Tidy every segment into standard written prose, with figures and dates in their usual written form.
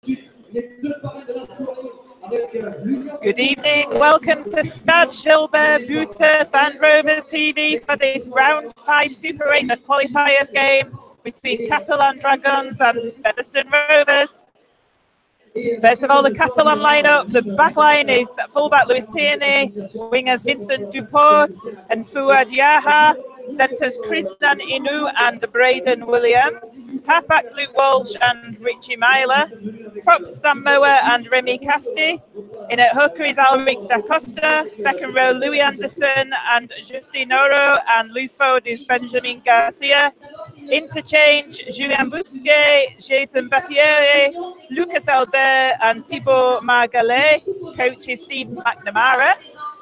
Good evening, welcome to Stade Gilbert Brutus and Rovers TV for this round 5 Super 8 qualifiers game between Catalan Dragons and Featherstone Rovers. First of all, the Catalan lineup. The back line is fullback Luis Tierney, wingers Vincent Duport and Fouad Yaha, centres Krishnan Inu and Braden William, halfbacks Luke Walsh and Richie Myler, props Sam Mower and Remy Casti. In at hooker is Alrix da Costa, second row Louis Anderson and Justin Oro, and loose forward is Benjamin Garcia. Interchange Julien Bousquet, Jason Battiere, Lucas Albert and Thibaut Margalet. Coach is Steve McNamara.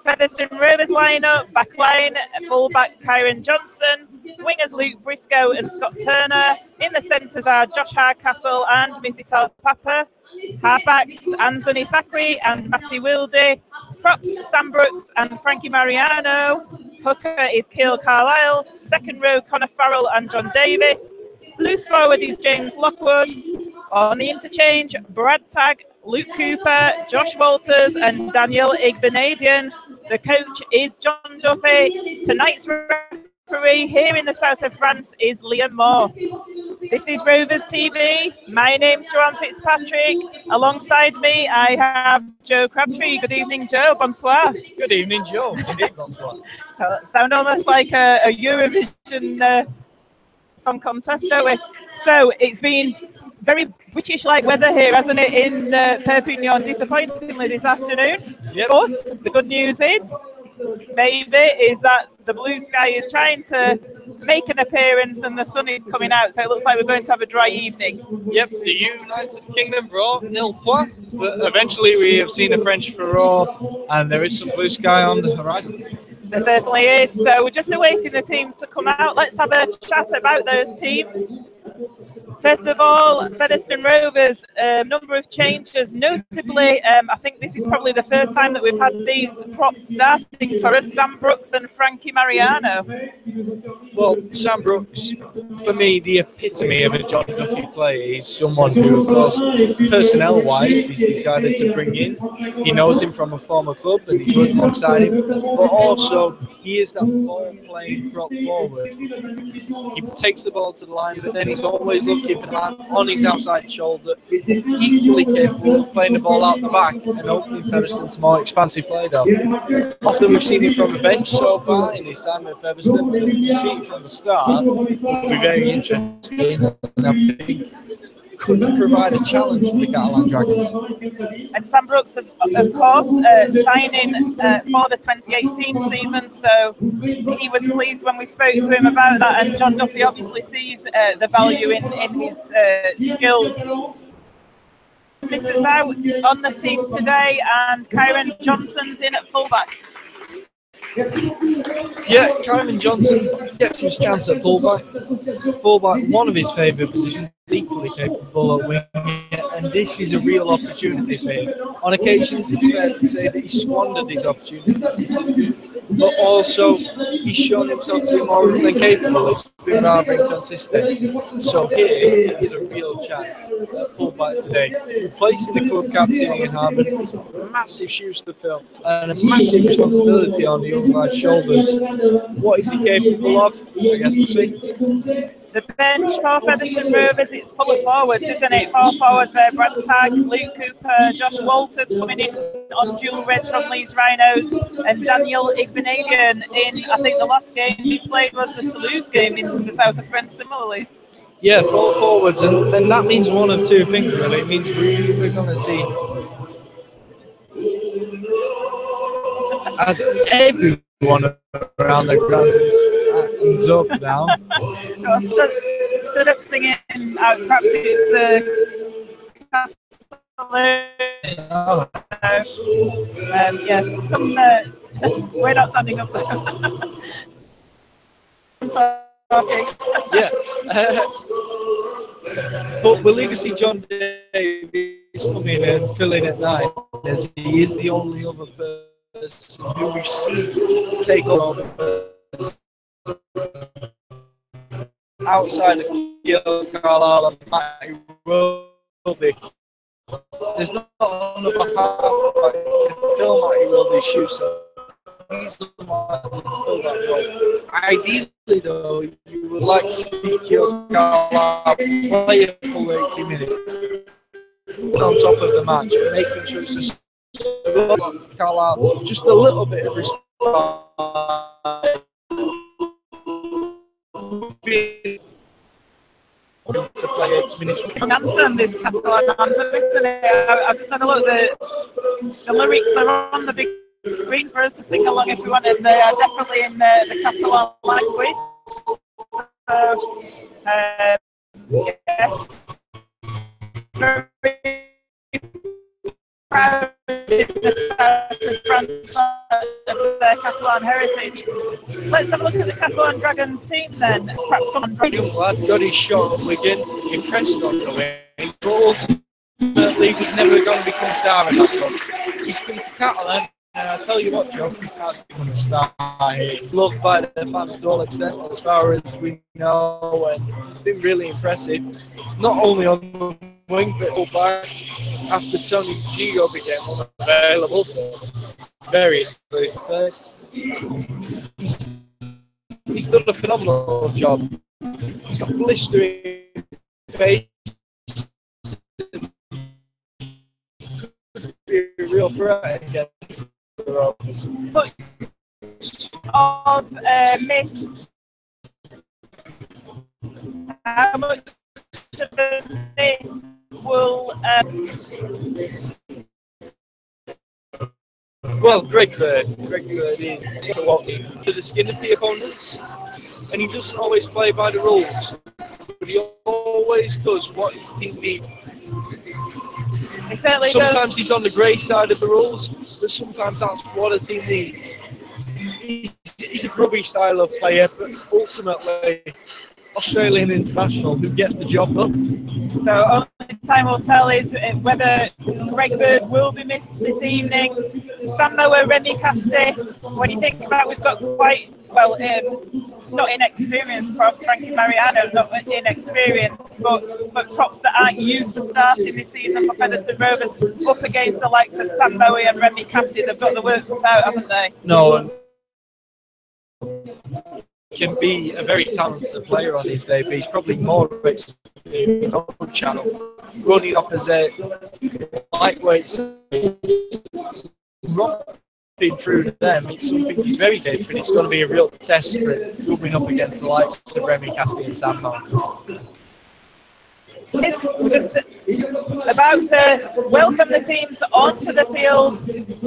Featherstone Rovers lineup, back line, fullback Kyron Johnson, wingers Luke Briscoe and Scott Turner. In the centres are Josh Hardcastle and Mizital Papa. Halfbacks Anthony Thackeray and Matty Wilde. Props Sam Brooks and Frankie Mariano. Hooker is Keil Carlisle. Second row Connor Farrell and John Davis. Loose forward is James Lockwood. On the interchange, Brad Tagg, Luke Cooper, Josh Walters and Daniel Igbenadian. The coach is John Duffy. Tonight's referee here in the south of France is Liam Moore. This is Rovers TV. My name's Joanne Fitzpatrick. Alongside me, I have Joe Crabtree. Good evening, Joe. Bonsoir. Good evening, Joe. Indeed, bonsoir. So, sound almost like a Eurovision song contest, don't we? So it's been very British-like weather here, hasn't it, in Perpignan, disappointingly this afternoon. Yep. But the good news is, that the blue sky is trying to make an appearance and the sun is coming out, so it looks like we're going to have a dry evening. Yep, the United Kingdom brought nil point, but eventually we have seen a French furore and there is some blue sky on the horizon. There certainly is, so we're just awaiting the teams to come out. Let's have a chat about those teams. First of all, Featherstone Rovers, number of changes. Notably, I think this is probably the first time that we've had these props starting for us, Sam Brooks and Frankie Mariano. Well, Sam Brooks, for me, the epitome of a John Duffy player. He's someone who, of course, personnel-wise, he's decided to bring in. He knows him from a former club and he's worked alongside him, but also he is that ball-playing prop forward. He takes the ball to the line, but then he's always looking on his outside shoulder, equally capable of playing the ball out the back and opening Featherstone to more expansive play though. Often we've seen him from the bench so far in his time at Featherstone, but to see it from the start would be very interesting, and I think could provide a challenge for the Catalan Dragons. And Sam Brooks, of course, signing for the 2018 season, so he was pleased when we spoke to him about that, and John Duffy obviously sees the value in his skills. Misses out on the team today, and Kyron Johnson's in at fullback. Yeah, Kyron Johnson gets his chance at fullback. Fullback, one of his favourite positions, equally capable at wing, and this is a real opportunity for him. On occasions, it's fair to say that he squandered his opportunities this season, but also he's shown himself to be more than capable. It's been rather inconsistent. So here is a real chance at fullback today. Replacing the club captain Ian Harmon is massive shoes to fill and a massive responsibility on the young lad's shoulders. What is he capable of? I guess we'll see. The bench for Featherstone Rovers, it's full of forwards, isn't it? 4 forwards there, Brad Tagg, Luke Cooper, Josh Walters coming in on dual red from Leeds Rhinos, and Daniel Igbenadian in, I think the last game he played was the Toulouse game in the south of France similarly. Yeah, 4 forwards, and that means one of two things really. It means we're going to see, as everyone around the ground stands up now. No, stood up singing out, perhaps it's the yes, some we're not standing up there. I'm talking. Yeah. But we'll either see John Davis coming and filling at 9, as he is the only other person who we've seen take on outside of Gil Carlisle and Matty Wilde. there's not another halfback to fill Matty Wilder's shoes. So he's the one that's filled that role. Ideally, though, you would like to see Keogh Carlisle play a full 80 minutes on top of the match, making sure it's a Carlisle just a little bit of respect. To play 8 minutes. Anthem, this Catalan anthem, isn't it? I've just had a look. The lyrics are on the big screen for us to sing along if we wanted. They are definitely in the Catalan language. So, yes. Very proud in the south of France of their Catalan heritage. Let's have a look at the Catalan Dragons team then. Perhaps someone young lad got his shot at Wigan, impressed on the way, but ultimately was never going to become a star in that club. He's come to Catalan, and I tell you what, Joe, he has become a star here. Loved by the fans to all extent, as far as we know, and it's been really impressive. Not only on the wing, but all back after Tony Gigo became unavailable for various reasons. He's done a phenomenal job. He's got blistering face. Be a real threat against the Rovers. Of miss. How much of the miss will well, Greg Bird is walking to the skin of the opponents, and he doesn't always play by the rules, but he always does what his team needs. Sometimes he's on the grey side of the rules, but sometimes that's what a team needs. He's a grubby style of player, but ultimately Australian international who gets the job done. So only time will tell is whether Greg Bird will be missed this evening. Sambo and Remy Casti, when you think about it, we've got quite, well, not inexperienced props. Frankie Mariano's not inexperienced, but props that aren't used to starting this season for Featherstone Rovers up against the likes of Sambo and Remy Casti. They've got the work cut out, haven't they? No, and can be a very talented player on his day, but he's probably more experienced on channel. Running opposite lightweights, running through them, it's something he's very good, but it's going to be a real test for coming up against the likes of Remy Casti and Sambo. We're just about to welcome the teams onto the field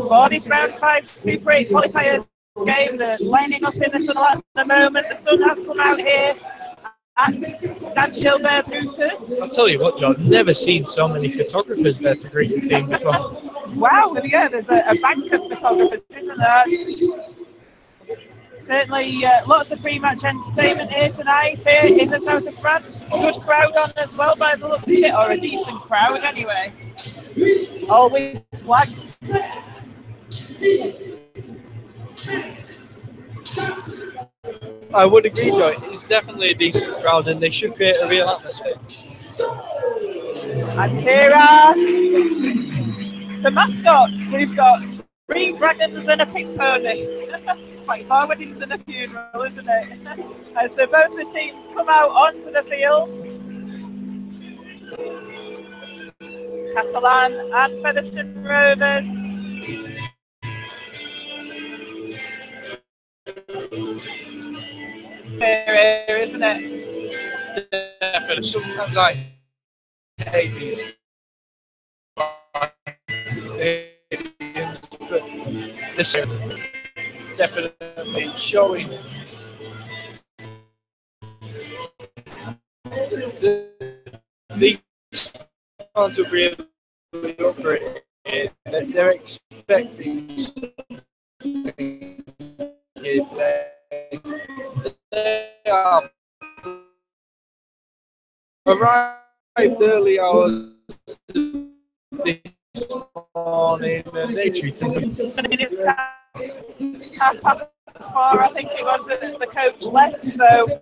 for this round 5 Super 8 qualifiers game. They're lining up in the tunnel at the moment. The sun has come out here at Stade Gilbert Brutus. I'll tell you what, John, never seen so many photographers there to greet the team before. Wow, yeah, there's a bank of photographers, isn't there? Certainly lots of pre-match entertainment here tonight, here in the south of France. Good crowd on as well by the looks of it, or a decent crowd anyway. All with flags. I would agree, Joy. It's definitely a decent crowd, and they should create a real atmosphere. And here are the mascots. We've got 3 dragons and a pink pony. It's like 4 weddings and a funeral, isn't it? As both the teams come out onto the field. Catalan and Featherstone Rovers. Here, isn't it? Definitely. Sometimes I hate these stadiums, but this is definitely showing these fans will be really up for it. They're expecting something here today. They are arrived early hours this morning and they treated them. It's 4:30, I think it was, the coach left, so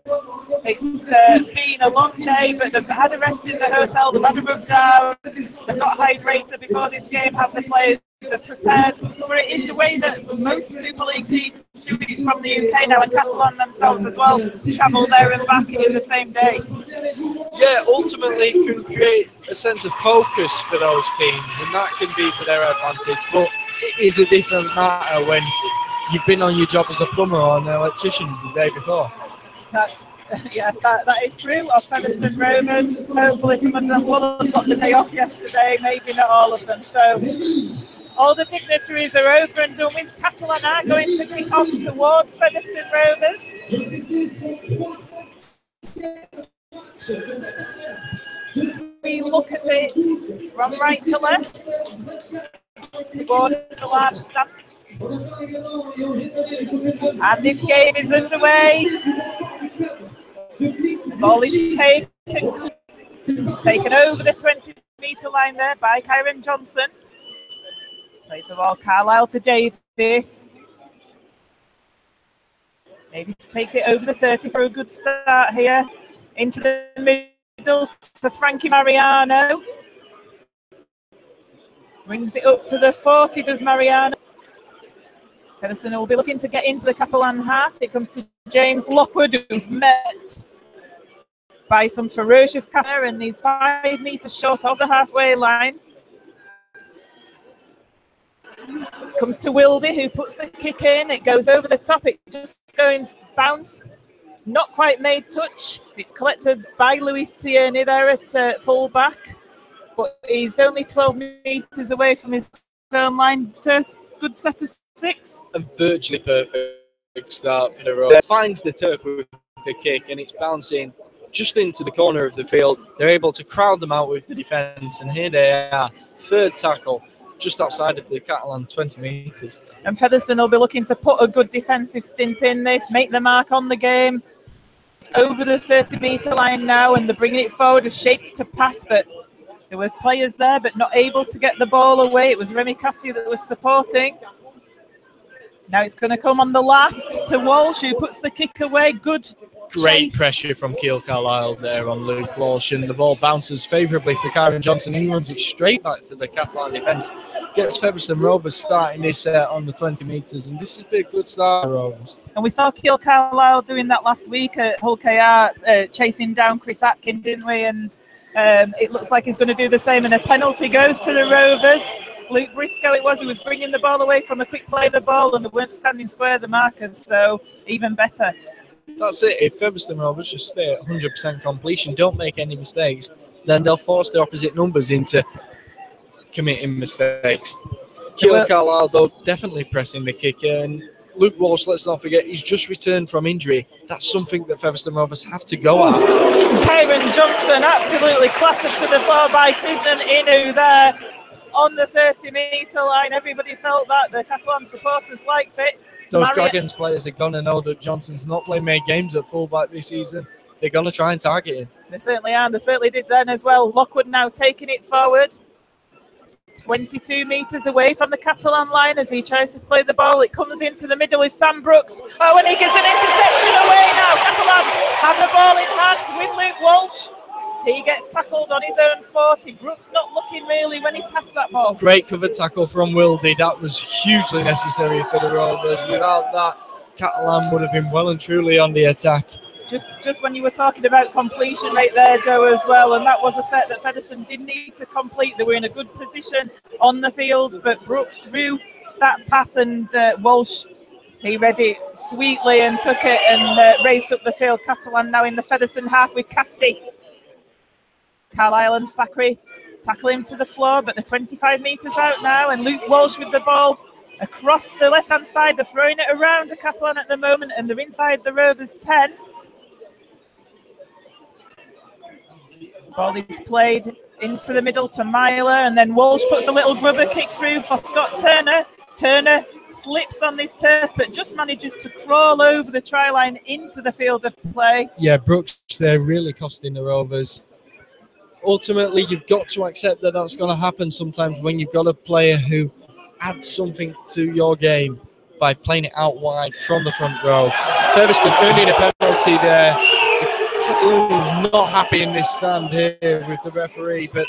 It's been a long day, but they've had a rest in the hotel, they've had a rub down, they've got hydrated before this game, have the players prepared. But it is the way that most Super League teams do it from the UK now, and Catalan themselves as well travel there and back in the same day. Yeah, ultimately it can create a sense of focus for those teams, and that can be to their advantage. But it is a different matter when you've been on your job as a plumber or an electrician the day before. That is true of Featherstone Rovers. Hopefully some of them will have got the day off yesterday, maybe not all of them. So all the dignitaries are over and done with. Catalan are going to kick off towards Featherstone Rovers. We look at it from right to left towards the large stand. And this game is underway. The ball is taken over the 20-metre line there by Kyron Johnson. Plays the ball Carlisle to Davis. Davis takes it over the 30 for a good start here. Into the middle to Frankie Mariano. Brings it up to the 40, does Mariano. Featherstone will be looking to get into the Catalan half. It comes to James Lockwood, who's met by some ferocious Catalan, and he's 5 metres short of the halfway line. Comes to Wildy, who puts the kick in. It goes over the top. It just goes bounce. Not quite made touch. It's collected by Luis Tierney there at full back, but he's only 12 metres away from his own line. First good set of 6. A virtually perfect start for the Rovers. Finds the turf with the kick, and it's bouncing just into the corner of the field. They're able to crowd them out with the defence, and here they are, third tackle, just outside of the Catalan 20 metres. And Featherstone will be looking to put a good defensive stint in this, make the mark on the game. Over the 30-metre line now, and they're bringing it forward, shaped to pass, but there were players there but not able to get the ball away. It was Remy Castillo that was supporting. Now it's going to come on the last to Walsh, who puts the kick away. Good Great chase. pressure from Keele Carlisle there on Luke Walsh, and the ball bounces favourably for Kyron Johnson. He runs it straight back to the Catalan defence. Gets Featherstone Rovers starting this on the 20 metres, and this has been a good start for Rovers. And we saw Keele Carlisle doing that last week at Hull KR, chasing down Chris Atkin, didn't we? And it looks like he's going to do the same, and a penalty goes to the Rovers. Luke Briscoe it was, who was bringing the ball away from a quick play of the ball, and they weren't standing square, the markers, so even better. That's it. If Featherstone Rovers just stay at 100% completion, don't make any mistakes, then they'll force the opposite numbers into committing mistakes. Keele Carlisle, though, definitely pressing the kicker, and Luke Walsh, let's not forget, he's just returned from injury. That's something that Featherstone Rovers have to go at. Kyron Johnson absolutely clattered to the floor by Krishnan Inu there on the 30-metre line. Everybody felt that. The Catalan supporters liked it. Those Dragons players are going to know that Johnson's not playing many games at fullback this season. They're going to try and target him. They certainly are. They certainly did then as well. Lockwood now taking it forward. 22 metres away from the Catalan line as he tries to play the ball. It comes into the middle is Sam Brooks. Oh, and he gets an interception away now. Catalan have the ball in hand with Luke Walsh. He gets tackled on his own 40. Brooks not looking really when he passed that ball. Great cover tackle from Wildy. That was hugely necessary for the Rovers. Without that, Catalan would have been well and truly on the attack. Just when you were talking about completion rate there, Joe, as well, and that was a set that Featherstone didn't need to complete. They were in a good position on the field, but Brooks threw that pass, and Walsh, he read it sweetly and took it and raised up the field. Catalan now in the Featherstone half with Casti. Carlisle and Thackeray tackle him to the floor, but they're 25 metres out now, and Luke Walsh with the ball across the left-hand side. They're throwing it around to Catalan at the moment, and they're inside the Rovers 10. Ball is played into the middle to Myler, and then Walsh puts a little grubber kick through for Scott Turner. Turner slips on this turf, but just manages to crawl over the try line into the field of play. Yeah, Brooks there really costing the Rovers. Ultimately, you've got to accept that that's going to happen sometimes when you've got a player who adds something to your game by playing it out wide from the front row. Featherstone earning a penalty there. Catalan is not happy in this stand here with the referee, but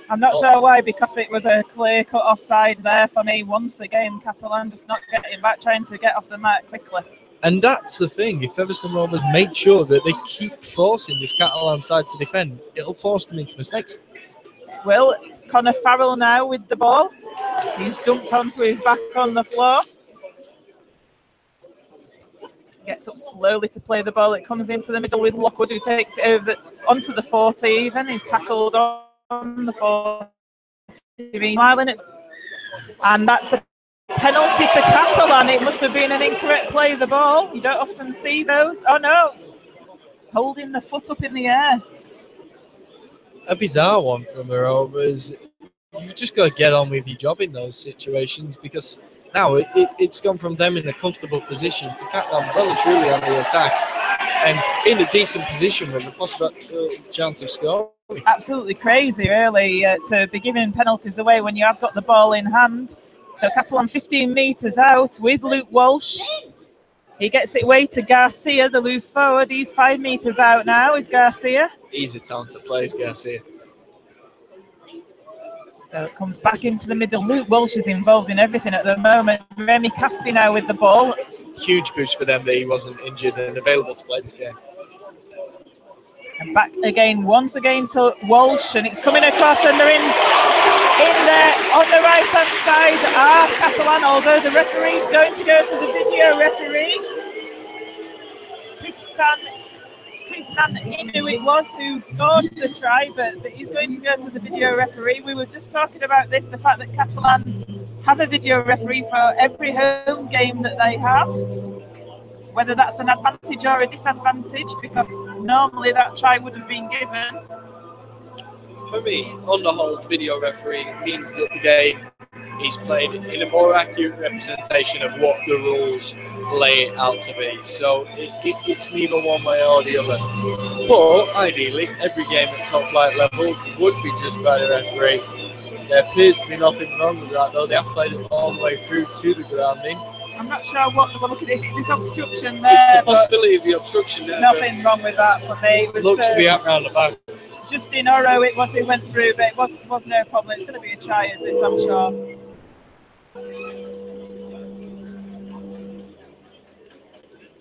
I'm not sure why, because it was a clear-cut offside there for me. Once again, Catalan just not getting back, trying to get off the mark quickly. And that's the thing, if Featherstone Rovers make sure that they keep forcing this Catalan side to defend, it'll force them into mistakes. Well, Connor Farrell now with the ball. He's dumped onto his back on the floor. Gets up slowly to play the ball. It comes into the middle with Lockwood, who takes it over onto the 40 even. He's tackled on the 40. And that's a penalty to Catalan. It must have been an incorrect play of the ball. You don't often see those. Oh no, it's holding the foot up in the air. A bizarre one from the Rovers. You've just got to get on with your job in those situations, because now it's gone from them in a comfortable position to Catalan well and truly on the attack and in a decent position with a possible chance of scoring. Absolutely crazy, really, to be giving penalties away when you have got the ball in hand. So Catalan 15 metres out with Luke Walsh. He gets it away to Garcia, the loose forward. He's 5 metres out now, is Garcia. He's a talented player, Garcia. So it comes back into the middle. Luke Walsh is involved in everything at the moment. Remy Casti now with the ball. Huge boost for them that he wasn't injured and available to play this game. And back again, once again to Walsh, and it's coming across, and they're in there on the right-hand side. Catalan, although the referee is going to go to the video referee. Prisnan Inu it was who scored the try, but he's going to go to the video referee. We were just talking about this, the fact that Catalan have a video referee for every home game that they have. Whether that's an advantage or a disadvantage, because normally that try would have been given. For me, on the whole, video referee means that the game is played in a more accurate representation of what the rules lay it out to be. So it's neither one way or the other. But ideally, every game at top flight level would be judged by the referee. There appears to be nothing wrong with that, though. They have played it all the way through to the grounding. I'm not sure what we're looking at. This obstruction there. It's the possibility of the obstruction there. Nothing wrong with that for me. It was, looks to be out round the back. Justin Oro, it went through, but it was no problem. It's going to be a try as this, I'm sure.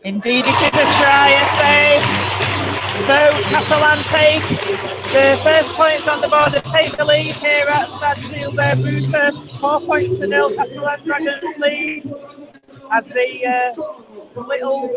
Indeed, it is a try, I say. So Catalan take the first points on the board and take the lead here at Stade Gilbert Brutus. 4 points to 0, Catalan Dragons lead. As the little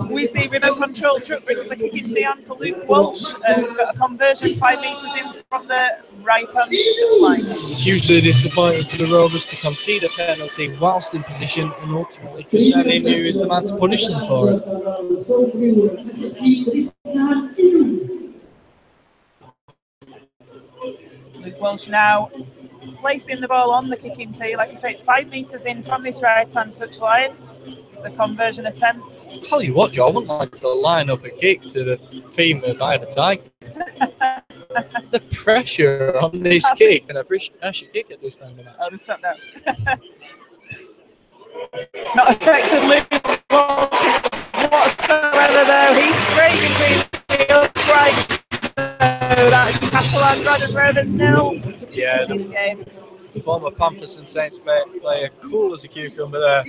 Wheezy remote control truck brings the kick into on to Luke Walsh. He's got a conversion 5 metres in from the right-hand line. Hugely disappointing for the Rovers to concede a penalty whilst in position, and ultimately Christian Inu is the man to punish them for it. Luke Walsh now placing the ball on the kicking tee. Like I say, it's 5 metres in from this right-hand touchline. It's the conversion attempt. I tell you what, Joe, I wouldn't like to line up a kick to the theme of Eye of the Tiger. The pressure on this kick, and I should kick at this time of the match. Oh, just stop now. It's not affected Luke Walsh whatsoever, though. He's straight between the uprights. So that's Catalan Dragons Rovers 0. Yeah, this game. Former Panthers and Saints player, cool as a cucumber there.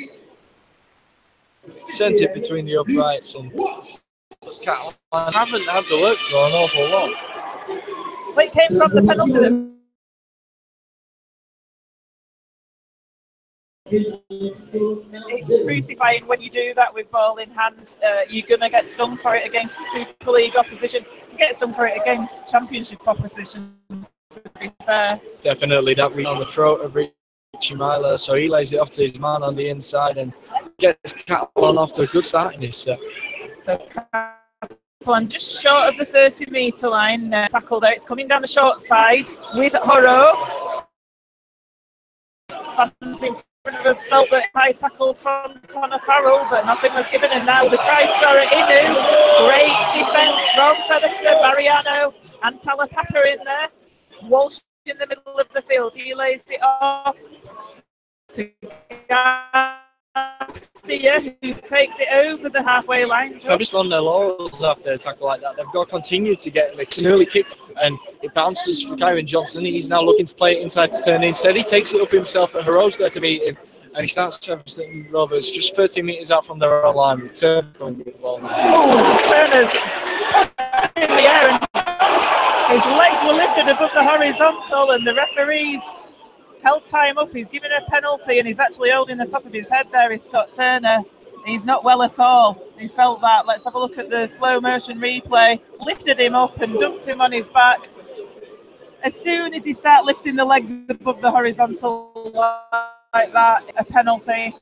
Sent it between the uprights, and Catalan haven't had to work for an awful lot. Well, it came from the penalty that it's crucifying when you do that with ball in hand. You're going to get stung for it against Super League opposition. You get stung for it against Championship opposition, to be fair. Definitely that read on the throat of Richie Myler, so he lays it off to his man on the inside and gets Catalan off to a good start in this set. So Catalan just short of the 30-metre line, tackle there. It's coming down the short side with Horo. Fans in front of us felt that high tackle from Connor Farrell, but nothing was given, and now the try scorer Inu. Great defence from Featherstone, Mariano and Talapapa in there. Walsh in the middle of the field. He lays it off to Garcia. Garcia, who takes it over the halfway line. Just on their laurels after a tackle like that, they've got to continue to get it's an early kick, and it bounces for Kyron Johnson. He's now looking to play it inside to turn. Instead, he takes it up himself, but Heroes there to meet him, and he starts Featherstone Rovers just 30 metres out from their own line. Return going with the ball now. Oh, Turner's in the air, and his legs were lifted above the horizontal, and the referees held time up. He's given a penalty, and he's actually holding the top of his head there, is Scott Turner. He's not well at all. He's felt that. Let's have a look at the slow motion replay. Lifted him up and dumped him on his back. As soon as he starts lifting the legs above the horizontal like that, a penalty.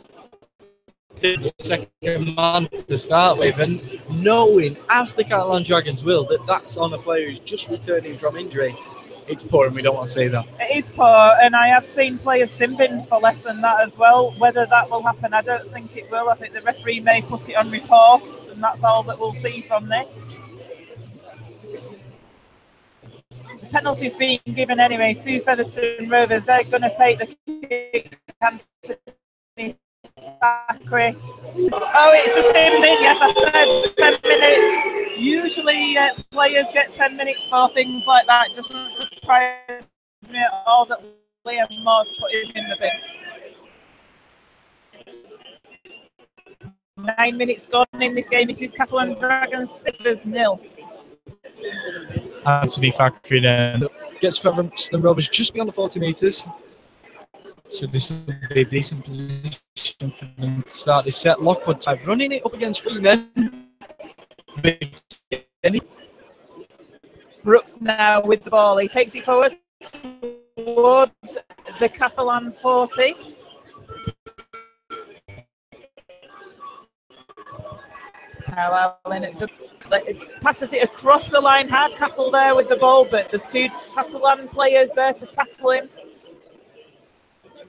The second man to start with, and knowing, as the Catalan Dragons will, that that's on a player who's just returning from injury. It's poor, and we don't want to say that. It is poor, and I have seen players sin bin for less than that as well. Whether that will happen, I don't think it will. I think the referee may put it on report, and that's all that we'll see from this. The penalty's being given anyway to Featherstone Rovers. They're going to take the kick. Thackeray. Oh, it's a sin bin. Yes, I said 10 minutes. Usually players get 10 minutes for things like that. It doesn't surprise me at all that Liam Moore's put him in the bin. 9 minutes gone in this game. It is Catalan Dragons 6-0. Anthony Thackeray then gets Featherstone Rovers just beyond the 40 metres. So this will be a decent position for them to start this set. Lockwood type running it up against three men. Brooks now with the ball. He takes it forward towards the Catalan 40. Passes it across the line. Hardcastle there with the ball, but there's two Catalan players there to tackle him.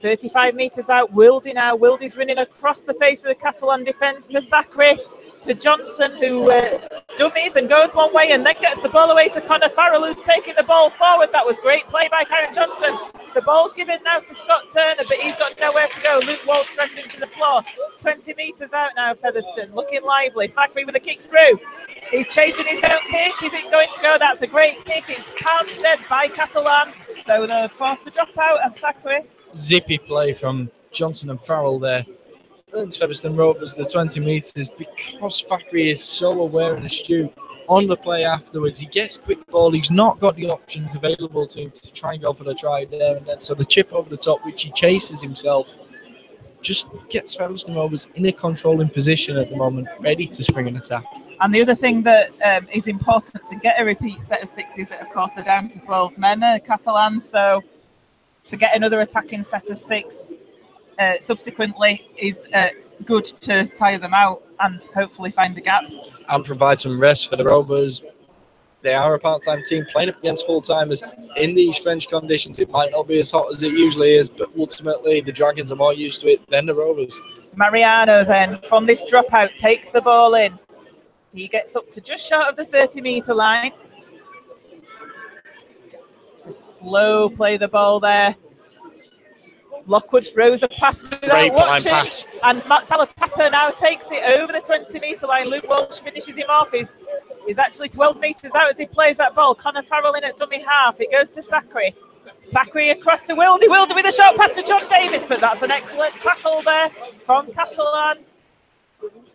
35 metres out, Wildy now. Wildy's running across the face of the Catalan defence to Thackeray, to Johnson, who dummies and goes one way and then gets the ball away to Connor Farrell, who's taking the ball forward. That was great play by Kyron Johnson. The ball's given now to Scott Turner, but he's got nowhere to go. Luke Walsh drags him to the floor. 20 metres out now, Featherstone, looking lively. Thackeray with a kick through. He's chasing his own kick. Is it going to go? That's a great kick. It's pounced dead by Catalan. So they'll force the drop out as Thackeray. Zippy play from Johnson and Farrell there. Earns Featherstone Rovers the 20 metres because Thackeray is so aware and astute on the play afterwards. He gets quick ball. He's not got the options available to him to try and go for the try there and then. So the chip over the top, which he chases himself, just gets Featherstone Rovers in a controlling position at the moment, ready to spring an attack. And the other thing that is important to get a repeat set of sixes, that of course they're down to 12 men, Catalan, so to get another attacking set of six subsequently is good to tire them out and hopefully find a gap. And provide some rest for the Rovers. They are a part-time team playing up against full-timers in these French conditions. It might not be as hot as it usually is, but ultimately the Dragons are more used to it than the Rovers. Mariano then, from this dropout, takes the ball in. He gets up to just short of the 30-metre line. It's a slow play the ball there. Lockwood throws a pass without watching, pass. And Talapapa now takes it over the 20-metre line. Luke Walsh finishes him off. He's actually 12 metres out as he plays that ball. Connor Farrell in at dummy half. It goes to Thackeray. Thackeray across to Wildy. Wildy with a short pass to John Davis, but that's an excellent tackle there from Catalan.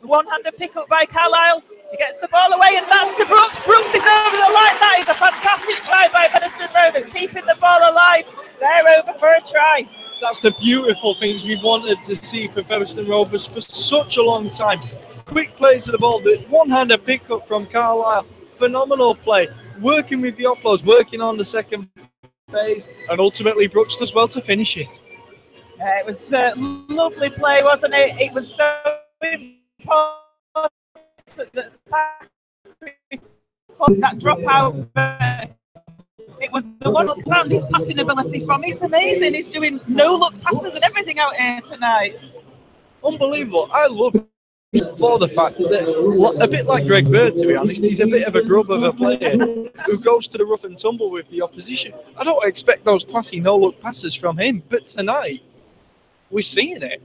One-handed pick up by Carlisle. He gets the ball away, and that's to Brooks. Brooks is over the line. That is a fantastic try by Featherstone Rovers, keeping the ball alive. They're over for a try. That's the beautiful things we've wanted to see for Featherstone Rovers for such a long time. Quick plays of the ball, the one-handed pick-up from Carlisle. Phenomenal play, working with the offloads, working on the second phase, and ultimately Brooks does well to finish it. It was a lovely play, wasn't it? It was so important that dropout. It was the one who found his passing ability from. It's amazing. He's doing no-look passes and everything out here tonight. Unbelievable. I love it for the fact that, a bit like Greg Bird, to be honest, he's a bit of a grub of a player who goes to the rough and tumble with the opposition. I don't expect those classy no-look passes from him, but tonight, we're seeing it.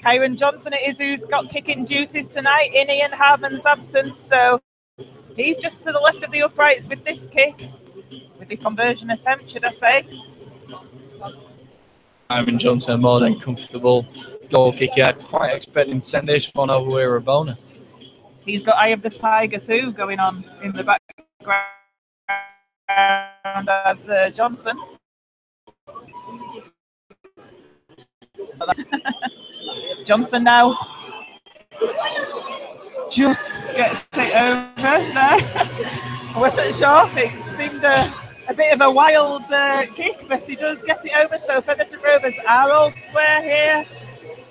Kyron Johnson it is who's got kicking duties tonight in Ian Harman's absence, so he's just to the left of the uprights with this kick, with this conversion attempt, should I say. Kyron Johnson, more than comfortable goal kick. I'd quite expecting to send this one over with a bonus. He's got Eye of the Tiger too going on in the background as Johnson. Johnson now just gets it over there. I wasn't sure. It seemed a bit of a wild kick, but he does get it over. So Featherstone Rovers are all square here.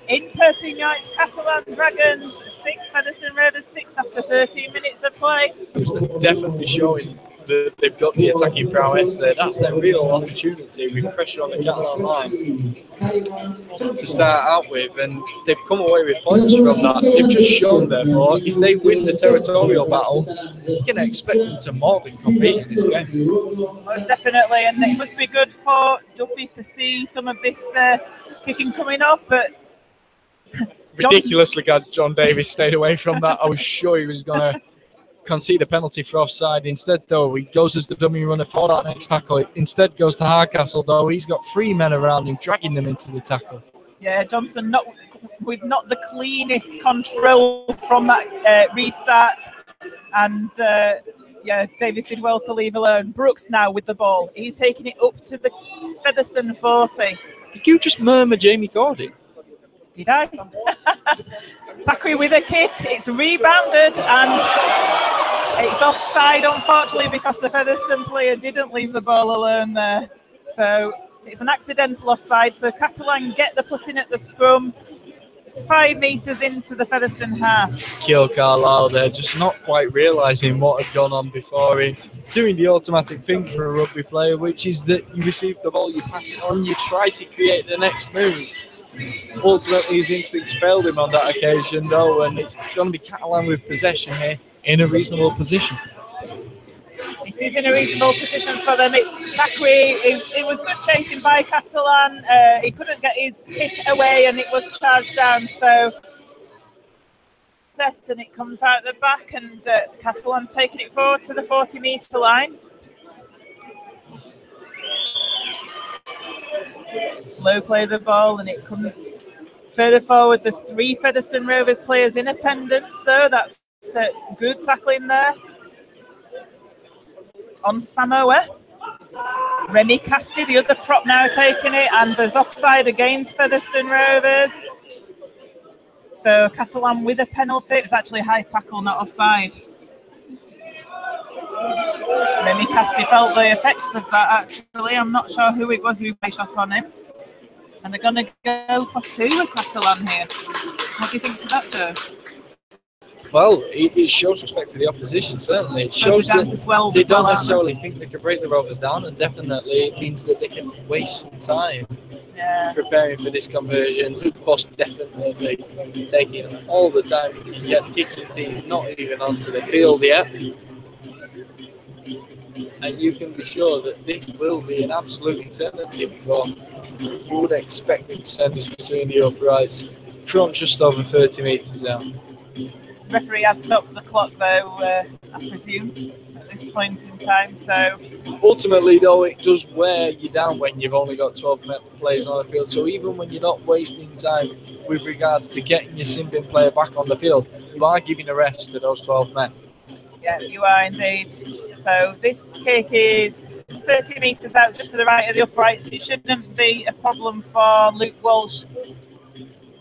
In Perpignan, it's Catalan Dragons 6, Featherstone Rovers 6 after 13 minutes of play. It's definitely showing that they've got the attacking prowess there. That's their real opportunity with pressure on the Catalan line to start out with, and they've come away with points from that. They've just shown, therefore, if they win the territorial battle, you can expect them to more than compete in this game. Most definitely, and it must be good for Duffy to see some of this kicking coming off, but ridiculously glad John Davis stayed away from that. I was sure he was going to concede a penalty for offside. Instead, though, he goes as the dummy runner for that next tackle. It instead goes to Hardcastle, though. He's got 3 men around him, dragging them into the tackle. Yeah, Johnson with not the cleanest control from that restart. And, yeah, Davis did well to leave alone. Brooks now with the ball. He's taking it up to the Featherstone 40. Did you just murmur Jamie Gordy? Did I? Zachary with a kick. It's rebounded and it's offside, unfortunately, because the Featherstone player didn't leave the ball alone there. So it's an accidental offside. So Catalan get the put in at the scrum. 5 metres into the Featherstone half. Kyle Carlisle there, just not quite realising what had gone on before him. Doing the automatic thing for a rugby player, which is that you receive the ball, you pass it on, you try to create the next move. Ultimately, his instincts failed him on that occasion, though, and it's going to be Catalan with possession here in a reasonable position. It is in a reasonable position for them. Thackeray, it was good chasing by Catalan. He couldn't get his kick away, and it was charged down. So set, and it comes out the back, and Catalan taking it forward to the 40-metre line. Slow play the ball, and it comes further forward. There's 3 Featherstone Rovers players in attendance, though. That's good tackling there. On Samoa. Remy Casti, the other prop, now taking it, and there's offside against Featherstone Rovers. So Catalan with a penalty. It was actually a high tackle, not offside. Remy Casti felt the effects of that, actually. I'm not sure who it was who shot on him. And they're going to go for 2 with Catalan here. What do you think to that, Joe? Well, it shows respect for the opposition, certainly. It shows that they don't necessarily think they can break the Rovers down, and definitely it means that they can waste some time preparing for this conversion. Luke Boss definitely taking all the time he can get. Kicking teams not even onto the field yet. And you can be sure that this will be an absolute eternity before you would expect them to send us between the uprights from just over 30 metres out. Referee has stopped the clock, though, I presume, at this point in time. So ultimately, though, it does wear you down when you've only got 12 players on the field. So even when you're not wasting time with regards to getting your sin-bin player back on the field, you are giving a rest to those 12 men. Yeah, you are indeed. So this kick is 30 metres out, just to the right of the uprights. It shouldn't be a problem for Luke Walsh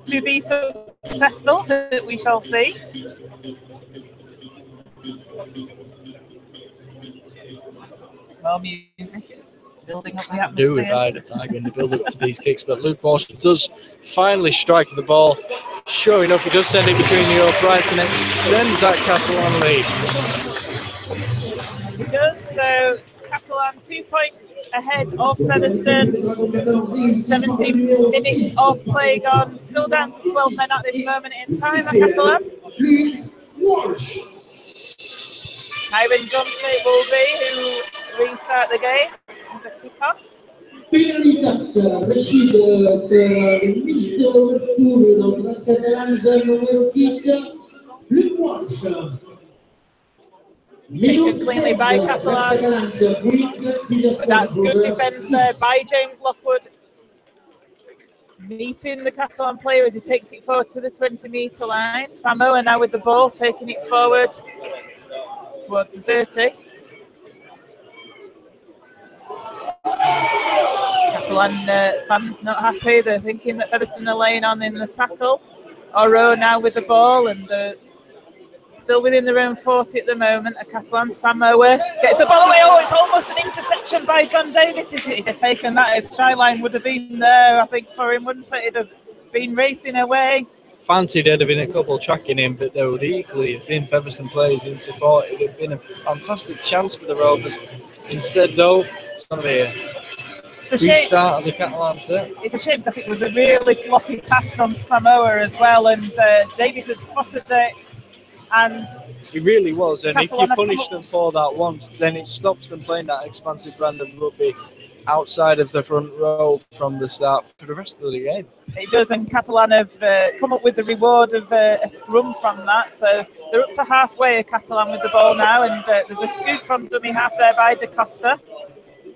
to be successful, but we shall see. More music, building up the atmosphere. Do with Eye of the Tiger in the build up to these kicks, but Luke Walsh does finally strike the ball. Sure enough, he does send it between the uprights and extends that Catalan lead. He does, so Catalan 2 points ahead of Featherstone. 17 minutes of play gone, still down to 12 men at this moment in time at Catalan. Kyron Johnson will be who restart the game with the kickoff. Pénalité Rachid mise de retour donc dans ce Catalan numéro 6, le match. Taken cleanly by Catalan. But that's good defence there by James Lockwood. Meeting the Catalan player as he takes it forward to the 20-metre line. Samoa now with the ball, taking it forward towards the 30. Catalan fans not happy. They're thinking that Featherstone are laying on in the tackle. Oro now with the ball and still within their own 40 at the moment. A Catalan Samoa gets the ball away. Oh, it's almost an interception by John Davis. If he'd have taken that, his try line would have been there, I think, for him, wouldn't it? He'd have been racing away. Fancied there'd have been a couple tracking him, but there would equally have been Featherstone players in support. It would have been a fantastic chance for the Rovers. Instead, though, it's going to be a restart of the Catalan set. It's a shame because it was a really sloppy pass from Samoa as well, and Davis had spotted it. And it really was, and Catalan if you punish them for that once, then it stops them playing that expansive brand of rugby outside of the front row from the start for the rest of the game. It does, and Catalan have come up with the reward of a scrum from that, so they're up to halfway, Catalan with the ball now, and there's a scoop from dummy half there by Da Costa.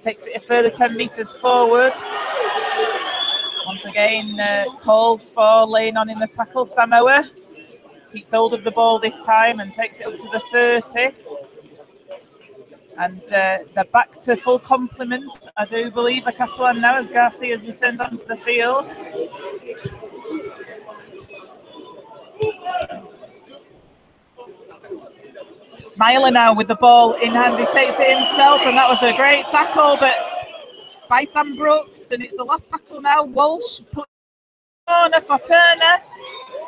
Takes it a further 10 metres forward. Once again, calls for laying on in the tackle. Samoa keeps hold of the ball this time and takes it up to the 30. And they're back to full complement, I do believe, a Catalan now as Garcia's returned onto the field. Myler now with the ball in hand, he takes it himself, and that was a great tackle, but by Sam Brooks, and it's the last tackle now. Walsh put corner for Turner.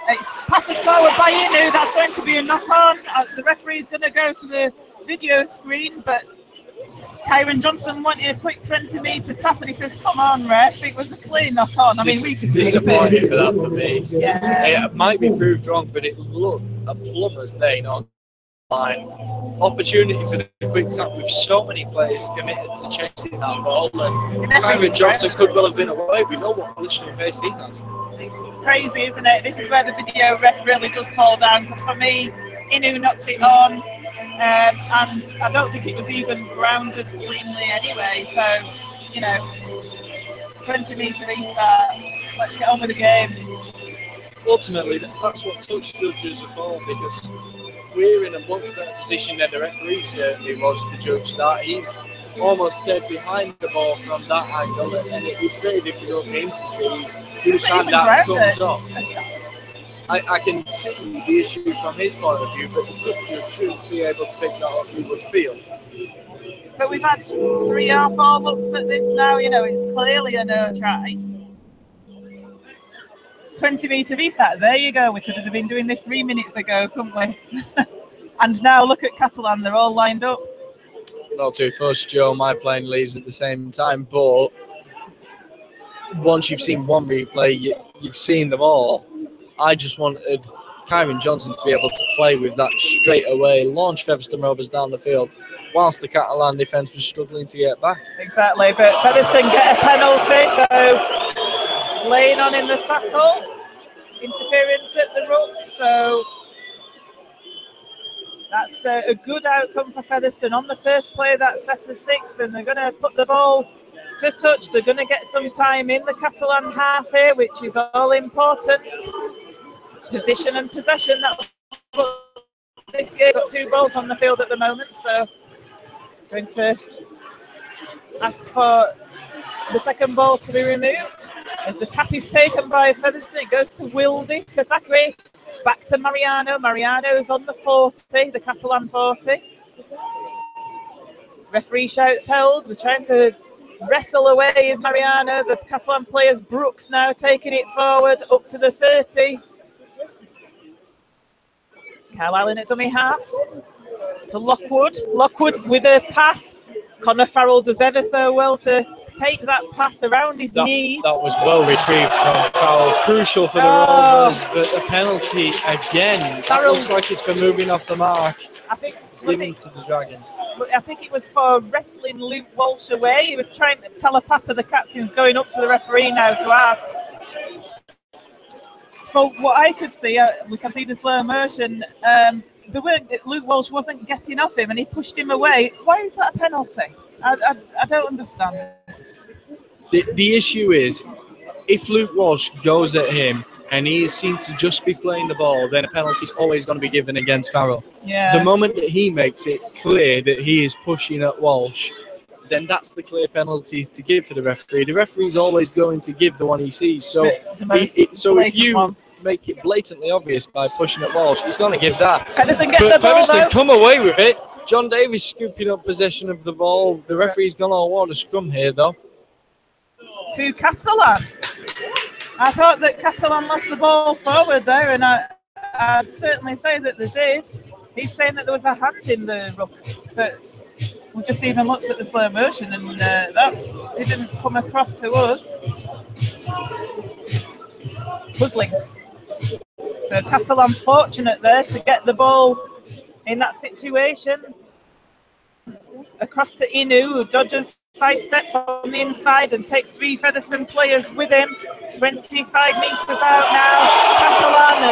It's patted forward by Inu. That's going to be a knock-on. The referee's going to go to the video screen, but Kyron Johnson wanted a quick 20-metre tap, and he says, "Come on, ref! It was a clear knock-on." I mean, we could see it. Disappointing for that for me. Yeah. It might be proved wrong, but it looked a plumber's day, not line. Opportunity for the quick tap with so many players committed to chasing that ball, and Kyron Johnson could well have been away. We know what positional pace he has. It's crazy, isn't it? This is where the video ref really does fall down, because for me, Inu knocks it on, and I don't think it was even grounded cleanly anyway. So, you know, 20-metre restart. Let's get on with the game. Ultimately, that's what touch judges are for, because we're in a much better position than the referee certainly was to judge that. He's almost dead behind the ball from that angle, and it was very difficult for him to see whose hand that comes off. I can see the issue from his point of view, but the touch judge should be able to pick that up, you would feel. But we've had 3 or 4 looks at this now, you know, it's clearly a no try. 20-metre restart, there you go. We could have been doing this 3 minutes ago, couldn't we? And now look at Catalan, they're all lined up. Not too fussed, Joe. My plane leaves at the same time, but once you've seen one replay, you've seen them all. I just wanted Kyron Johnson to be able to play with that straight away, launch Featherstone Rovers down the field, whilst the Catalan defence was struggling to get back. Exactly, but Featherstone get a penalty, so laying on in the tackle, interference at the ruck, so that's a good outcome for Featherstone on the first play, that set of 6, and they're going to put the ball to touch. They're going to get some time in the Catalan half here, which is all important. Position and possession, that's what this game. Got 2 balls on the field at the moment, so going to ask for the second ball to be removed. As the tap is taken by Featherstone, it goes to Wildy, to Thackeray, back to Mariano. Mariano's on the 40, the Catalan 40. Referee shouts held. They're trying to wrestle away is Mariano. The Catalan players, Brooks now taking it forward up to the 30. Carlisle in at dummy half to Lockwood. Lockwood with a pass. Connor Farrell does ever so well to take that pass around his knees. That was well retrieved from Farrell. Crucial for the Rovers, but a penalty again. That looks like it's for moving off the mark. I think it's given to the Dragons. I think it was for wrestling Luke Walsh away. He was trying to tell Papa, the captain's going up to the referee now to ask. For what I could see, we can see the slow motion. Luke Walsh wasn't getting off him, and he pushed him away. Why is that a penalty? I don't understand. The issue is, if Luke Walsh goes at him and he seems to just be playing the ball, then a penalty is always going to be given against Farrell. Yeah. The moment that he makes it clear that he is pushing at Walsh, then that's the clear penalty to give for the referee. The referee is always going to give the one he sees. So, if you make it blatantly obvious by pushing at Walsh, he's going to give that. Featherstone get the ball, Featherstone come away with it. John Davies scooping up possession of the ball. The referee's going to award a scrum here, though. To Catalan. I thought that Catalan lost the ball forward there, and I'd certainly say that they did. He's saying that there was a hand in the ruck, but we just even looked at the slow motion, and that didn't come across to us. Puzzling. So Catalan fortunate there to get the ball in that situation. Across to Inu, who dodges, sidesteps on the inside and takes 3 Featherstone players with him. 25 metres out now. Catalan,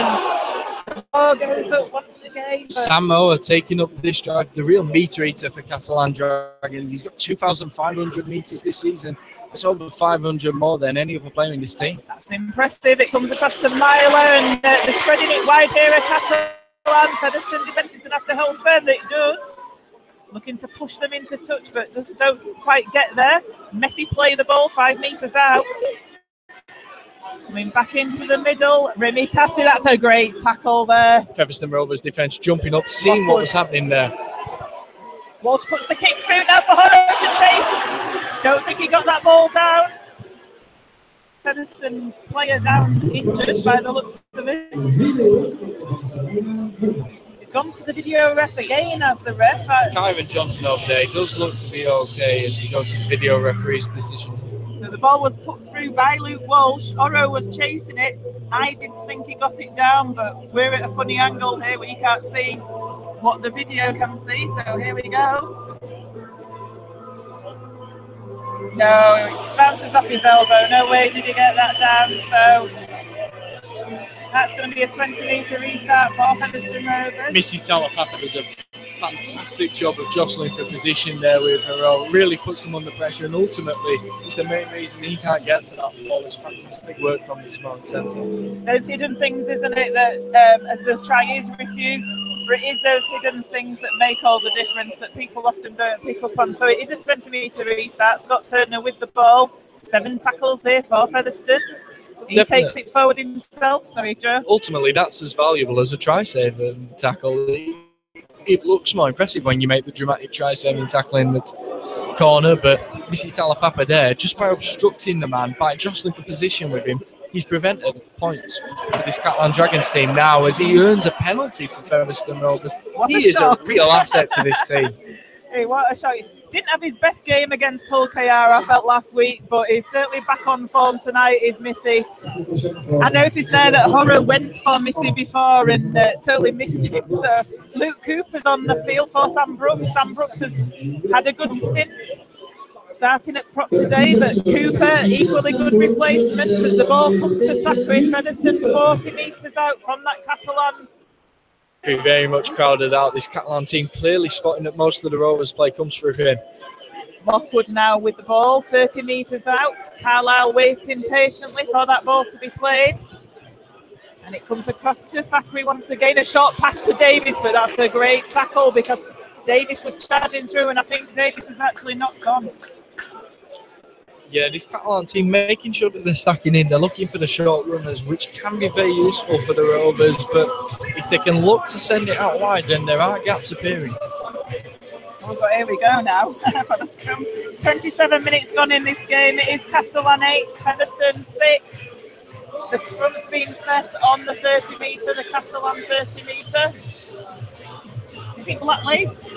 and the ball goes up once again. Samo are taking up this drive, the real meter eater for Catalan Dragons. He's got 2,500 metres this season. That's over 500 more than any other player in this team. That's impressive. It comes across to Myler, and they're spreading it wide here at Catalan. Featherstone defence is going to have to hold firm, but it does. Looking to push them into touch, but don't quite get there. Messi play the ball 5 metres out. Coming back into the middle. Remy Casti, that's a great tackle there. Featherstone Rovers defence jumping up, seeing what was happening there. Walsh puts the kick through now for Horror to chase. Don't think he got that ball down. Featherstone player down injured by the looks of it. He's gone to the video ref again as the ref. Kyron Johnson over there. He does look to be okay as we go to the video referee's decision. So the ball was put through by Luke Walsh. Oro was chasing it. I didn't think he got it down, but we're at a funny angle here where you can't see what the video can see. So here we go. No, it bounces off his elbow. No way did he get that down. So that's going to be a 20-metre restart for Featherstone Rovers. Missy Talapapa does a fantastic job of jostling for position there with her. Really puts him under pressure, and ultimately it's the main reason he can't get to that ball. It's fantastic work from the small centre. It's those hidden things, isn't it, that as the try is refused, but it is those hidden things that make all the difference that people often don't pick up on. So it is a 20-metre restart. Scott Turner with the ball. 7 tackles here for Featherstone. He takes it forward himself. Sorry, Joe. Ultimately, that's as valuable as a try-saving tackle. It looks more impressive when you make the dramatic try-saving tackle in the corner, but Missy Talapapa there, just by obstructing the man, by jostling for position with him, he's prevented points for this Catalan Dragons team now as he earns a penalty for Featherstone Rovers. He is a real asset to this team. Hey, what a shot. Didn't have his best game against Hull KR, I felt, last week, but he's certainly back on form tonight, is Missy. I noticed there that Horror went for Missy before and totally missed him. So Luke Cooper's on the field for Sam Brooks. Sam Brooks has had a good stint starting at prop today, but Cooper, equally good replacement as the ball comes to Thackeray. Featherstone 40 metres out from that Catalan. Very much crowded out. This Catalan team clearly spotting that most of the Rovers play comes through him. Lockwood now with the ball, 30 metres out. Carlisle waiting patiently for that ball to be played. And it comes across to Thackeray once again. A short pass to Davis, but that's a great tackle because Davis was charging through, and I think Davis has actually knocked on. Yeah, this Catalan team making sure that they're stacking in. They're looking for the short runners, which can be very useful for the Rovers, but if they can look to send it out wide, then there are gaps appearing. Oh, but here we go now for the scrum. 27 minutes gone in this game. It is Catalan 8, Featherstone 6. The scrum's been set on the 30 metre, the Catalan 30 metre. Is it black lace?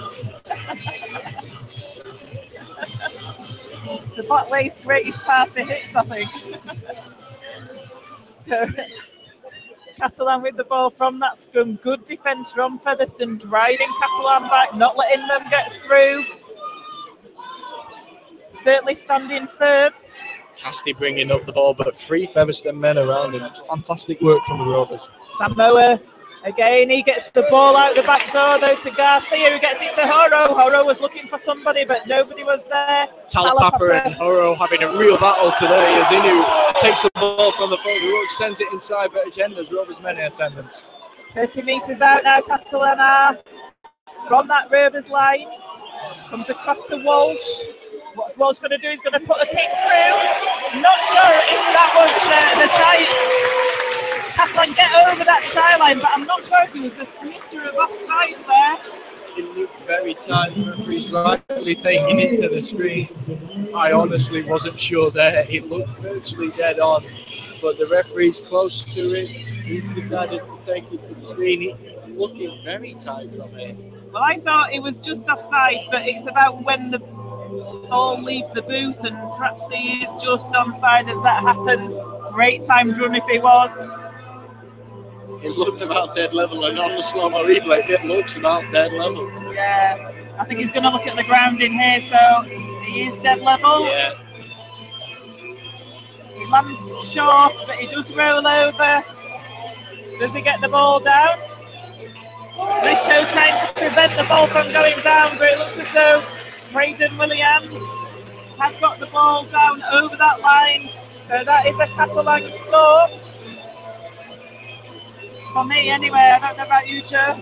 the Black Lace greatest party hits, I think. So Catalan with the ball from that scrum. Good defence from Featherstone, driving Catalan back, not letting them get through. Certainly standing firm. Casti bringing up the ball, but 3 Featherstone men around him. Fantastic work from the Rovers. Samoa, again, he gets the ball out the back door, though, to Garcia, who gets it to Horo. Horo was looking for somebody, but nobody was there. Talapapa and Horo having a real battle today as Inu takes the ball from the forward ruck, sends it inside, but again, there's Rovers men in attendance. 30 metres out now, Catalan are from that Rovers line. Comes across to Walsh. What's Walsh going to do? He's going to put a kick through. Not sure if that was the try. Catalan get over that try line, but I'm not sure if he was a snifter of offside there. It looked very tight. The referee's rightly taking it to the screen. I honestly wasn't sure there. It looked virtually dead on, but the referee's close to it. He's decided to take it to the screen. He's looking very tight from it. Well, I thought it was just offside, but it's about when the ball leaves the boot, and perhaps he is just onside as that happens. Great timed run if he was. It looked about dead level, and on the slow-mo replay, it looks about dead level. Yeah, I think he's going to look at the ground in here, so he is dead level. Yeah. He lands short, but he does roll over. Does he get the ball down? Briscoe trying to prevent the ball from going down, but it looks as though Braden William has got the ball down over that line. So that is a Catalan score. For me, anyway. I don't know about you, Joe.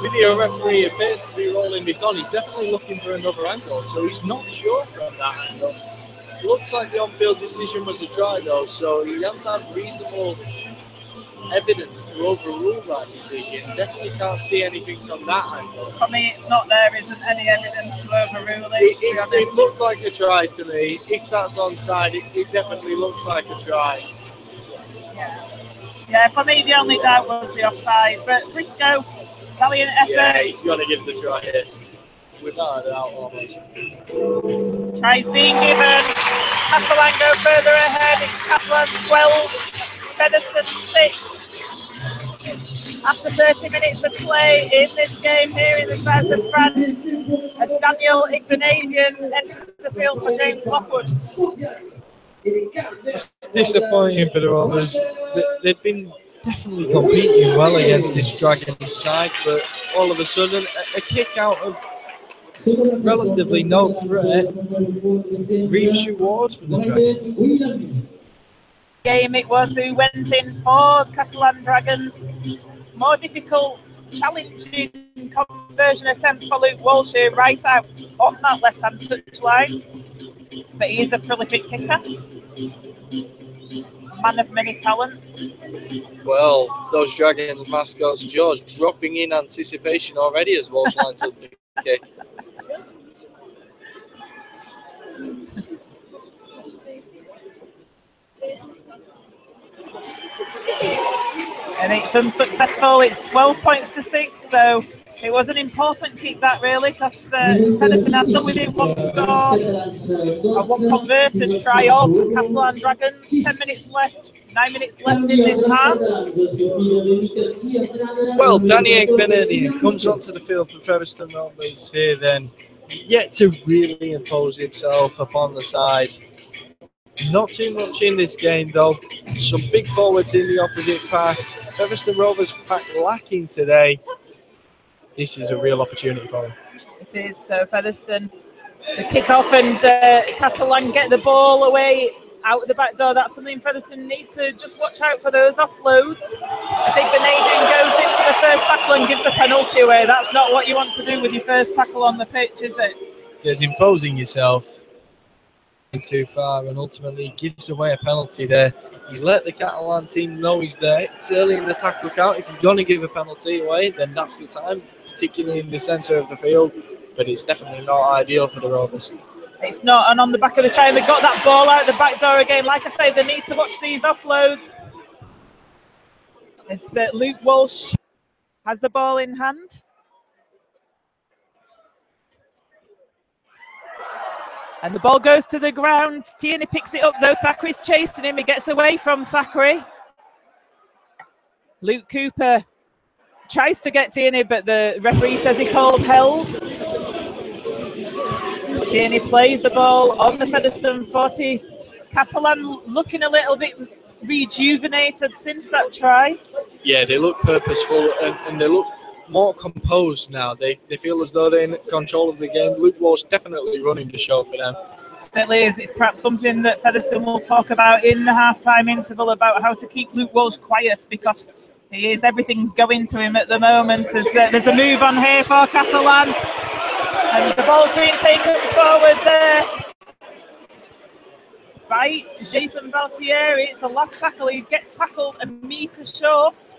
Video referee appears to be rolling this on. He's definitely looking for another angle, so he's not sure from that angle. Looks like the on-field decision was a try, though, so he has to have reasonable evidence to overrule that decision. Definitely can't see anything from that angle. For me, it's not there isn't any evidence to overrule it. It looked like a try to me. If that's onside, it definitely looks like a try. Yeah, for me, the only doubt was the offside. But Briscoe, valiant effort. Yeah, he's got to give the try here. Without a doubt, almost. Tries being given. Catalan go further ahead. It's Catalan 12, Featherstone 6. After 30 minutes of play in this game here in the south of France, as Daniel Ignadian enters the field for James Lockwood. It's disappointing for the Rovers. They've been definitely competing well against this Dragons side, but all of a sudden, a kick out of relatively no threat reaps rewards for the Dragons. Game it was who went in for Catalan Dragons. More difficult, challenging conversion attempts for Luke Walsh here, right out on that left-hand touchline. But he is a prolific kicker. A man of many talents. Well, those Dragons mascots, George, dropping in anticipation already as Walsh lines up the kick. And it's unsuccessful. It's 12 points to 6, so it was an important kick that really, because Featherstone has done within one score, a one converted try off for Catalan Dragons. 10 minutes left, 9 minutes left in this half. Well, Danny Benedict comes onto the field for Featherstone Rovers here then, yet to really impose himself upon the side. Not too much in this game though. Some big forwards in the opposite pack. Featherstone Rovers pack lacking today. This is a real opportunity for them. It is. So Featherstone, the kick-off, and Catalan get the ball away out the back door. That's something Featherstone need to just watch out for, those offloads. I think Benadian goes in for the first tackle and gives a penalty away. That's not what you want to do with your first tackle on the pitch, is it? There's imposing yourself too far and ultimately gives away a penalty there. He's let the Catalan team know he's there. It's early in the tackle count. If you're going to give a penalty away, then that's the time, particularly in the centre of the field. But it's definitely not ideal for the Rovers. It's not, and on the back of the try, and they got that ball out the back door again. Like I say, they need to watch these offloads. As Luke Walsh has the ball in hand. And the ball goes to the ground. Tierney picks it up though. Thackeray's chasing him. He gets away from Thackeray. Luke Cooper tries to get Tierney, but the referee says he called held. Tierney plays the ball on the Featherstone 40. Catalan looking a little bit rejuvenated since that try. Yeah, they look purposeful and they look more composed now. They feel as though they're in control of the game. Luke Walsh definitely running the show for them. Certainly is. It's perhaps something that Featherstone will talk about in the half-time interval, about how to keep Luke Walsh quiet, because everything's going to him at the moment. There's a move on here for Catalan, and the ball's being taken forward there by Jason Baltieri. It's the last tackle. He gets tackled a metre short.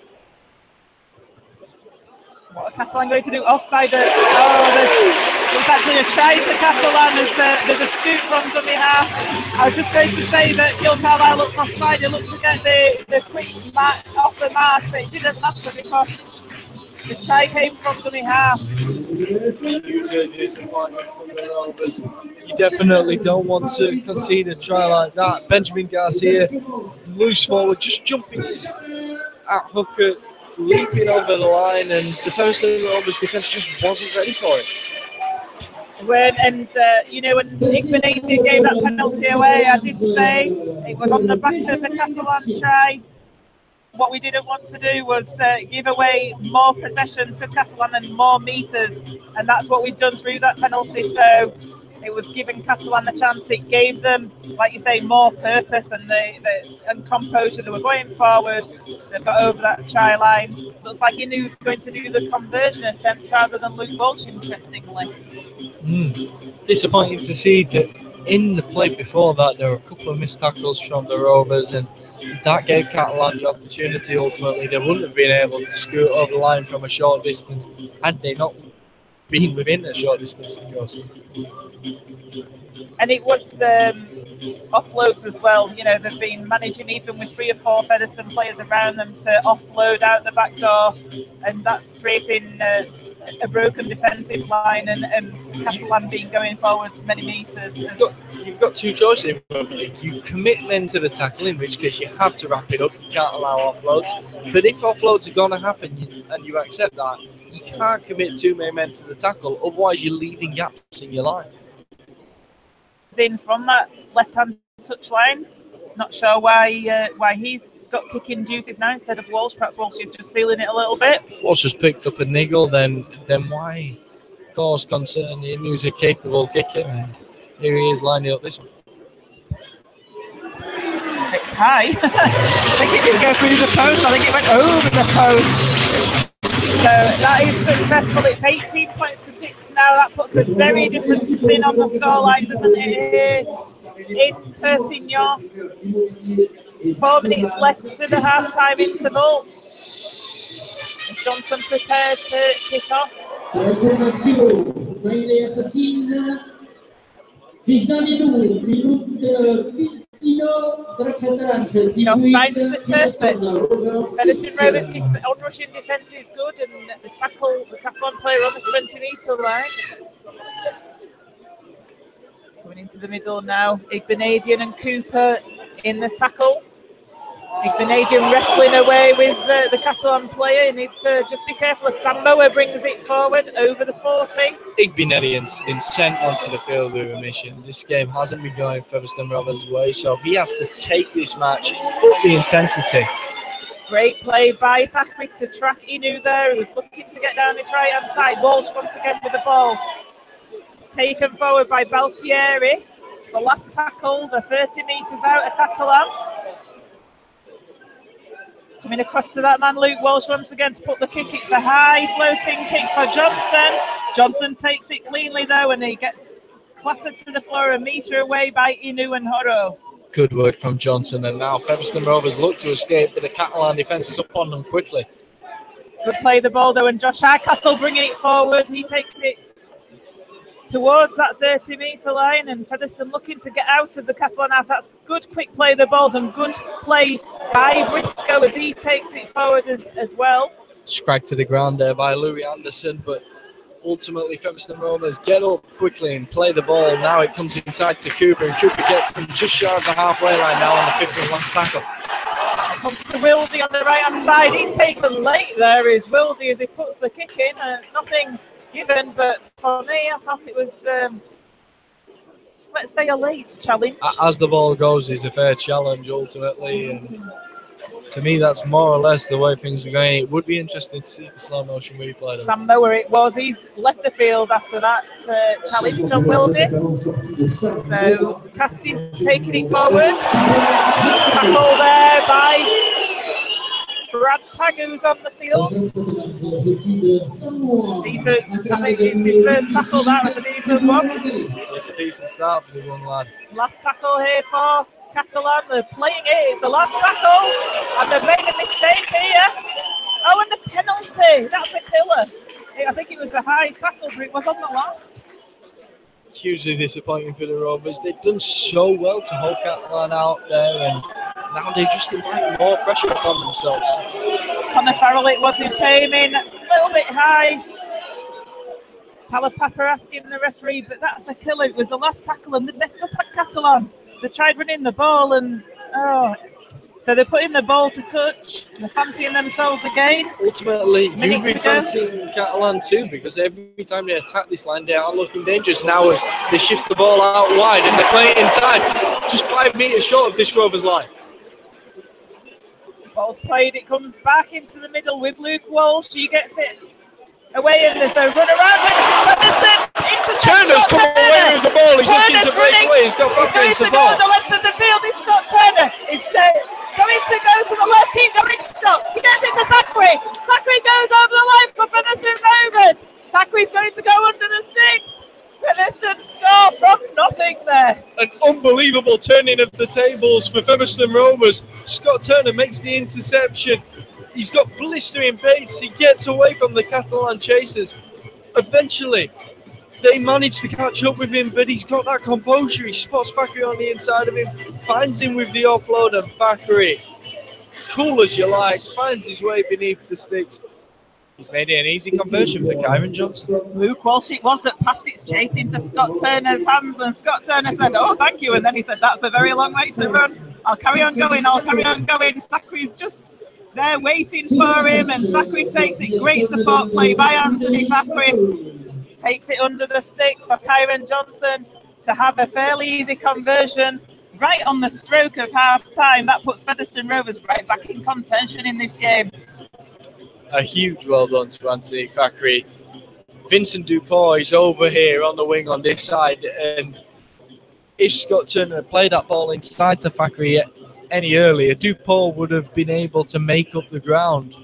What are Catalan going to do? Offside. There's actually a try to Catalan. There's a scoop from dummy half. I was just going to say that Gil Carlisle looked offside. He looked to get the quick mark off the mark, but it didn't matter because the try came from dummy half. You definitely don't want to concede a try like that. Benjamin Garcia, loose forward, just jumping at hooker, leaping over the line, and the Featherstone Rovers defence just wasn't ready for it. When Igbenati gave that penalty away, I did say it was on the back of the Catalan try. What we didn't want to do was give away more possession to Catalan and more metres, and that's what we've done through that penalty. So it was giving Catalan the chance. It gave them, like you say, more purpose and and composure. They were going forward. They've got over that try line. Looks like he knew he was going to do the conversion attempt rather than Luke Walsh, interestingly. Disappointing to see that in the play before that there were a couple of missed tackles from the Rovers, and that gave Catalan the opportunity. Ultimately, they wouldn't have been able to scoot over the line from a short distance had they not been within a short distance, of course. And it was offloads as well. You know, they've been managing, even with 3 or 4 Featherstone players around them, to offload out the back door, and that's creating a broken defensive line, and Catalan being going forward many metres. You've got 2 choices in front of you. You commit men to the tackle, in which case you have to wrap it up. You can't allow offloads. But if offloads are going to happen and you accept that, you can't commit 2 men to the tackle. Otherwise, you're leaving gaps in your line. In from that left-hand touchline, not sure why he's got kicking duties now instead of Walsh. Perhaps Walsh is just feeling it a little bit. Walsh has picked up a niggle, then why cause concern? He knew he was a capable kicker, and here he is lining up this one. It's high. I think it didn't go through the post. I think it went over the post. So that is successful. It's 18 points to 6 now. That puts a very different spin on the scoreline, doesn't it? In Perpignan. 4 minutes left to the half-time interval. As Johnson prepares to kick off. Finds the turf, but Featherstone Rovers' on-rushing defence is good, and the Catalan player on the 20-metre line. Coming into the middle now, Igbenadian and Cooper in the tackle. Igbenadian wrestling away with the Catalan player. He needs to just be careful as Samboa brings it forward over the 40. Igbenadian's been sent onto the field with a mission. This game hasn't been going Featherstone Rovers' way, so he has to take this match, up the intensity. Great play by Thackeray to track Inu there. He was looking to get down this right-hand side. Walsh once again with the ball. It's taken forward by Baltieri. It's the last tackle, the 30 metres out of Catalan. Coming across to that man, Luke Walsh, once again to put the kick. It's a high floating kick for Johnson. Johnson takes it cleanly though, and he gets clattered to the floor a metre away by Inu and Horo. Good work from Johnson, and now Featherstone Rovers look to escape, but the Catalan defence is up on them quickly. Good play the ball though, and Josh Hardcastle bringing it forward. He takes it towards that 30-metre line, and Featherstone looking to get out of the Catalan half. That's good quick play of the balls, and good play by Briscoe as he takes it forward as well. Scragged to the ground there by Louis Anderson, but ultimately Featherstone Rovers get up quickly and play the ball. Now it comes inside to Cooper, and Cooper gets them just shy of the halfway line now on the 5th and last tackle. Comes to Wildy on the right-hand side. He's taken late there, is Wildy, as he puts the kick in. It's nothing given, but for me, I thought it was, let's say, a late challenge. As the ball goes, it's a fair challenge ultimately, and to me, that's more or less the way things are going. It would be interesting to see the slow motion replay. Sam know where it was. He's left the field after that challenge on Wildy. So Casty's taking it forward. Tackle there by Brad Tagg, who's on the field. Decent. I think it's his first tackle. That was a decent one. It's a decent start for the young lad. Last tackle here for Catalan. They're playing it. It's the last tackle, and they've made a mistake here. Oh, and the penalty. That's a killer. I think it was a high tackle, but it was on the last. Hugely disappointing for the Rovers. They've done so well to hold Catalan out there, and now they just invite more pressure upon themselves. Connor Farrell it was who came in a little bit high. Talapapa asking the referee, but that's a killer. It was the last tackle, and they messed up at Catalan. They tried running the ball, and so they're putting the ball to touch. They're fancying themselves again. Ultimately, you'd be fancying Catalan too, because every time they attack this line, they are looking dangerous now as they shift the ball out wide and they play it inside, just 5 meters short of this Rovers line. Ball's played, it comes back into the middle with Luke Walsh. He gets it away, and there's a run around it. Turner's come away with the ball. He's looking to break away. He's got back against the ball. He's going to go the length of the field. It's Scott Turner. He's going to go to the left. Keep going, Scott. He gets it to Thackeray. Thackeray goes over the line for Featherstone Rovers. Thackeray's going to go under the sticks. Featherstone score from nothing there. An unbelievable turning of the tables for Featherstone Rovers. Scott Turner makes the interception. He's got blistering pace. He gets away from the Catalan chasers. Eventually, they manage to catch up with him, but he's got that composure. He spots Thackeray on the inside of him, finds him with the offload, and Thackeray, cool as you like, finds his way beneath the sticks. He's made it an easy conversion for Kyron Johnson. Luke Walsh it was that passed it straight into Scott Turner's hands, and Scott Turner said, "Oh, thank you," and then he said, "That's a very long way to run. I'll carry on going, I'll carry on going." Thackeray's just there waiting for him, and Thackeray takes it. Great support play by Anthony Thackeray. Takes it under the sticks for Kyron Johnson to have a fairly easy conversion right on the stroke of half-time. That puts Featherstone Rovers right back in contention in this game. A huge well done to Anthony Thackeray. Vincent Dupont is over here on the wing on this side, and if Scott Turner had played that ball inside to Thackeray any earlier, Dupont would have been able to make up the ground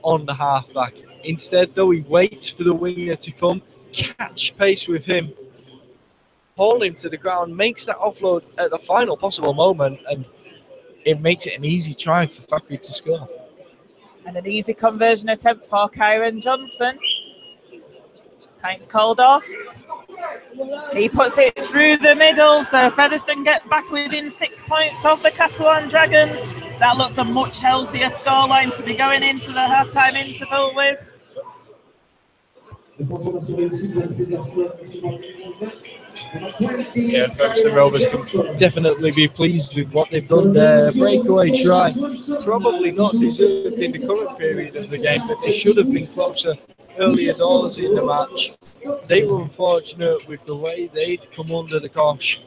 on the halfback. Instead, though, he waits for the winger to come, catch pace with him, haul him to the ground, makes that offload at the final possible moment, and it makes it an easy try for Thackeray to score. And an easy conversion attempt for Kyron Johnson. Time's called off. He puts it through the middle, so Featherstone get back within 6 points of the Catalan Dragons. That looks a much healthier scoreline to be going into the half-time interval with. Yeah, Featherstone Rovers can definitely be pleased with what they've done there. Breakaway try, probably not deserved in the current period of the game, but they should have been closer earlier doors in the match. They were unfortunate with the way they'd come under the cosh.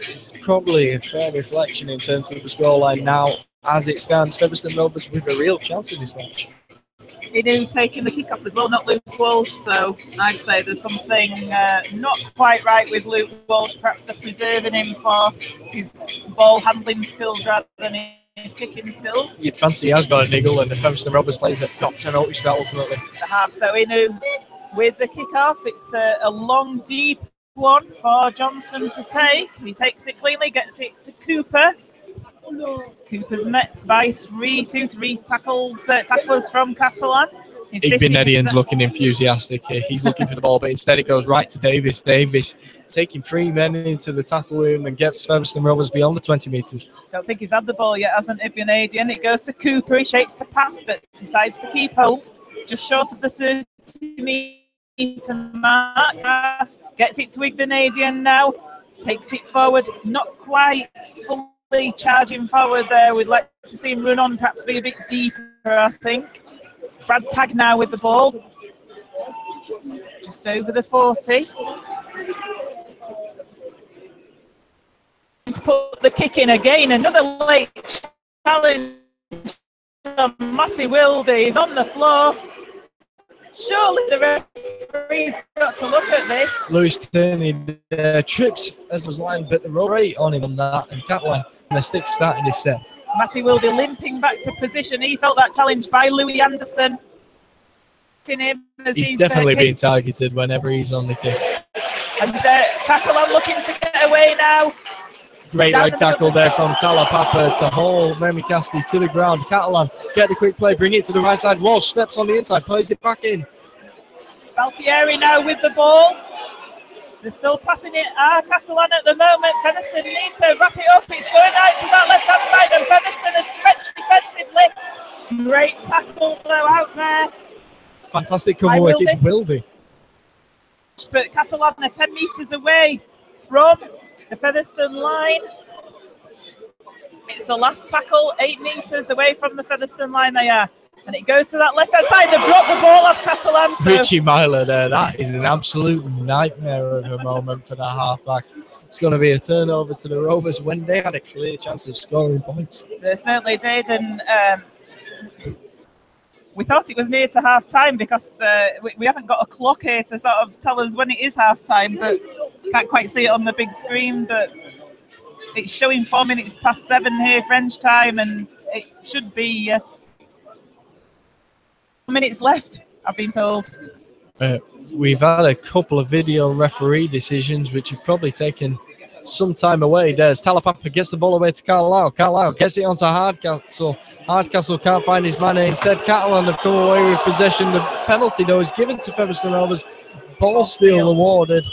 It's probably a fair reflection in terms of the scoreline now. As it stands, Featherstone Rovers with a real chance in this match. Inu taking the kick-off as well, not Luke Walsh, so I'd say there's something not quite right with Luke Walsh. Perhaps they're preserving him for his ball handling skills rather than his kicking skills. You'd fancy he has got a niggle, and the Featherstone Rovers players have got to notice that ultimately. They have, so Inu with the kick-off. It's a long, deep one for Johnson to take. He takes it cleanly, gets it to Cooper. Cooper's met by three tacklers from Catalan. Igbinedian's looking enthusiastic here. He's looking for the ball, but instead it goes right to Davis. Davis taking 3 men into the tackle room and gets Featherstone Rovers beyond the 20 metres. Don't think he's had the ball yet, hasn't Igbinedian? It goes to Cooper. He shapes to pass, but decides to keep hold. Just short of the 2-meter mark. Gets it to Igbinadian now. Takes it forward, not quite fully charging forward there. We'd like to see him run on, perhaps be a bit deeper, I think. It's Brad Tagg now with the ball. Just over the 40. To put the kick in again, another late challenge from Matty Wilde. He's on the floor. Surely the referee's got to look at this. Lewis Turney trips as was lined, but the roll rate on him on that, and Catalan and the stick starting this set. Matty Wilde limping back to position. He felt that challenge by Louis Anderson. He's definitely being targeted whenever he's on the kick. And Catalan looking to get away now. Great leg tackle there from Talapapa to haul Remy Casti to the ground. Catalan get the quick play, bring it to the right side. Walsh steps on the inside, plays it back in. Baltieri now with the ball. They're still passing it. Catalan at the moment. Featherstone need to wrap it up. It's going out to that left-hand side, and Featherstone has stretched defensively. Great tackle though out there. Fantastic cover work. It's Wilde. But Catalan are 10 metres away from the Featherstone line. It's the last tackle, 8 metres away from the Featherstone line they are. And it goes to that left-hand side. They've dropped the ball off Catalan. So. Richie Myler there. That is an absolute nightmare of a moment for the halfback. It's going to be a turnover to the Rovers when they had a clear chance of scoring points. They certainly did. And we thought it was near to half-time because we haven't got a clock here to sort of tell us when it is half-time, but can't quite see it on the big screen. But it's showing 4 minutes past 7 here French time, and it should be 4 minutes left, I've been told. We've had a couple of video referee decisions which have probably taken some time away. There's Talapapa gets the ball away to Carlisle. Carlisle gets it onto Hardcastle. Hardcastle can't find his man. Instead, Catalan have come away with possession. The penalty, though, is given to Featherstone Rovers. Ball steal awarded.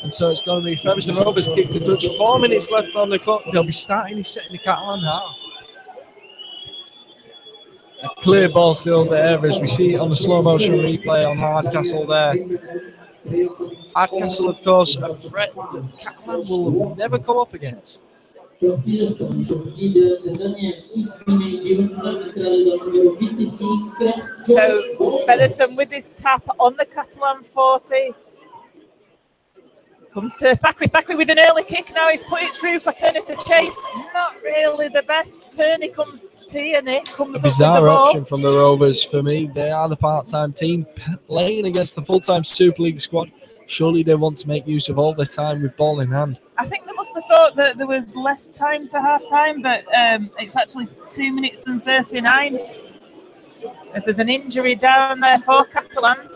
And so it's going to be Featherstone Rovers kick to touch. 4 minutes left on the clock. They'll be starting his set in the Catalan half. A clear ball still there as we see it on the slow motion replay on Hardcastle there. Hardcastle, of course, a threat that Catalan will never come up against. So Featherstone with this tap on the Catalan 40. Comes to Thackeray. Thackeray with an early kick now. He's put it through for Turner to chase. Not really the best. Tierney comes up with the ball. A bizarre option from the Rovers for me. They are the part-time team playing against the full-time Super League squad. Surely they want to make use of all their time with ball in hand. I think they must have thought that there was less time to half-time, but it's actually 2 minutes and 39. As there's an injury down there for Catalan.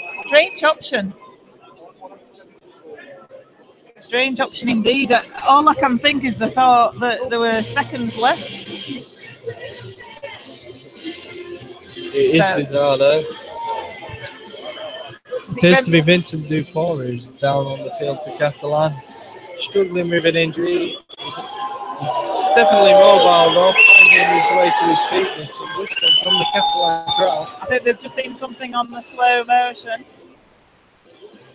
Strange option. Strange option indeed. All I can think is the thought that there were seconds left. It is bizarre though. Appears to be Vincent Dupont who's down on the field for Catalan. Struggling with an injury. He's definitely mobile though, finding his way to his feet. There's some wisdom from the Catalan crowd. I think they've just seen something on the slow motion.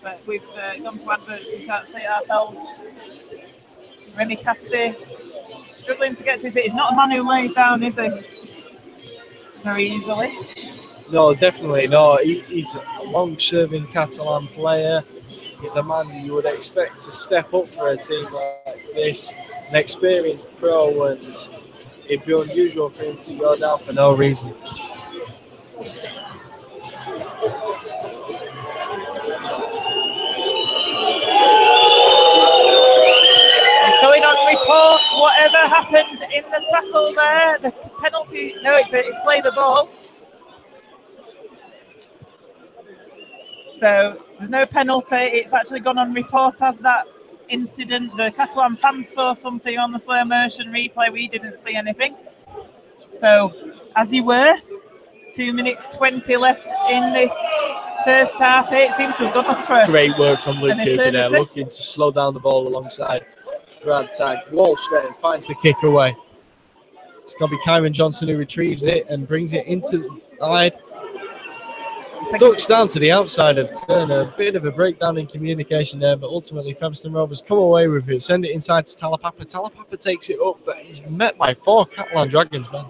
But we've gone to adverts, we can't see it ourselves. Remy Casti struggling to get to his feet. He's not a man who lays down, is he? Very easily. No, definitely no. He's a long-serving Catalan player. He's a man you would expect to step up for a team like this. An experienced pro, and it'd be unusual for him to go down for no reason. Going on report, whatever happened in the tackle there, the penalty, no, it's play the ball. So there's no penalty, it's actually gone on report as that incident. The Catalan fans saw something on the slow motion replay, we didn't see anything. So, as you were, 2 minutes 20 left in this first half here. It seems to have gone on for great work from Luke Cooper there, eternity. looking to slow down the ball alongside Brad Tagg. Walsh then finds the kick away. It's going to be Kyron Johnson who retrieves it and brings it into the side. Ducks down to the outside of Turner. A bit of a breakdown in communication there, but ultimately Featherstone Rovers come away with it. Send it inside to Talapapa. Talapapa takes it up, but he's met by 4 Catalan Dragons men.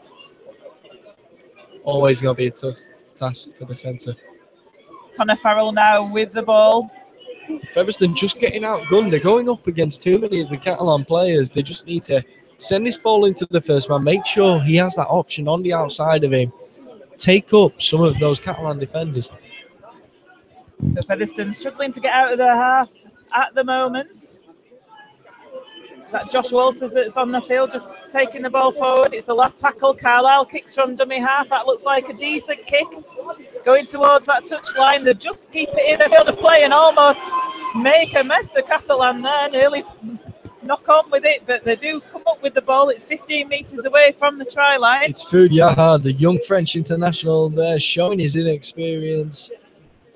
Always going to be a tough task for the centre. Connor Farrell now with the ball. Featherstone just getting outgunned. They're going up against too many of the Catalan players. They just need to send this ball into the first man. Make sure he has that option on the outside of him. Take up some of those Catalan defenders. So Featherstone struggling to get out of their half at the moment. Is that Josh Walters that's on the field, just taking the ball forward? It's the last tackle. Carlisle kicks from dummy half. That looks like a decent kick. Going towards that touch line. They just keep it in the field of play and almost make a mess to Catalan there. Nearly knock on with it, but they do come up with the ball. It's 15 metres away from the try line. It's Food Yaha, the young French international there, showing his inexperience.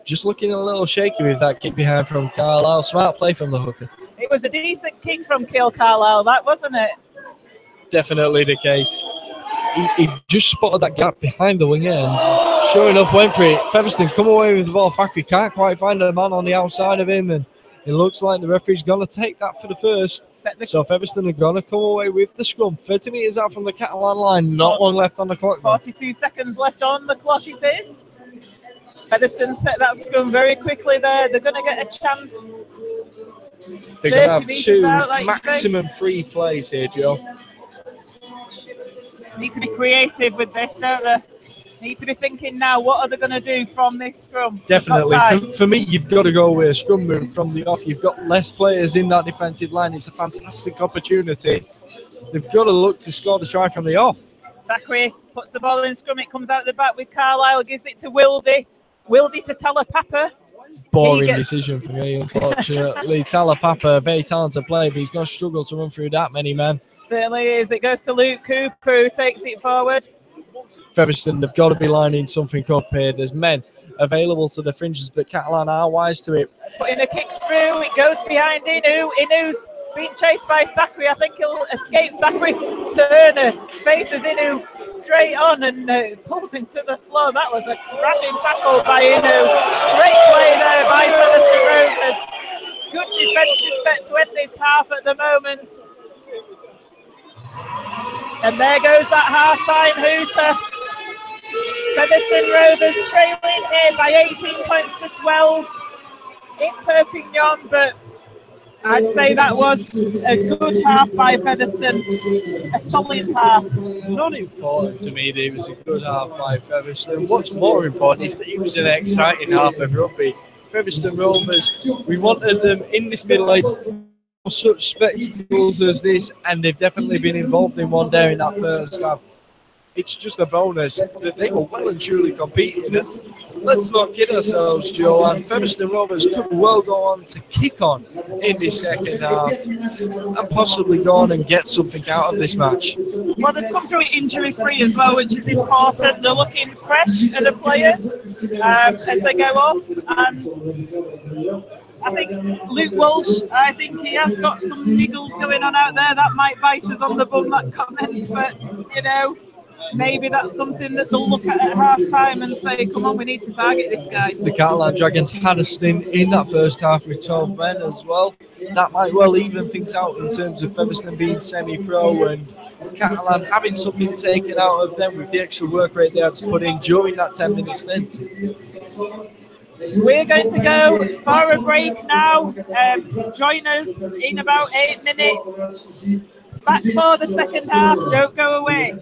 Just looking a little shaky with that kick behind from Carlisle. Smart play from the hooker. It was a decent kick from Carlisle, that wasn't it? Definitely the case. He just spotted that gap behind the wing end. Sure enough, went for it. Featherstone come away with the ball. Thackeray can't quite find a man on the outside of him, and it looks like the referee's going to take that for the first. So Featherstone are going to come away with the scrum. 30 metres out from the Catalan line. Not long left on the clock. 42 seconds left on the clock it is. Featherstone set that scrum very quickly there. They're going to get a chance. They're going to have 2, maximum 3 plays here, Joe. Need to be creative with this, don't they? Need to be thinking now, what are they going to do from this scrum? Definitely. For me, you've got to go with a scrum move from the off. You've got less players in that defensive line. It's a fantastic opportunity. They've got to look to score the try from the off. Thackeray puts the ball in scrum. It comes out the back with Carlisle. Gives it to Wildy. Wildy to Talapapa. Boring decision for me, unfortunately. Talapapa, a very talented player, but he's going to struggle to run through that many men. Certainly is. It goes to Luke Cooper, who takes it forward. Featherstone have got to be lining something up here. There's men available to the fringes, but Catalan are wise to it. Putting a kick through, it goes behind Inu. Inu's being chased by Thackeray. I think he'll escape Thackeray. Turner faces Inu straight on and pulls him to the floor. That was a crashing tackle by Inu. Great play there by Featherstone Rovers. Good defensive set to end this half at the moment. And there goes that half-time hooter. Featherstone Rovers trailing here by 18 points to 12 in Perpignan, but I'd say that was a good half by Featherstone, a solid half. Not important to me that it was a good half by Featherstone. What's more important is that it was an exciting half of rugby. Featherstone Rovers, we wanted them in this middle age. Such spectacles as this, and they've definitely been involved in one there in that first half. It's just a bonus that they were well and truly competing. Let's not kid ourselves, Joanne. Featherstone Rovers could well go on to kick on in this second half and possibly go on and get something out of this match. Well, they've come through it injury-free as well, which is important. They're looking fresh at the players as they go off, and I think Luke Walsh, I think he has got some niggles going on out there. That might bite us on the bum, that comment, but, you know, maybe that's something that they'll look at half-time and say, come on, we need to target this guy. The Catalan Dragons had a stint in that first half with 12 men as well. That might well even things out in terms of Featherstone being semi-pro and Catalan having something taken out of them with the extra work rate they had to put in during that 10-minute stint. We're going to go for a break now. Join us in about 8 minutes. Back for the second half. Don't go away.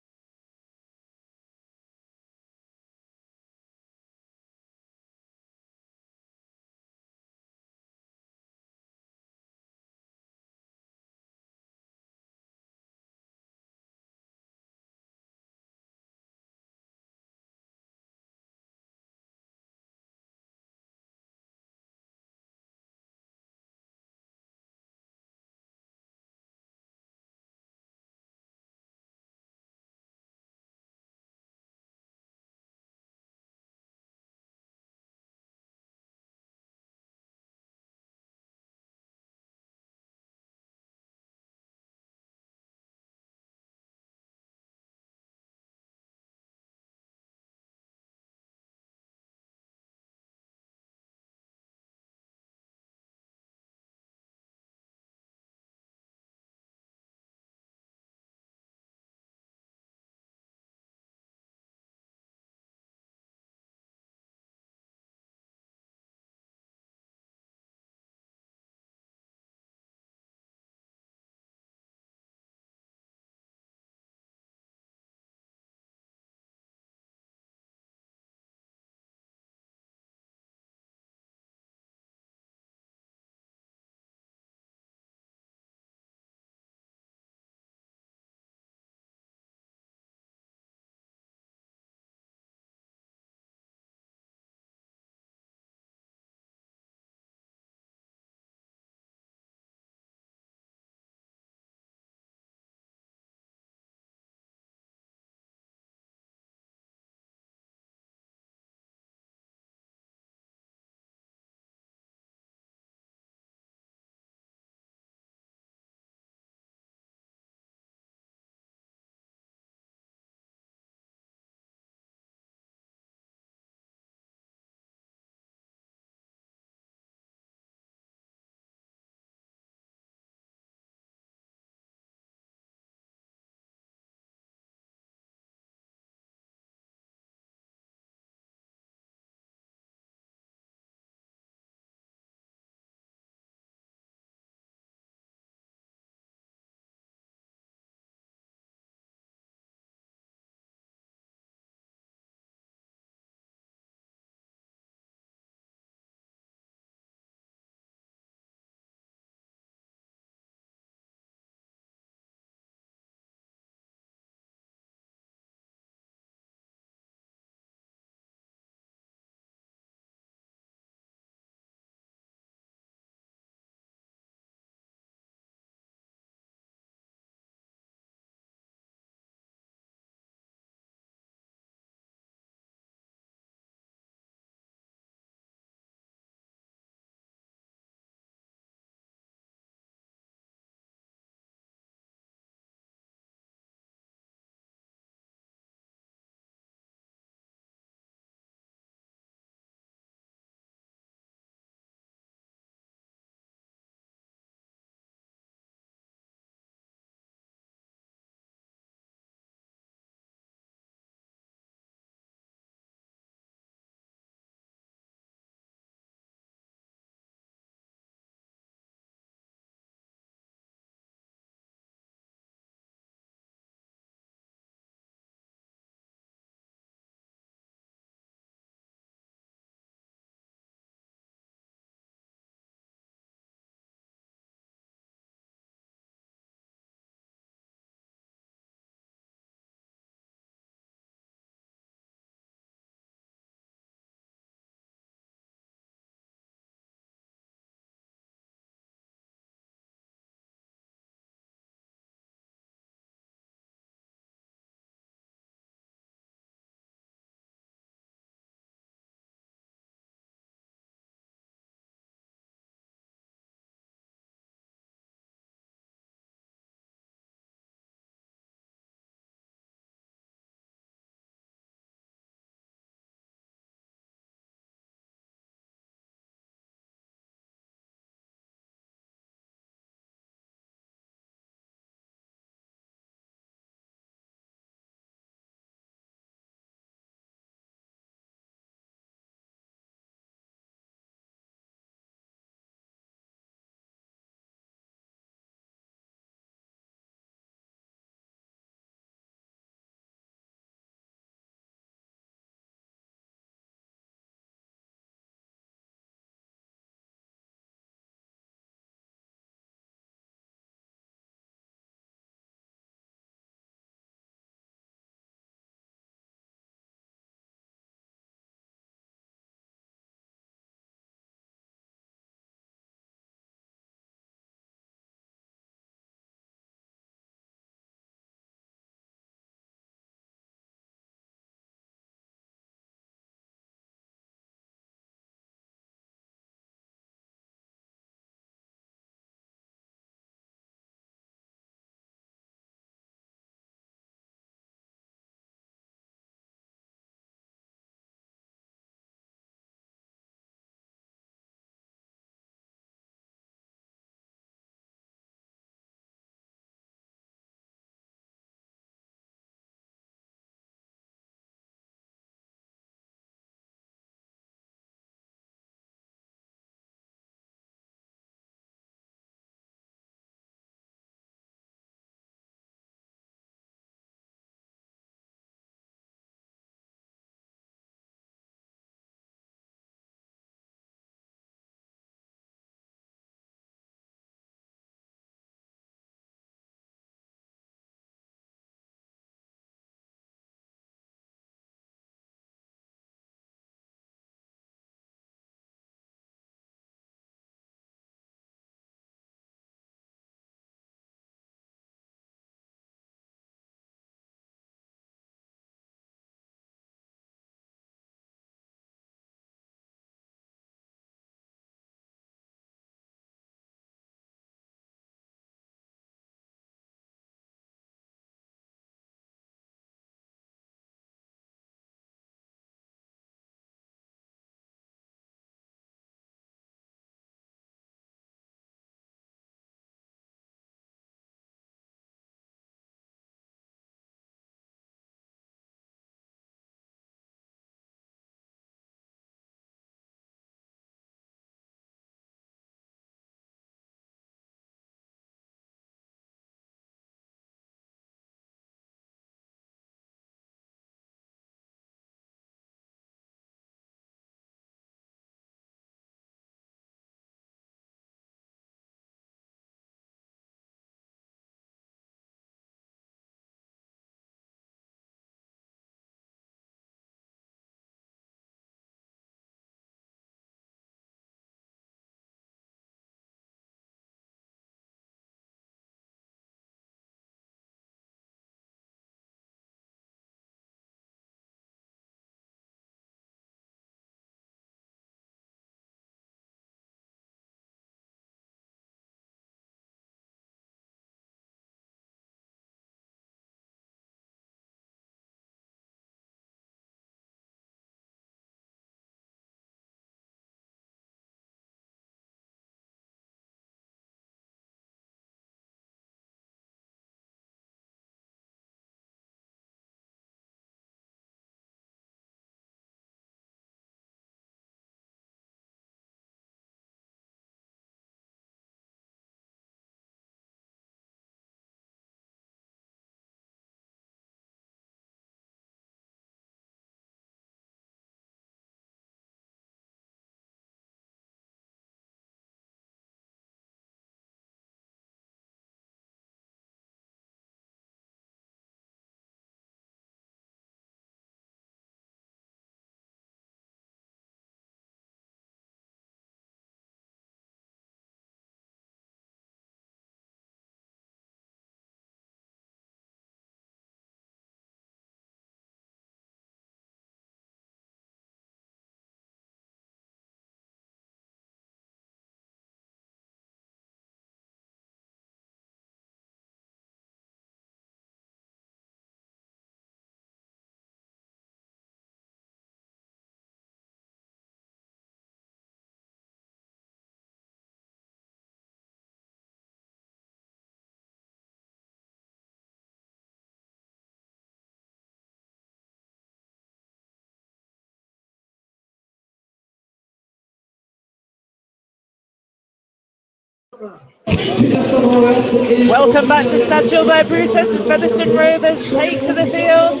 Welcome back to Stade Gilbert Brutus as Featherstone Rovers take to the field.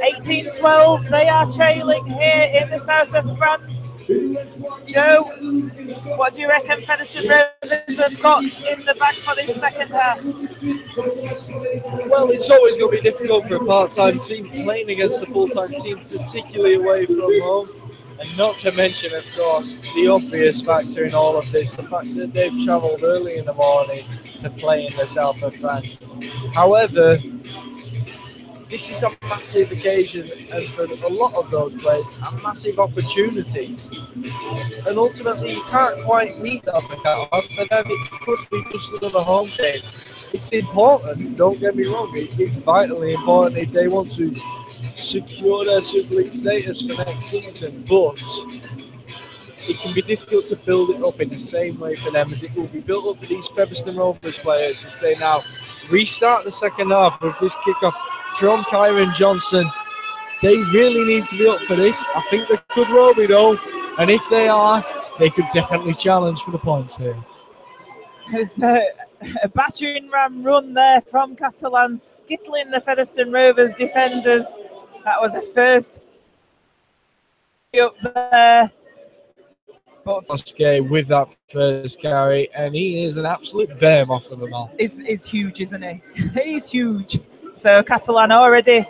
18-12, they are trailing here in the south of France. Joe, what do you reckon Featherstone Rovers have got in the bag for this second half? Well, it's always going to be difficult for a part-time team playing against a full-time team, particularly away from home. And not to mention, of course, the obvious factor in all of this, the fact that they've travelled early in the morning to play in the south of France. However, this is a massive occasion, and for a lot of those players, a massive opportunity. And ultimately, you can't quite meet that for Catalan. For them, it could be just another home game. It's important, don't get me wrong, it's vitally important if they want to secure their Super League status for next season, but it can be difficult to build it up in the same way for them as it will be built up for these Featherstone Rovers players as they now restart the second half with this kickoff from Kyron Johnson. They really need to be up for this. I think they could well be though, and if they are, they could definitely challenge for the points here. There's a battering ram run there from Catalan, skittling the Featherstone Rovers defenders. That was a first up there. But Oscar with that first carry, and he is an absolute behemoth of a man. Is huge, isn't he? He's huge. So Catalan already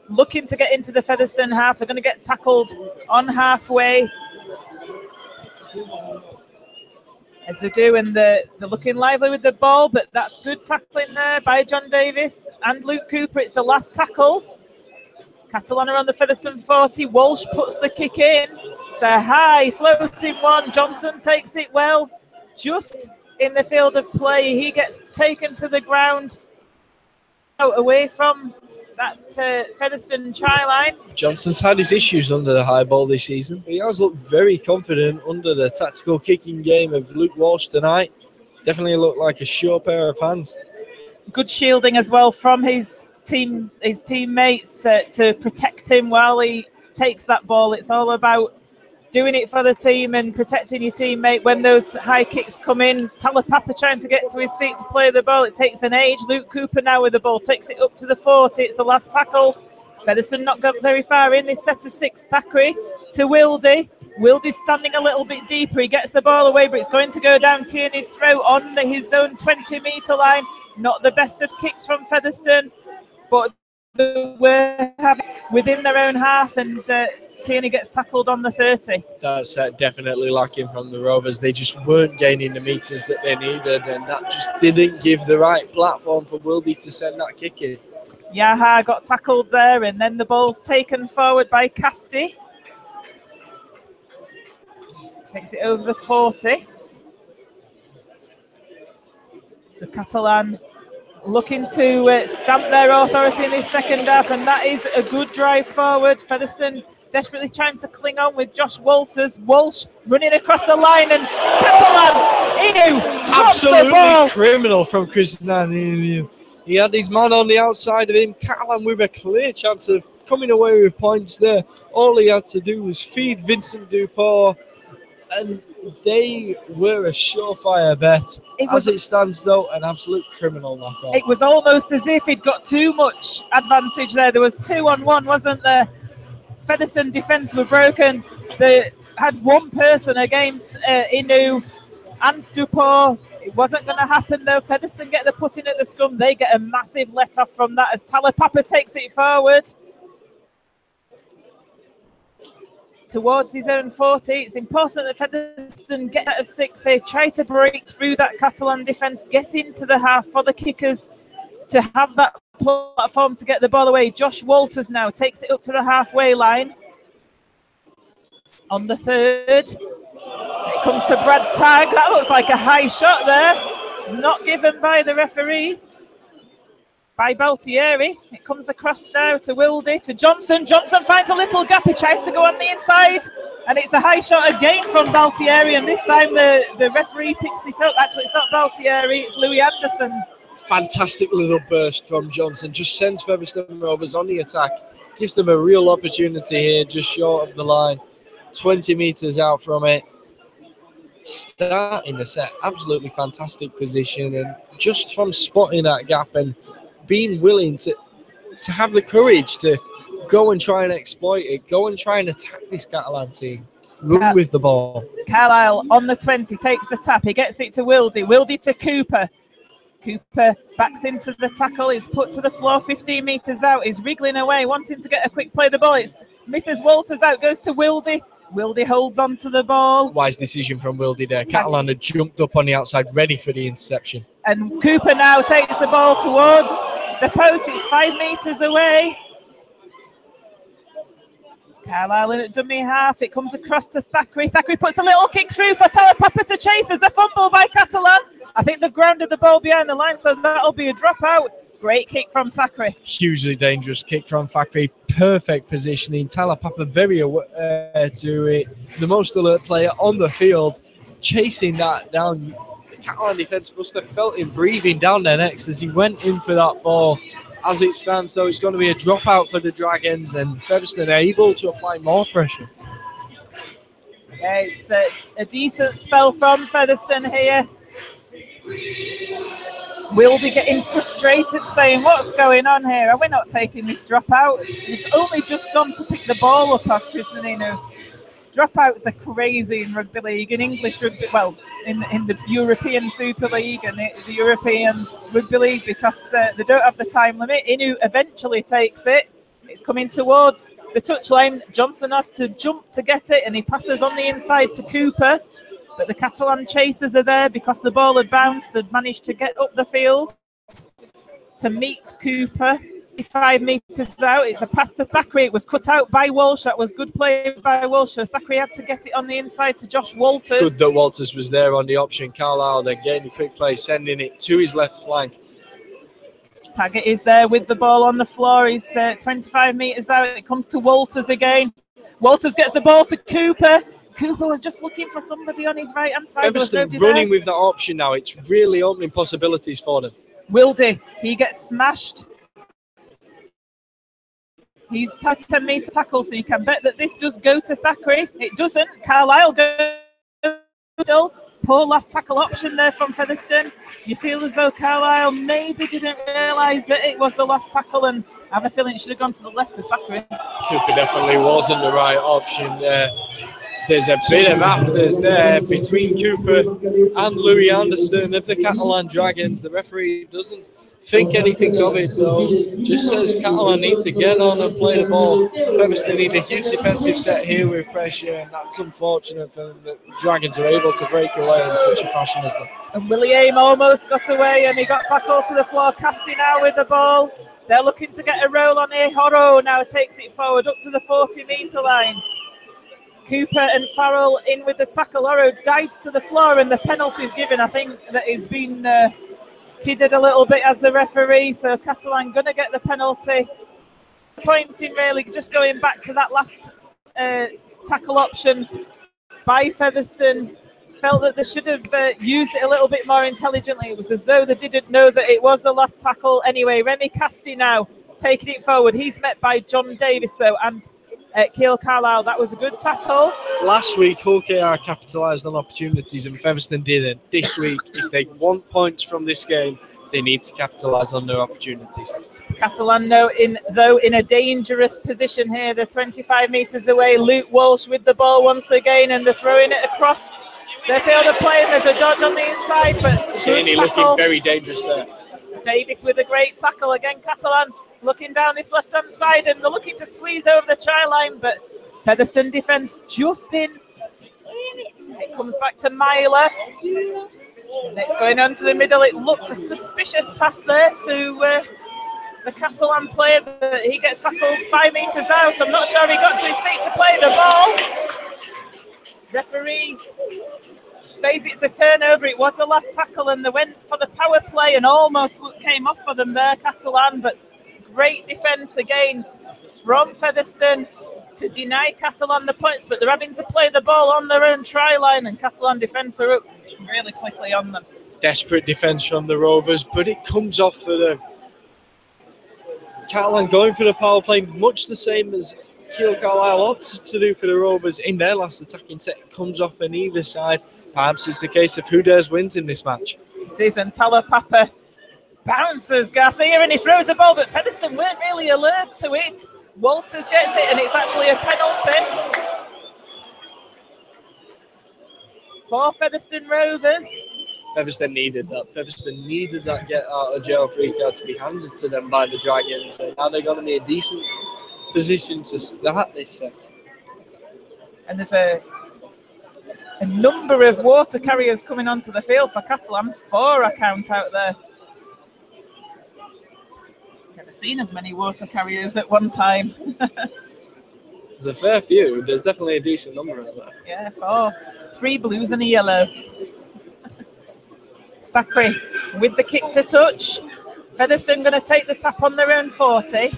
looking to get into the Featherstone half. They're going to get tackled on halfway, as they do, and they're looking lively with the ball, but that's good tackling there by John Davis and Luke Cooper. It's the last tackle. Catalan are on the Featherstone 40. Walsh puts the kick in. It's a high floating one. Johnson takes it well, just in the field of play. He gets taken to the ground, out away from that Featherstone try line. Johnson's had his issues under the high ball this season, but he has looked very confident under the tactical kicking game of Luke Walsh tonight. Definitely looked like a sure pair of hands. Good shielding as well from his teammates to protect him while he takes that ball. It's all about doing it for the team and protecting your teammate when those high kicks come in. Talapapa trying to get to his feet to play the ball. It takes an age. Luke Cooper now with the ball takes it up to the 40. It's the last tackle. Featherstone not got very far in this set of six. Thackeray to Wildy. Wildy's standing a little bit deeper. He gets the ball away, but it's going to go down Tierney's throat on his own 20-metre line. Not the best of kicks from Featherstone, but they were having within their own half, and Tierney gets tackled on the 30. That's definitely lacking from the Rovers. They just weren't gaining the metres that they needed, and that just didn't give the right platform for Wildy to send that kick in. Yaha got tackled there, and then the ball's taken forward by Casti. Takes it over the 40. So Catalan looking to stamp their authority in this second half, and that is a good drive forward. Featherstone desperately trying to cling on with Josh Walters. Walsh running across the line, and Catalan, absolutely criminal from Christian. He had his man on the outside of him. Catalan with a clear chance of coming away with points there. All he had to do was feed Vincent Dupont, and they were a surefire bet. As it stands, though, an absolute criminal knockout. It was almost as if he'd got too much advantage there. There was 2-on-1, wasn't there? Featherstone defence were broken. They had one person against Inu and Dupont. It wasn't going to happen, though. Featherstone get the put in at the scrum. They get a massive let-off from that as Talapapa takes it forward towards his own 40. It's important that Featherstone get out of 6 here, try to break through that Catalan defence, get into the half for the kickers to have that platform to get the ball away. Josh Walters now takes it up to the halfway line on the 3rd. It comes to Brad Tagg. That looks like a high shot there, not given by the referee, by Baltieri. It comes across now to Wildy, to Johnson. Johnson finds a little gap. He tries to go on the inside, and it's a high shot again from Baltieri, and this time the referee picks it up. Actually, it's not Baltieri, it's Louis Anderson. Fantastic little burst from Johnson. Just sends Featherstone Rovers on the attack. Gives them a real opportunity here, just short of the line. 20 metres out from it. starting the set, absolutely fantastic position, and just from spotting that gap and being willing to have the courage to go and try and exploit it, go and try and attack this Catalan team, run with the ball. Carlisle on the 20 takes the tap, he gets it to Wildy, Wildy to Cooper. Cooper backs into the tackle, is put to the floor 15 metres out, is wriggling away, wanting to get a quick play of the ball. It's Mrs. Walters out, goes to Wildy. Wildy holds on to the ball. Wise decision from Wildy there. Catalan had jumped up on the outside, ready for the interception. And Cooper now takes the ball towards the post. It's 5 metres away. Carlisle in at dummy half. It comes across to Thackeray. Thackeray puts a little kick through for Talapapa to chase. There's a fumble by Catalan. I think they've grounded the ball behind the line, so that'll be a dropout. Great kick from Thackeray. Hugely dangerous kick from Thackeray. Perfect positioning. Talapapa very aware to it. The most alert player on the field, chasing that down. The Catalan defence must have felt him breathing down their necks as he went in for that ball. As it stands, though, it's going to be a dropout for the Dragons, and Featherstone able to apply more pressure. Yeah, it's a decent spell from Featherstone here. Wildy getting frustrated, saying, what's going on here? Are we not taking this dropout? We've only just gone to pick the ball up, as Chris Menino. Dropouts are crazy in rugby league, in English rugby, well, in the European Super League and the European Rugby League, because they don't have the time limit. Inu eventually takes it. It's coming towards the touchline. Johnson has to jump to get it, and he passes on the inside to Cooper. But the Catalan chasers are there because the ball had bounced. They'd managed to get up the field to meet Cooper. 5 metres out. It's a pass to Thackeray. It was cut out by Walsh. That was good play by Walsh. So Thackeray had to get it on the inside to Josh Walters. Good that Walters was there on the option. Carlisle then getting a quick play, sending it to his left flank. Taggart is there with the ball on the floor. He's 25 metres out. It comes to Walters again. Walters gets the ball to Cooper. Cooper was just looking for somebody on his right-hand side. Featherstone running with that option now. It's really opening possibilities for them. Wildy, he gets smashed. He's 10 metre tackle, so you can bet that this does go to Thackeray. It doesn't. Carlisle goes. Poor last tackle option there from Featherstone. You feel as though Carlisle maybe didn't realise that it was the last tackle, and I have a feeling it should have gone to the left to Thackeray. Cooper definitely wasn't the right option there. There's a bit of afters there between Cooper and Louis Anderson of the Catalan Dragons. The referee doesn't think anything of it, though. Just says Catalan need to get on and play the ball. Featherstone need a huge defensive set here with pressure, and that's unfortunate for them that the Dragons are able to break away in such a fashion as that. And William almost got away, and he got tackled to the floor. Casti now with the ball. They're looking to get a roll on here. Horo now takes it forward up to the 40-metre line. Cooper and Farrell in with the tackle. Horo dives to the floor, and the penalty's given. I think that he's been kidded a little bit as the referee, so Catalan going to get the penalty. Pointing really, just going back to that last tackle option by Featherstone. Felt that they should have used it a little bit more intelligently. It was as though they didn't know that it was the last tackle. Anyway, Remy Casti now taking it forward. He's met by John Davis, and Keil Carlisle. That was a good tackle. Last week, Hull KR capitalised on opportunities and Featherstone didn't. This week, if they want points from this game, they need to capitalise on their opportunities. Catalan, though, in a dangerous position here. They're 25 metres away. Luke Walsh with the ball once again, and they're throwing it across their field of play. There's a dodge on the inside, but Tierney looking very dangerous there. Davis with a great tackle. Again, Catalan looking down this left-hand side, and they're looking to squeeze over the try line, but Featherstone defence just in. It comes back to Myler. It's going on to the middle. It looked a suspicious pass there to the Catalan player. He gets tackled 5 metres out. I'm not sure he got to his feet to play the ball. Referee says it's a turnover. It was the last tackle, and they went for the power play and almost came off for them there, Catalan, but great defence again from Featherstone to deny Catalan the points, but they're having to play the ball on their own try line, and Catalan defence are up really quickly on them. Desperate defence from the Rovers, but it comes off for them. Catalan going for the power play, much the same as Keil Carlisle opted to do for the Rovers in their last attacking set. It comes off on either side, Perhaps it's the case of who dares wins in this match. It is, and Talapapa bounces Garcia and he throws the ball, but Featherstone weren't really alert to it. Walters gets it, and it's actually a penalty for Featherstone Rovers. Featherstone needed that. Featherstone needed that get out of jail free card to be handed to them by the Dragons, and now they're going to be a decent position to start this set. And there's a number of water carriers coming onto the field for Catalan. 4 I count out there. Never seen as many water carriers at one time. There's a fair few. There's definitely a decent number out there. Yeah, 4. 3 blues and a yellow. Thackeray with the kick to touch. Featherstone going to take the tap on their own 40.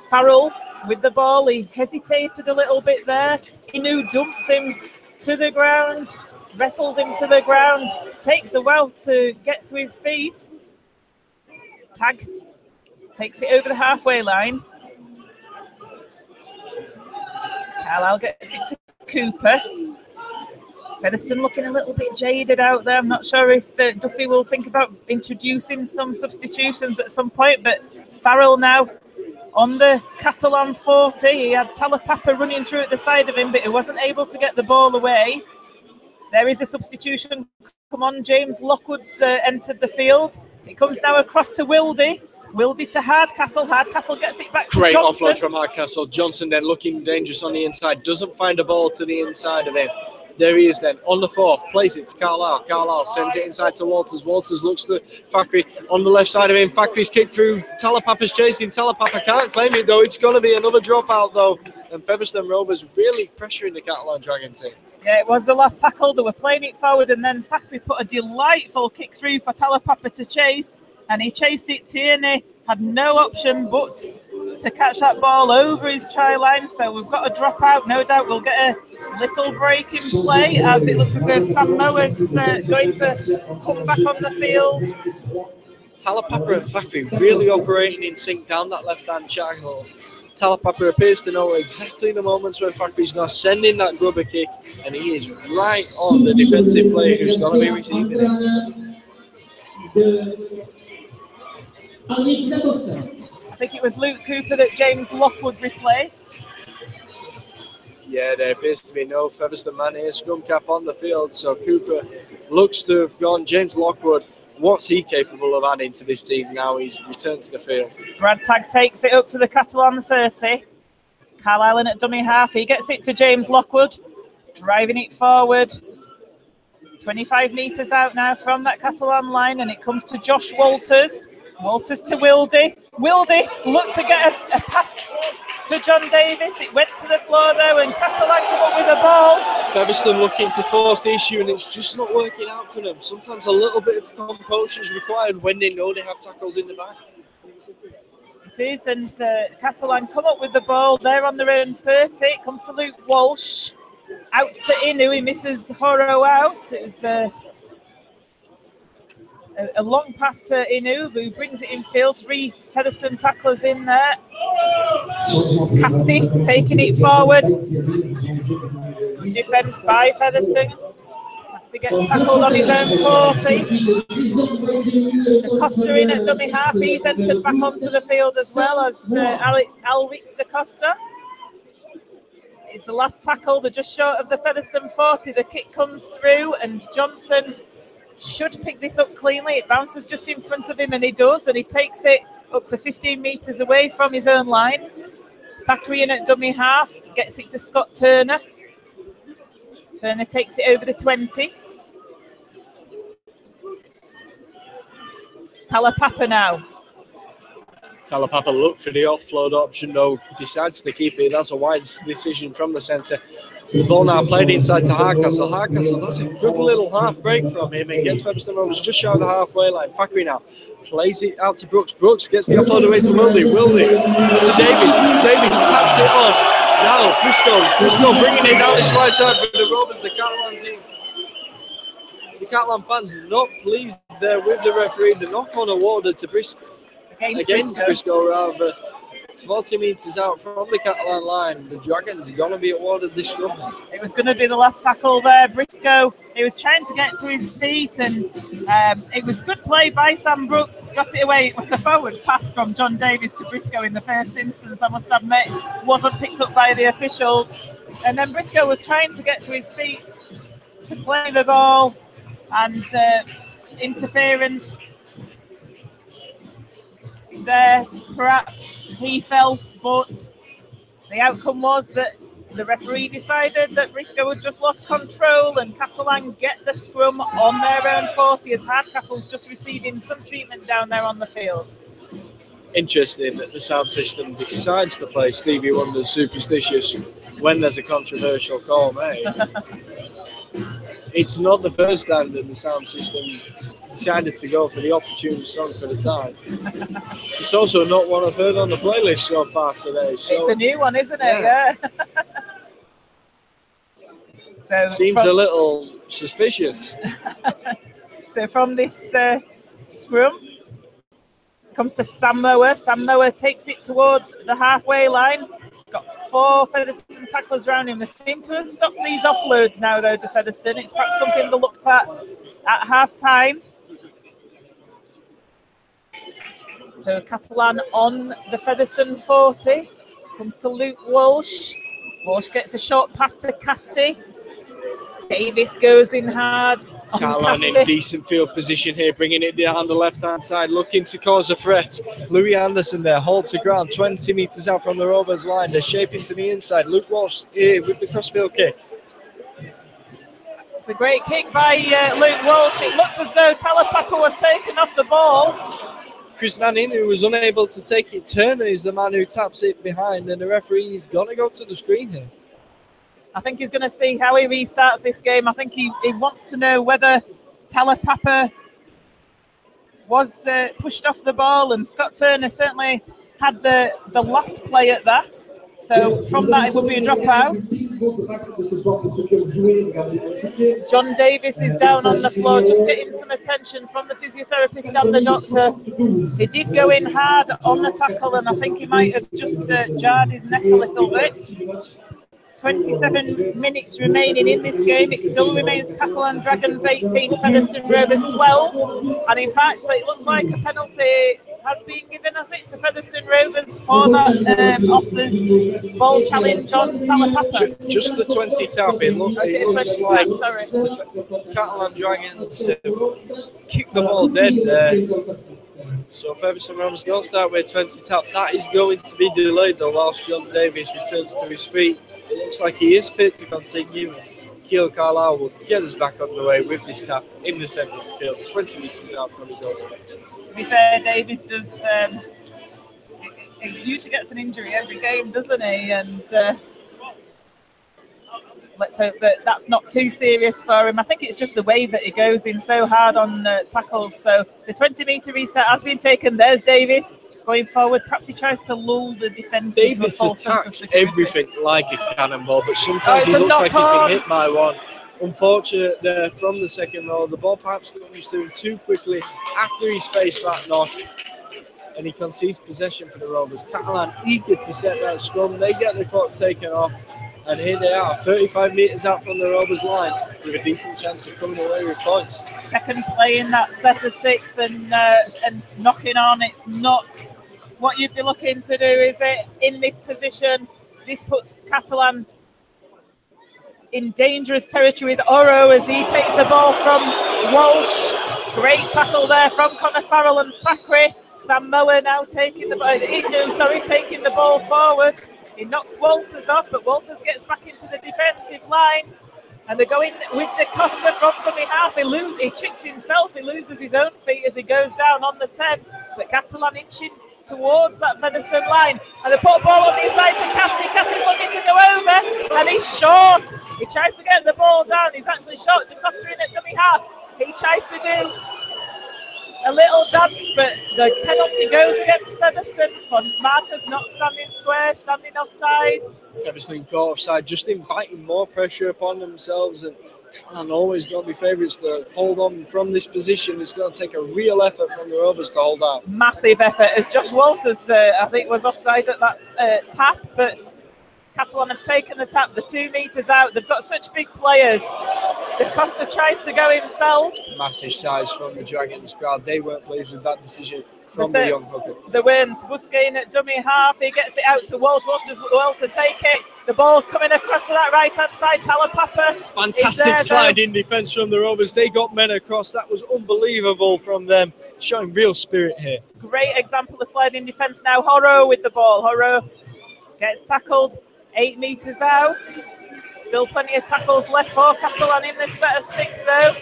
Farrell with the ball. He hesitated a little bit there. Inu dumps him to the ground, wrestles him to the ground, takes a while to get to his feet. Tag takes it over the halfway line. Carlisle gets it to Cooper. Featherstone looking a little bit jaded out there. I'm not sure if Duffy will think about introducing some substitutions at some point, but Farrell now on the Catalan 40. He had Talapapa running through at the side of him, but he wasn't able to get the ball away. There is a substitution. Come on, James Lockwood's entered the field. It comes now across to Wildy. Wildy to Hardcastle. Hardcastle gets it back to Great Johnson. offload from Hardcastle. Johnson then looking dangerous on the inside. Doesn't find a ball to the inside of him. There he is then on the 4th. Plays it to Carlisle. Carlisle sends it inside to Walters. Walters looks to Thackeray on the left side of him. Thackeray's kick through. Talapapa's chasing. Talapapa can't claim it though. It's going to be another dropout though. And Featherstone Rovers really pressuring the Catalan Dragons team. Yeah, it was the last tackle. They were playing it forward, and then Thackeray put a delightful kick through for Talapapa to chase, and he chased it. Tierney had no option but to catch that ball over his try line, so we've got a dropout. No doubt we'll get a little break in play as it looks as though Sam Moa's going to come back on the field. Talapapa and Thackeray really operating in sync down that left-hand channel. Talapapa appears to know exactly the moments when Thackeray's now sending that grubber kick, and he is right on the defensive player who's going to be receiving it. I think it was Luke Cooper that James Lockwood replaced. Yeah, there appears to be no Featherstone man here. Scrum cap on the field, so Cooper looks to have gone. James Lockwood, what's he capable of adding to this team now he's returned to the field? Brad Tagg takes it up to the Catalan 30. Carlisle in at dummy half. He gets it to James Lockwood, driving it forward. 25 metres out now from that Catalan line, and it comes to Josh Walters. Walters to Wildy. Wildy looked to get a pass to John Davis. It went to the floor though, and Catalan come up with a ball. Featherstone looking to force the issue, and it's just not working out for them. Sometimes a little bit of composure is required when they know they have tackles in the back. It is, and Catalan come up with the ball. They're on their own 30. It comes to Luke Walsh. Out to Inu. He misses Horo out. It was a long pass to Inu, who brings it in field. 3 Featherstone tacklers in there. Casti taking it forward. Good defence by Featherstone. Casti gets tackled on his own 40. De Costa in at dummy half. He's entered back onto the field as well as Alrix De Costa. It's the last tackle. They're just short of the Featherstone 40. The kick comes through, and Johnson should pick this up cleanly. It bounces just in front of him, and he does, and he takes it up to 15 metres away from his own line. Thackeray in at dummy half, gets it to Scott Turner. Turner takes it over the 20. Talapapa now. Talapapa looked for the offload option though, decides to keep it. That's a wise decision from the centre. The ball now played inside to Hardcastle. Hardcastle, that's a good little half break from him and gets Featherstone Rovers just shy of the halfway line. Thackeray now plays it out to Brooks. Brooks gets the offload away to Wildy. Wildy to Davis. Davis taps it on. Now Briscoe bringing it down his right side for the Rovers, the Catalan team. The Catalan fans not pleased there with the referee. The knock-on awarded to Briscoe. Against Briscoe rather. 40 metres out from the Catalan line, the Dragons are going to be awarded this scrum. It was going to be the last tackle there. Briscoe, he was trying to get to his feet, and it was good play by Sam Brooks. Got it away. It was a forward pass from John Davies to Briscoe in the first instance, I must admit. Wasn't picked up by the officials. And then Briscoe was trying to get to his feet to play the ball, and interference there, perhaps, he felt, but the outcome was that the referee decided that Briscoe had just lost control, and Catalan get the scrum on their own 40 as Hardcastle's just receiving some treatment down there on the field. Interesting that the sound system decides to play Stevie Wonder's Superstitious when there's a controversial call made. It's not the first time that the sound system's decided to go for the opportune song for the time. It's also not one I've heard on the playlist so far today. So it's a new one, isn't it? Yeah. So seems a little suspicious. So from this scrum, comes to Sam Mower. Sam Mower takes it towards the halfway line. Got 4 Featherstone tacklers around him. They seem to have stopped these offloads now, though, to Featherstone. It's perhaps something they looked at half-time. So Catalan on the Featherstone 40. Comes to Luke Walsh. Walsh gets a short pass to Casti. Davis goes in hard. Catalan in decent field position here, bringing it down the left-hand side, looking to cause a threat. Louis Anderson there, hold to ground, 20 metres out from the Rovers line. They're shaping to the inside. Luke Walsh here with the crossfield kick. It's a great kick by Luke Walsh. It looked as though Talapapa was taken off the ball. Chris Nannin, who was unable to take it. Turner is the man who taps it behind, and the referee is going to go to the screen here. I think he's going to see how he restarts this game. I think he wants to know whether Talapapa was pushed off the ball, and Scott Turner certainly had the last play at that. So from that, it will be a dropout. John Davis is down on the floor, just getting some attention from the physiotherapist and the doctor. He did go in hard on the tackle, and I think he might have just jarred his neck a little bit. 27 minutes remaining in this game. It still remains Catalan Dragons 18, Featherstone Rovers 12. And in fact, it looks like a penalty has been given, has it, to Featherstone Rovers for that off the ball challenge on Talapapa? Just the 20 tap. It looks like the Catalan Dragons have kicked the ball dead there. So Featherstone Rovers don't start with 20 tap. That is going to be delayed though, whilst John Davies returns to his feet. It looks like he is fit to continue. Keil Carlisle will get us back on the way with this tap in the centre of the field, 20 metres out from his own sticks. To be fair, Davies does, he usually gets an injury every game, doesn't he? And let's hope that that's not too serious for him. I think it's just the way that he goes in so hard on tackles. So the 20-metre restart has been taken. There's Davies. Going forward, perhaps he tries to lull the defence into a false sense of security. Everything like a cannonball, but sometimes he looks like he's been hit by one. Unfortunate there from the second row. The ball perhaps goes to him too quickly after he's faced that knock, and he concedes possession for the Rovers. Catalan eager to set that scrum. They get the clock taken off, and here they are, 35 metres out from the Rovers line, with a decent chance of coming away with points. Second play in that set of 6, and knocking on. It's not what you'd be looking to do, is it? In this position, this puts Catalan in dangerous territory with Oro as he takes the ball from Walsh. Great tackle there from Connor Farrell and Thackeray. Sam Mower now taking the ball forward. He knocks Walters off, but Walters gets back into the defensive line. And they're going with De Costa from dummy half. He tricks himself. He loses his own feet as he goes down on the 10. But Catalan inching towards that Featherstone line, and they put a ball on the inside to Casti. Casti's looking to go over, and he's short. He tries to get the ball down. He's actually short. De Costa in at dummy half. He tries to do a little dance, but the penalty goes against Featherstone for markers not standing square, standing offside. Featherstone caught offside, just inviting more pressure upon themselves, and Catalan always going to be favourites to hold on from this position. It's going to take a real effort from the Rovers to hold out. Massive effort, as Josh Walters, I think, was offside at that tap, but Catalan have taken the tap, the 2 metres out. They've got such big players. Da Costa tries to go himself. Massive size from the Dragons crowd. They weren't pleased with that decision from the young hooker. They weren't. Busquets at dummy half. He gets it out to Walsh. Walsh does well to take it. The ball's coming across to that right-hand side. Talapapa. Fantastic sliding defence from the Rovers. They got men across. That was unbelievable from them. Showing real spirit here. Great example of sliding defence now. Horo with the ball. Horo gets tackled. 8 metres out. Still plenty of tackles left for Catalan in this set of 6 though.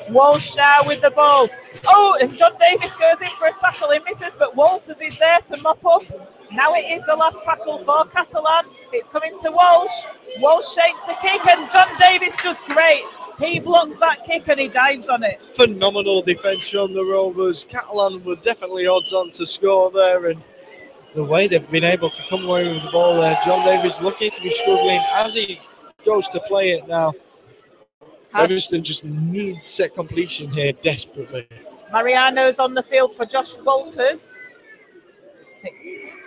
Walsh now with the ball. Oh, and John Davis goes in for a tackle. He misses, but Walters is there to mop up. Now it is the last tackle for Catalan. It's coming to Walsh. Walsh shapes to kick, and John Davis does great. He blocks that kick and he dives on it. Phenomenal defence from the Rovers. Catalan were definitely odds on to score there, and the way they've been able to come away with the ball there, John Davis looking to be struggling as he goes to play it now. Featherstone just needs set completion here desperately. Mariano's on the field for Josh Walters.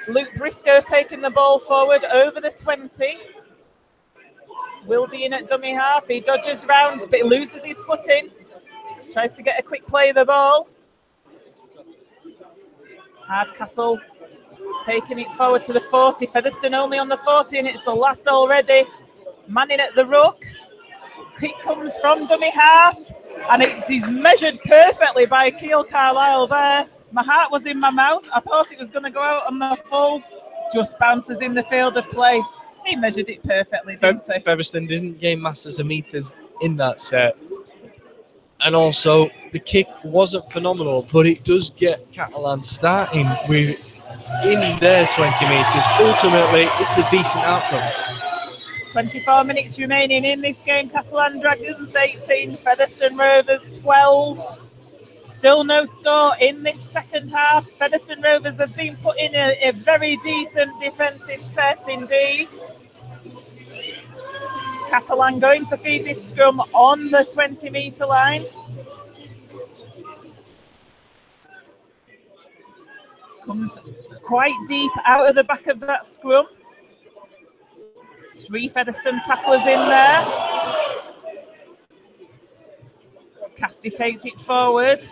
Luke Briscoe taking the ball forward over the 20. Wildy in at dummy half. He dodges round, but he loses his footing. Tries to get a quick play of the ball. Hardcastle taking it forward to the 40. Featherstone only on the 40, and it's the last already. Manning at the ruck. Kick comes from dummy half, and it is measured perfectly by Keel Carlisle there. My heart was in my mouth. I thought it was going to go out on the full. Just bounces in the field of play. He measured it perfectly, didn't he? Featherstone didn't gain masses of meters in that set. And also, the kick wasn't phenomenal, but it does get Catalan starting in their 20 metres. Ultimately, it's a decent outcome. 24 minutes remaining in this game. Catalan Dragons 18, Featherstone Rovers 12. Still no score in this second half. Featherstone Rovers have been put in a very decent defensive set indeed. Catalan going to feed this scrum on the 20-metre line. Comes quite deep out of the back of that scrum. 3 Featherstone tacklers in there. Casty takes it forward.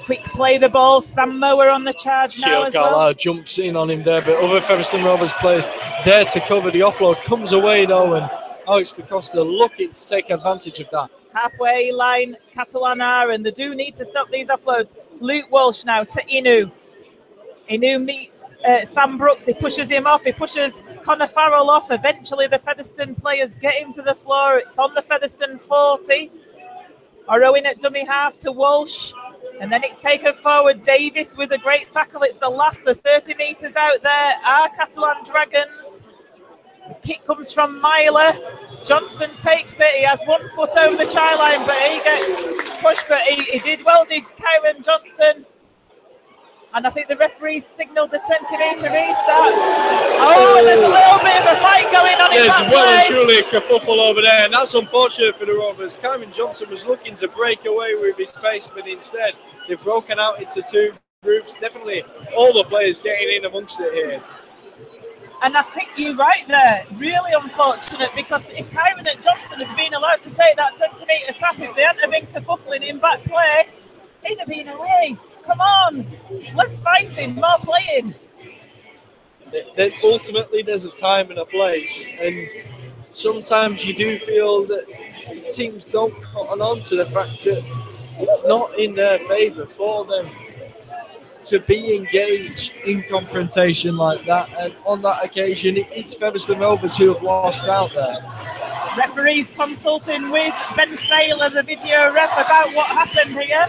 Quick play the ball. Sam Mower on the charge now as well. Jumps in on him there, but other Featherstone Rovers players there to cover. The offload comes away though, and Alex Da Costa looking to take advantage of that. Halfway line, Catalan are, and they do need to stop these offloads. Luke Walsh now to Inu. Inu meets Sam Brooks. He pushes him off. He pushes Connor Farrell off. Eventually, the Featherstone players get him to the floor. It's on the Featherstone 40. Orowin at dummy half to Walsh. And then it's taken forward. Davis with a great tackle. It's the last, the 30 metres out there are Catalan Dragons. The kick comes from Myler. Johnson takes it. He has 1 foot over the try line, but he gets pushed. But he did well, did Kyron Johnson. And I think the referees signalled the 20-metre restart. Oh, and there's a little bit of a fight going on in that well and play. truly a kerfuffle over there, and that's unfortunate for the Rovers. Kyron Johnson was looking to break away with his pace, but instead they've broken out into 2 groups. Definitely all the players getting in amongst it here. And I think you're right there. Really unfortunate, because if Kyron and Johnson had been allowed to take that 20-metre tap, if they hadn't been kerfuffling in back play, he'd have been away. Come on, less fighting, more playing. Ultimately, there's a time and a place, and sometimes you do feel that teams don't cotton on to the fact that it's not in their favour for them to be engaged in confrontation like that. And on that occasion, it's Featherstone Rovers who have lost out there. Referees consulting with Ben Thaler, the video ref, about what happened here.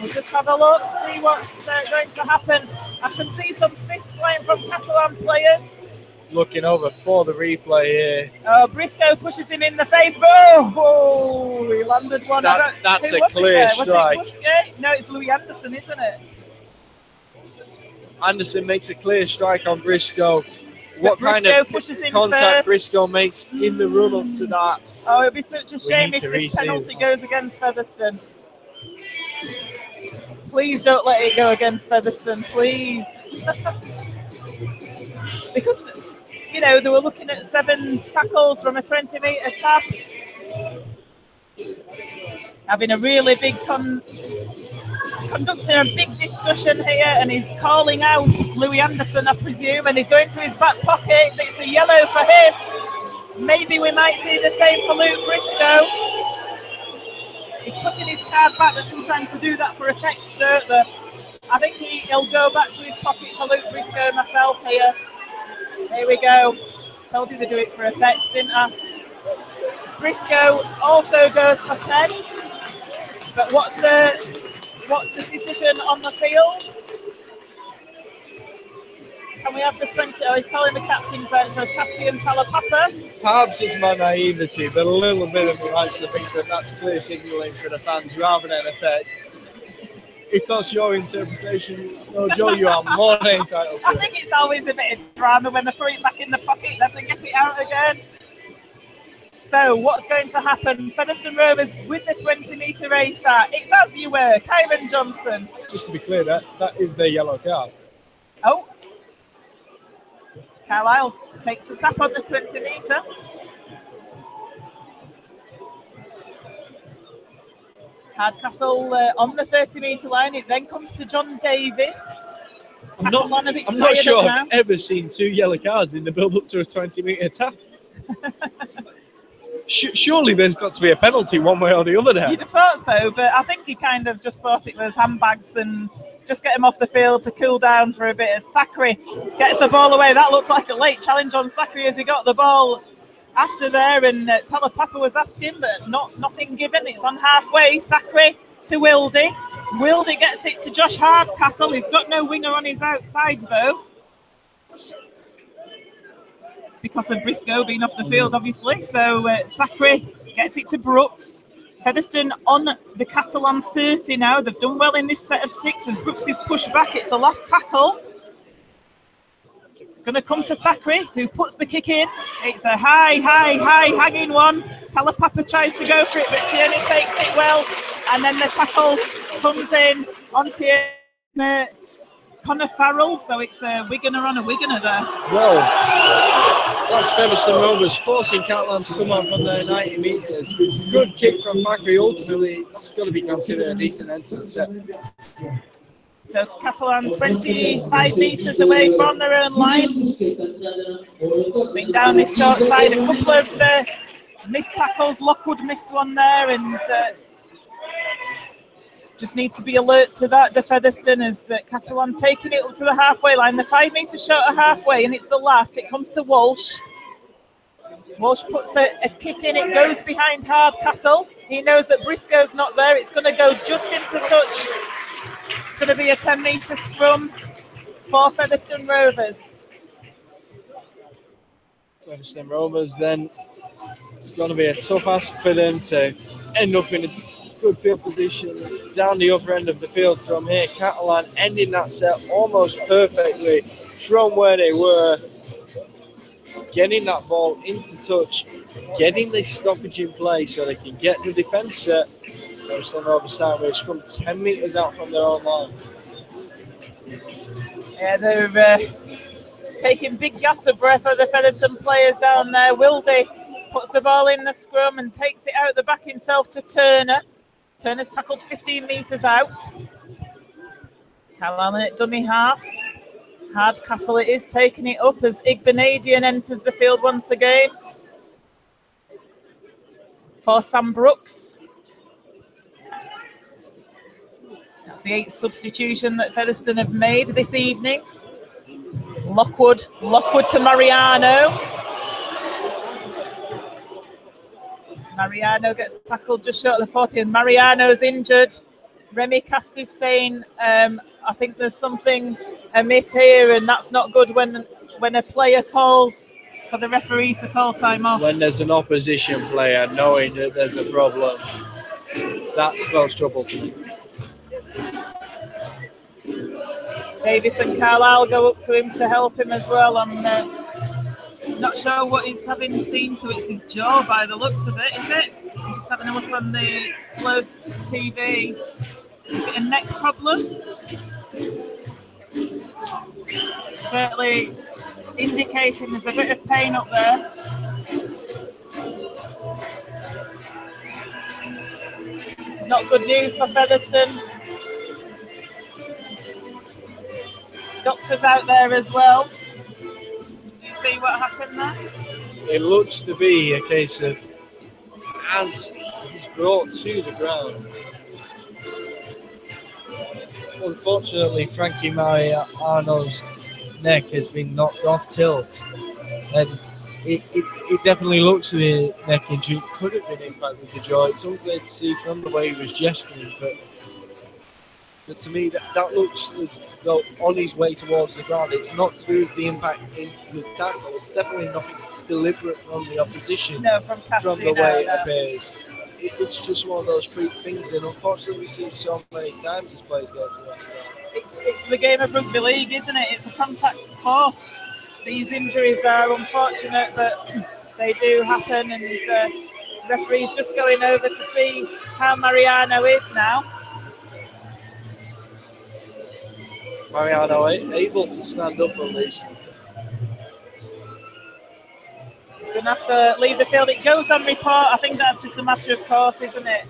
We'll just have a look, see what's going to happen. I can see some fists flying from Catalan players. Looking over for the replay here. Oh, Briscoe pushes him in the face. Oh, he landed one. That's a clear strike. Was it Busquets? No, it's Louis Anderson, isn't it? Anderson makes a clear strike on Briscoe. what kind of pushes him contact first. Briscoe makes in the run up to that. Oh, it'd be such a shame if to this penalty receive. goes against Featherstone. Please don't let it go against Featherstone, please. Because, you know, they were looking at 7 tackles from a 20-metre tap. Having a really big conducting a big discussion here, and he's calling out Louis Anderson, I presume, and he's going to his back pocket. It's a yellow for him. Maybe we might see the same for Luke Briscoe. He's putting his card back, but sometimes they do that for effect, don't they? I think he'll go back to his pocket for Luke Briscoe myself here. Here we go. Told you to do it for effect, didn't I? Briscoe also goes for 10. But what's the decision on the field? Can we have the 20? Oh, he's calling the captains out, so Castian Talapapa. Perhaps it's my naivety, but a little bit of me likes to think that that's clear signalling for the fans rather than effect. If that's your interpretation, no, Joe, you are more than entitled to I think it's always a bit of drama when they put it back in the pocket, then they get it out again. So what's going to happen? Featherstone Rovers with the 20-metre race start. It's as you were, Kyron Johnson. Just to be clear, that is their yellow card. Oh. Carlisle takes the tap on the 20-metre. Hardcastle on the 30-metre line. It then comes to John Davis. I'm not sure I've ever seen 2 yellow cards in the build-up to a 20-metre tap. Surely there's got to be a penalty one way or the other there. You'd have thought so, but I think he kind of just thought it was handbags and just get him off the field to cool down for a bit as Thackeray gets the ball away. That looks like a late challenge on Thackeray as he got the ball after there, and Talapapa was asking, but nothing given. It's on halfway. Thackeray to Wildy. Wildy gets it to Josh Hardcastle. He's got no winger on his outside though, because of Briscoe being off the field, obviously. So Thackeray gets it to Brooks. Featherstone on the Catalan 30 now. They've done well in this set of 6 as Brooks is pushed back. It's the last tackle. It's going to come to Thackeray, who puts the kick in. It's a high hanging one. Talapapa tries to go for it, but Tierney takes it well. And then the tackle comes in on Tierney. Connor Farrell, so it's a Wiganer on a Wiganer there. Well, that's Featherstone Rovers forcing Catalan to come on from their 90 metres. Good kick from Thackeray. Ultimately, it's got to be considered a decent end to the set. So Catalan 25 metres away from their own line. Coming down this short side, a couple of missed tackles. Lockwood missed one there, and just need to be alert to that. De Featherstone as Catalan taking it up to the halfway line. The 5 metre shot at halfway, and it's the last. It comes to Walsh. Walsh puts a kick in. It goes behind Hardcastle. He knows that Briscoe's not there. It's going to go just into touch. It's going to be a 10-metre scrum for Featherstone Rovers. Featherstone Rovers, then it's going to be a tough ask for them to end up in a good field position down the upper end of the field from here. Catalan ending that set almost perfectly from where they were, getting that ball into touch, getting the stoppage in play so they can get the defence set. Featherstone Rovers start with a scrum 10 metres out from their own line. Yeah, they're taking big gasps of breath of the Featherstone players down there. Wildy puts the ball in the scrum and takes it out the back himself to Turner. Turner's tackled 15 metres out. Catalan at dummy half. Hardcastle it is, taking it up as Igbenadian enters the field once again. For Sam Brooks. That's the 8th substitution that Featherstone have made this evening. Lockwood to Mariano. Mariano gets tackled just short of the 40, and Mariano's injured. Remy Castus saying, I think there's something amiss here, and that's not good when a player calls for the referee to call time off. When there's an opposition player knowing that there's a problem, that spells trouble to me. Davis and Carlisle go up to him to help him as well on Not sure what he's having seen to. It's his jaw by the looks of it, is it? I'm just having a look on the close TV. Is it a neck problem? Certainly indicating there's a bit of pain up there. Not good news for Featherstone. Doctors out there as well. Do you see what happened there? It looks to be a case of, as he's brought to the ground, unfortunately Frankie Mariano's neck has been knocked off tilt, and it definitely looks to be a neck injury. It could have been impact with the jaw. It's unclear to see from the way he was gesturing, but to me that looks as though on his way towards the ground. It's not to do with the impact in the tackle. It's definitely nothing deliberate from the opposition. No, from the way it appears. It's just one of those freak things that unfortunately we see so many times as players go towards the ground. It's the game of rugby league, isn't it? It's a contact sport. These injuries are unfortunate, but they do happen, and referee's just going over to see how Mariano is now. Mariano able to stand up at least. He's going to have to leave the field. It goes on report. I think that's just a matter of course, isn't it?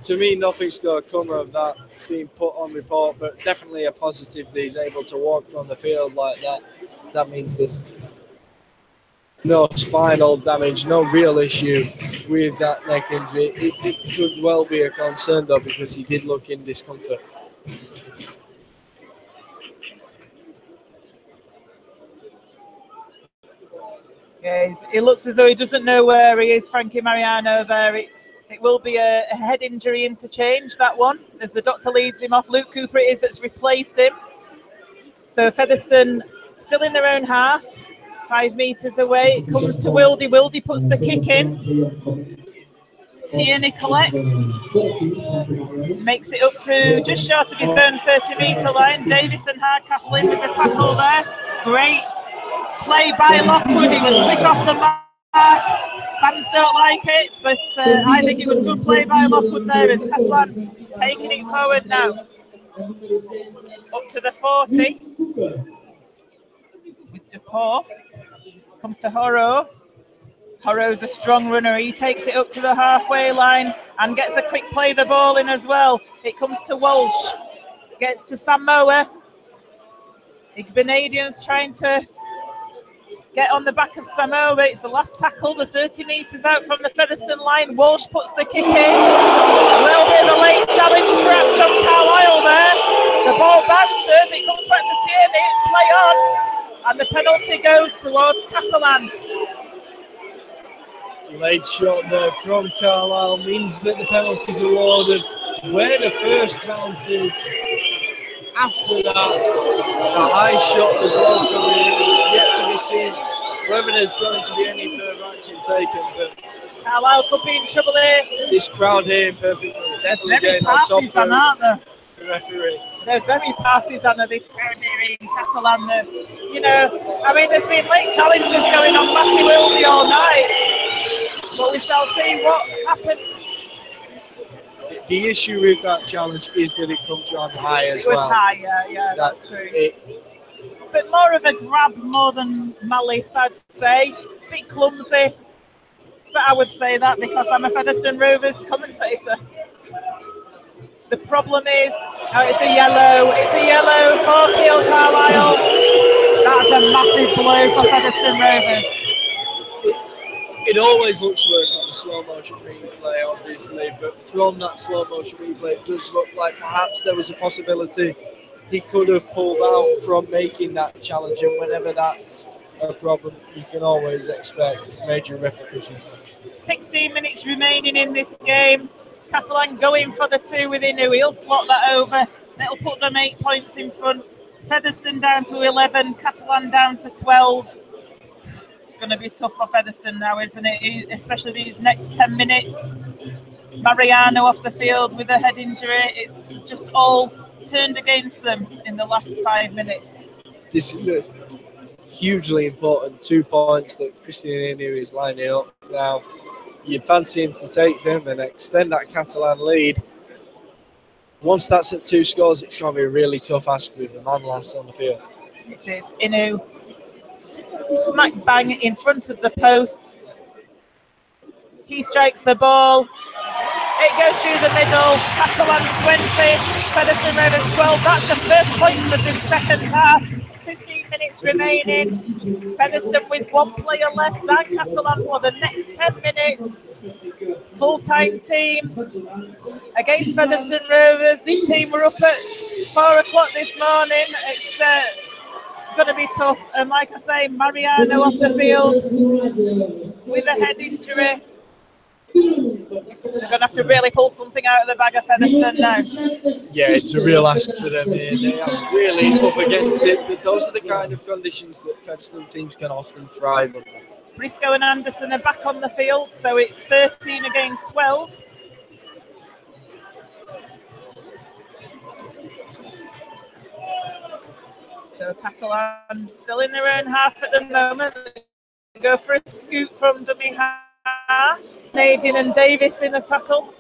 To me, nothing's going to come of that being put on report, but definitely a positive that he's able to walk from the field like that. That means there's no spinal damage, no real issue with that neck injury. It could well be a concern, though, because he did look in discomfort. Yeah, it looks as though he doesn't know where he is, Frankie Mariano there. It will be a head injury interchange, that one, as the doctor leads him off. Luke Cooper it is that's replaced him. So Featherstone still in their own half, 5 metres away. It comes to Wildy. Wildy puts the kick in. Tierney collects. Makes it up to just short of his own 30-metre line. Davis and Hardcastle in with the tackle there. Great play by Lockwood. He was quick off the mark. Fans don't like it, but I think it was good play by Lockwood there as Catalan taking it forward now. Up to the 40. With Dupont. Comes to Horo. Horo's a strong runner. He takes it up to the halfway line and gets a quick play the ball in as well. It comes to Walsh. Gets to Samoa. Igbenadian's trying to get on the back of Samoa. It's the last tackle, the 30 metres out from the Featherstone line. Walsh puts the kick in. A little bit of a late challenge perhaps from Carlisle there. The ball bounces, it comes back to Tierney, it's play on. And the penalty goes towards Catalan. Late shot there from Carlisle means that the penalty's awarded. Where the first bounces, after that, a high shot as well coming in, yet to be seen whether there's going to be any further action taken. But Carlisle could be in trouble here. This crowd here in Perpignan definitely getting on top of the referee. They're very partisan of this crowd here in Catalan. You know, I mean, there's been late challenges going on Matty Wildy all night, but we shall see what happens. The issue with that challenge is that it comes on high as well. It was high, yeah, that's true. But more of a grab more than malice, I'd say. A bit clumsy. But I would say that because I'm a Featherstone Rovers commentator. The problem is, it's a yellow for Keele Carlisle. That's a massive blow for Featherstone Rovers. It always looks worse on the slow motion replay, obviously, but from that slow motion replay, it does look like perhaps there was a possibility he could have pulled out from making that challenge, and whenever that's a problem, you can always expect major repercussions. 16 minutes remaining in this game. Catalan going for the 2 within who he'll slot that over. That'll put them 8 points in front. Featherstone down to 11, Catalan down to 12. It's going to be tough for Featherstone now, isn't it? Especially these next 10 minutes. Mariano off the field with a head injury. It's just all turned against them in the last 5 minutes. This is it. hugely important 2 points that Christian Inu is lining up now. You'd fancy him to take them and extend that Catalan lead. Once that's at 2 scores, it's going to be a really tough ask with the man last on the field. It is. Inu smack bang in front of the posts. He strikes the ball. It goes through the middle. Catalan 20, Featherstone Rovers 12. That's the first points of this second half. 15 minutes remaining. Featherstone with 1 player less than Catalan for the next 10 minutes. Full-time team against Featherstone Rovers. This team were up at 4 o'clock this morning. It's going to be tough. And like I say, Mariano off the field with a head injury. They're going to have to really pull something out of the bag of Featherstone now. Yeah, it's a real ask for them here. They are really up against it, but those are the kind of conditions that Featherstone teams can often thrive under. Briscoe and Anderson are back on the field, so it's 13 against 12. So Catalan still in their own half at the moment. They go for a scoot from dummy half. Nadine and Davis in the tackle.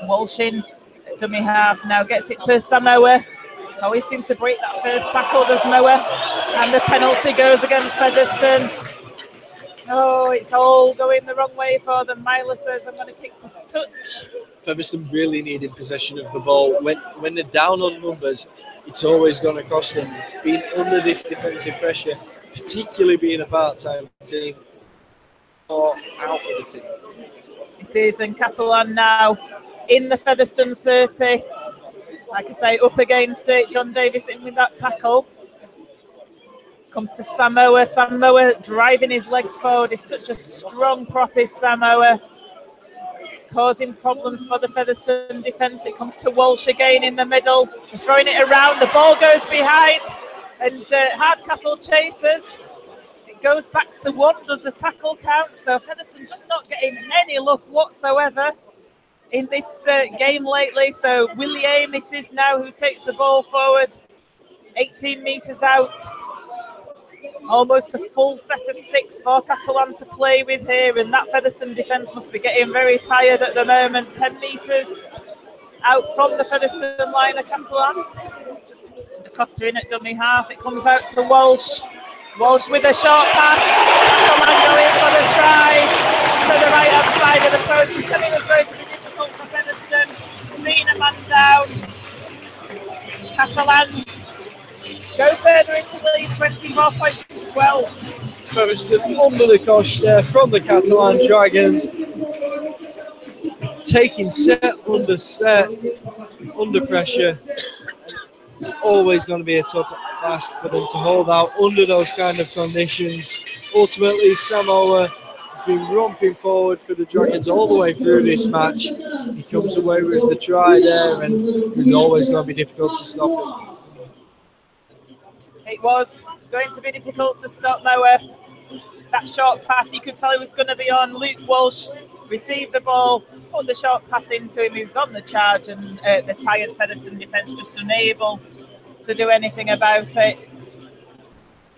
Walsh in dummy half now, gets it to Samoa. Always seems to break that first tackle, does Moa. And the penalty goes against Featherstone. Oh, it's all going the wrong way for them. Myla says, I'm going to kick to touch. Featherstone really needing possession of the ball. When they're down on numbers, it's always going to cost them. Being under this defensive pressure, particularly being a part-time team, or out of the team. It is, and Catalan now in the Featherstone 30. Like I say, up against it. John Davis in with that tackle. Comes to Samoa. Samoa driving his legs forward. He's such a strong prop, is Samoa. Causing problems for the Featherstone defence. It comes to Walsh again in the middle. He's throwing it around. The ball goes behind. And Hardcastle chases. It goes back to 1. Does the tackle count? So Featherstone just not getting any luck whatsoever in this game lately. So William it is now who takes the ball forward. 18 metres out. Almost a full set of 6 for Catalan to play with here, and that Featherstone defence must be getting very tired at the moment. 10 metres out from the Featherstone line of Catalan. De Costa in at dummy half. It comes out to Walsh. Walsh with a short pass. Catalan going for the try to the right-hand side of the post. We said it was going to be difficult for Featherstone. Being a man down. Catalan go further into the lead, 24 points to 12. Featherstone under the cosh there from the Catalan Dragons. Taking set, under pressure. It's always going to be a tough task for them to hold out under those kind of conditions. Ultimately, Samoa has been romping forward for the Dragons all the way through this match. He comes away with the try there, and it's always going to be difficult to stop him. It was going to be difficult to stop Moa. That short pass, you could tell he was going to be on. Luke Walsh received the ball, put the short pass into him. He was on the charge, and the tired Featherstone defence just unable to do anything about it.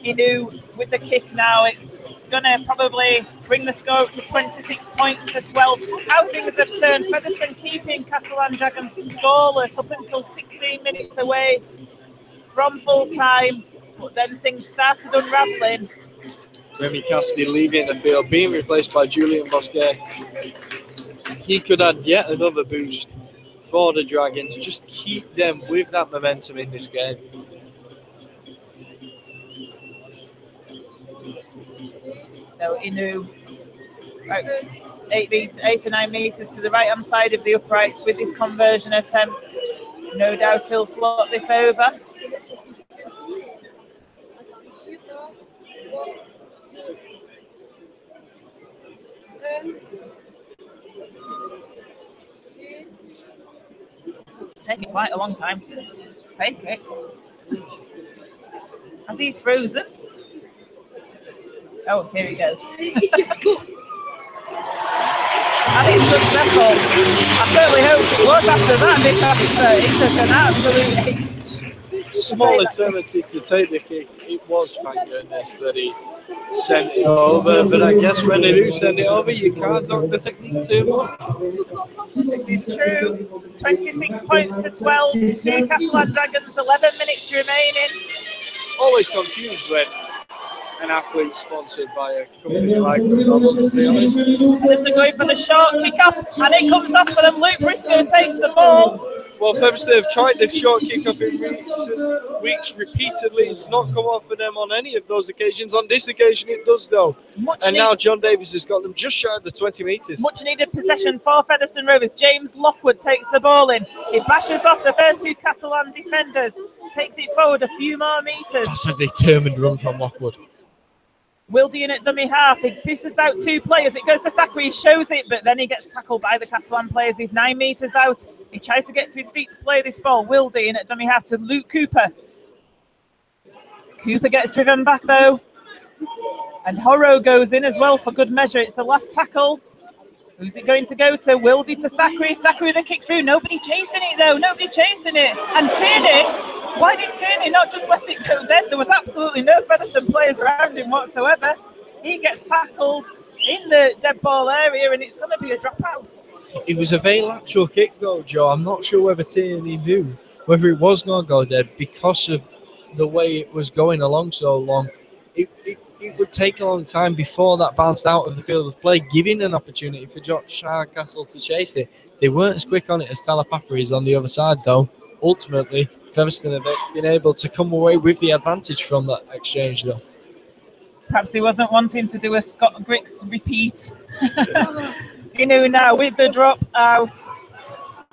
Inu with the kick now. It's going to probably bring the score up to 26 points to 12. How things have turned. Featherstone keeping Catalan Dragons scoreless up until 16 minutes away from full time. But then things started unravelling. Remy Cassidy leaving the field, being replaced by Julian Bosquet. He could add yet another boost for the Dragons. Just keep them with that momentum in this game. So Inu, 8 to 9 metres to the right-hand side of the uprights with his conversion attempt. No doubt he'll slot this over. Taking quite a long time to take it. Has he frozen? Oh, here he goes. And it's successful. I certainly hoped it was after that, because it took an absolute age. Small eternity to take the kick. It was, thank goodness, that he sent it over. But I guess when they do send it over, you can't knock the technique too much. This is true. 26 points to 12 to Catalan Dragons, 11 minutes remaining. Always confused when an athlete sponsored by a company like McDonald's, to be honest. Featherstone going for the short kick-off, and it comes off for them. Luke Briscoe takes the ball. Well, Featherstone have tried the short kick-off in recent weeks repeatedly. It's not come off for them on any of those occasions. On this occasion, it does, though. Now John Davies has got them just shy of the 20 metres. Much needed possession for Featherstone Rovers. James Lockwood takes the ball in. He bashes off the first two Catalan defenders, takes it forward a few more metres. That's a determined run from Lockwood. Wildy in at dummy half. He pisses out two players. It goes to Thackeray. He shows it, but then he gets tackled by the Catalan players. He's 9 metres out. He tries to get to his feet to play this ball. Wildy in at dummy half to Luke Cooper. Cooper gets driven back, though. And Horrow goes in as well for good measure. It's the last tackle. Who's it going to go to? Wildy to Thackeray. Thackeray the kick through. Nobody chasing it, though. Nobody chasing it. And Tierney, why did Tierney not just let it go dead? There was absolutely no Featherstone players around him whatsoever. He gets tackled in the dead ball area, and it's going to be a dropout. It was a very lateral kick, though, Joe. I'm not sure whether Tierney knew whether it was going to go dead because of the way it was going along so long. It would take a long time before that bounced out of the field of play, giving an opportunity for Josh Hardcastle to chase it. They weren't as quick on it as Talapapa is on the other side, though. Ultimately, Featherstone have been able to come away with the advantage from that exchange, though. Perhaps he wasn't wanting to do a Scott Griggs repeat. Now with the drop out.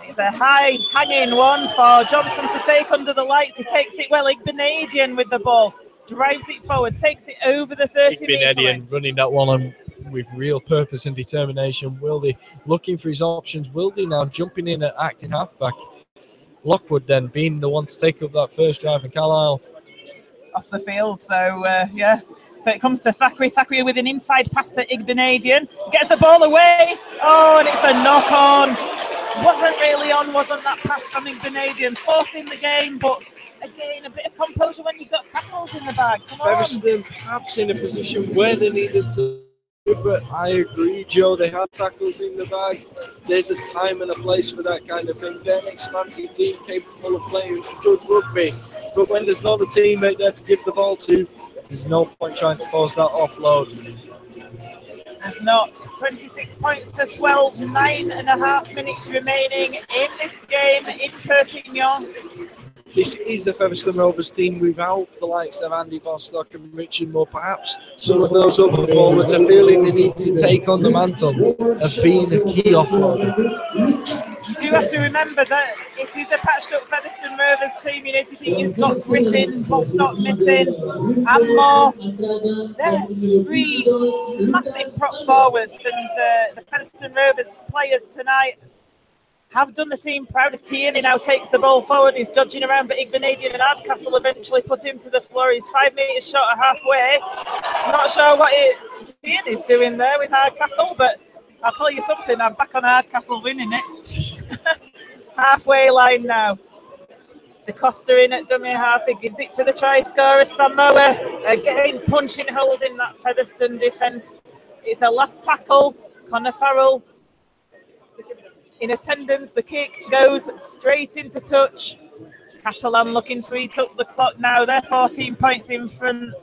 It's a high hanging one for Johnson to take under the lights. He takes it well. Igbenadian with the ball. Drives it forward, takes it over the 30-metre line. Running that one on with real purpose and determination. Wildy looking for his options. Wildy now jumping in at acting halfback. Lockwood then being the one to take up that first drive, and Carlisle off the field. So yeah. So it comes to Thackeray. Thackeray with an inside pass to Igbenadian. Gets the ball away. Oh, and it's a knock on. Wasn't really on, wasn't that pass from Igbenadian? Forcing the game, but again, a bit of composure when you've got tackles in the bag. Come on. Featherstone perhaps in a position where they needed to, but I agree, Joe, they had tackles in the bag. There's a time and a place for that kind of thing. They're an expansive team capable of playing good rugby, but when there's not a teammate there to give the ball to, there's no point trying to force that offload. There's not. 26 points to 12, 9.5 minutes remaining in this game in Perpignan. This is the Featherstone Rovers team without the likes of Andy Bostock and Richard Moore. Perhaps some of those other forwards are feeling they need to take on the mantle of being a key offloader. You do have to remember that it is a patched up Featherstone Rovers team. If you think you've got Griffin, Bostock missing, and more, there's 3 massive prop forwards, and the Featherstone Rovers players tonight have done the team proud. As Tierney now takes the ball forward, he's dodging around, but Igbenadian and Hardcastle eventually put him to the floor. He's 5 metres short of halfway. I'm not sure what Tierney's doing there with Hardcastle, but I'll tell you something, I'm back on Hardcastle winning it. Halfway line now. DeCosta in at dummy half. He gives it to the try scorer, Samoa. Again, punching holes in that Featherstone defence. It's a last tackle. Connor Farrell in attendance. The kick goes straight into touch. Catalan looking to eat up the clock now. They're 14 points in front.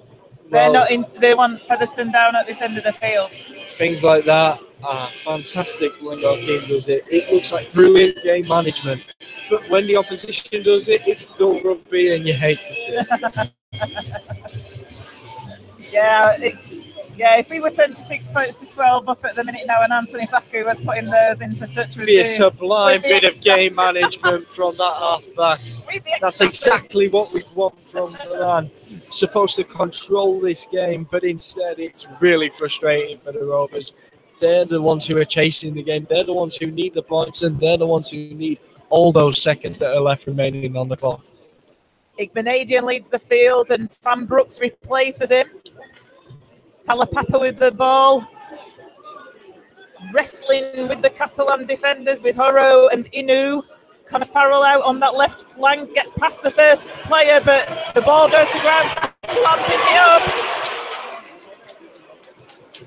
They're not in. They want Featherstone down at this end of the field. Things like that are fantastic when your team does it. It looks like brilliant game management. But when the opposition does it, it's dull rugby and you hate to see it. If we were 26 points to 12 up at the minute now and Anthony Thackeray was putting those into touch with a sublime bit of game management from that halfback. That's exactly what we want from the man. Supposed to control this game, but instead it's really frustrating for the Rovers. They're the ones who are chasing the game. They're the ones who need the points, and they're the ones who need all those seconds that are left remaining on the clock. Igbenadian leads the field, and Sam Brooks replaces him. Talapapa with the ball. Wrestling with the Catalan defenders with Horrow and Inu. Connor Farrell out on that left flank, gets past the first player, but the ball goes to ground. Catalan pick it up.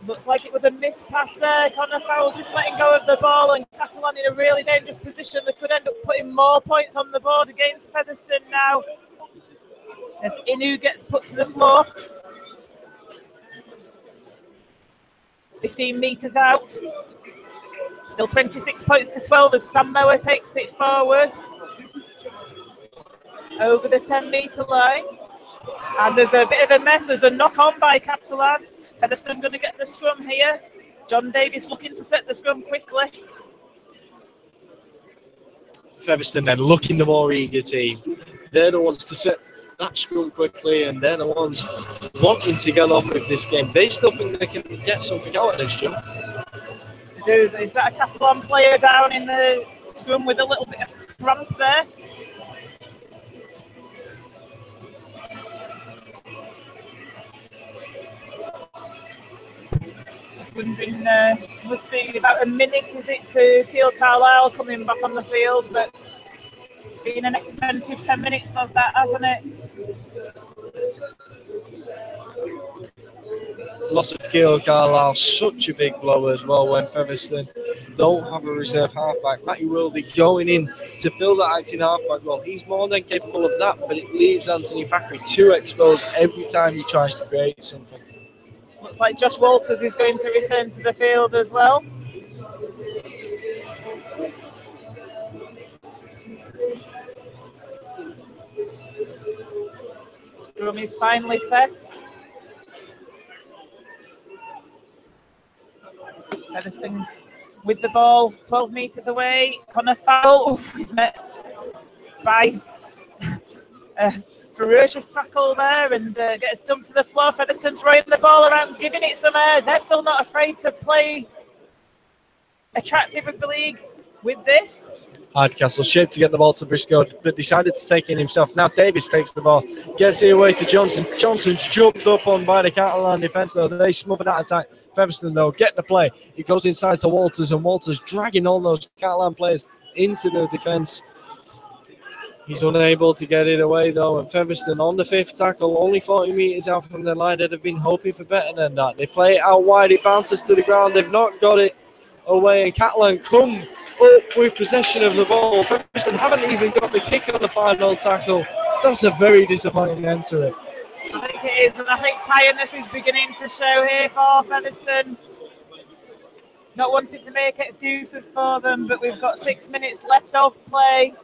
Looks like it was a missed pass there. Connor Farrell just letting go of the ball, and Catalan in a really dangerous position that could end up putting more points on the board against Featherstone now. As Inu gets put to the floor. 15 metres out. Still 26 points to 12 as Sam Mower takes it forward. Over the 10-metre line. And there's a bit of a mess. There's a knock-on by Catalan. Featherstone going to get the scrum here. John Davis looking to set the scrum quickly. Featherstone then looking the more eager team. They're the ones to set that scrum quickly, and they're the ones wanting to get on with this game. They still think they can get something out of this, John. Is that a Catalan player down in the scrum with a little bit of cramp there? Just wondering, must be about a minute, is it, to Keil Carlisle coming back on the field, but it's been an expensive 10 minutes, hasn't it? Loss of Keil Carlisle, such a big blow as well when Featherstone don't have a reserve halfback. Matty Wildy going in to fill that acting halfback role. He's more than capable of that, but it leaves Anthony Thackeray too exposed every time he tries to create something. Looks like Josh Walters is going to return to the field as well. Scrum is finally set. Featherstone with the ball, 12 metres away. Connor Farrell, he's met by a ferocious tackle there and gets dumped to the floor. Featherstone throwing the ball around, giving it some air. They're still not afraid to play attractive rugby league with this. Hardcastle shaped to get the ball to Briscoe, but decided to take it himself. Now Davis takes the ball, gets it away to Johnson. Johnson's jumped up on by the Catalan defence, though. They smother that attack. Featherstone, though, get the play. He goes inside to Walters, and Walters dragging all those Catalan players into the defence. He's unable to get it away, though, and Featherstone on the fifth tackle, only 40 metres out from the line. They'd have been hoping for better than that. They play it out wide, it bounces to the ground. They've not got it away, and Catalan come up with possession of the ball. Featherstone haven't even got the kick on the final tackle. That's a very disappointing end to it. I think it is, and I think tiredness is beginning to show here for Featherstone. Not wanting to make excuses for them, but we've got 6 minutes left of play.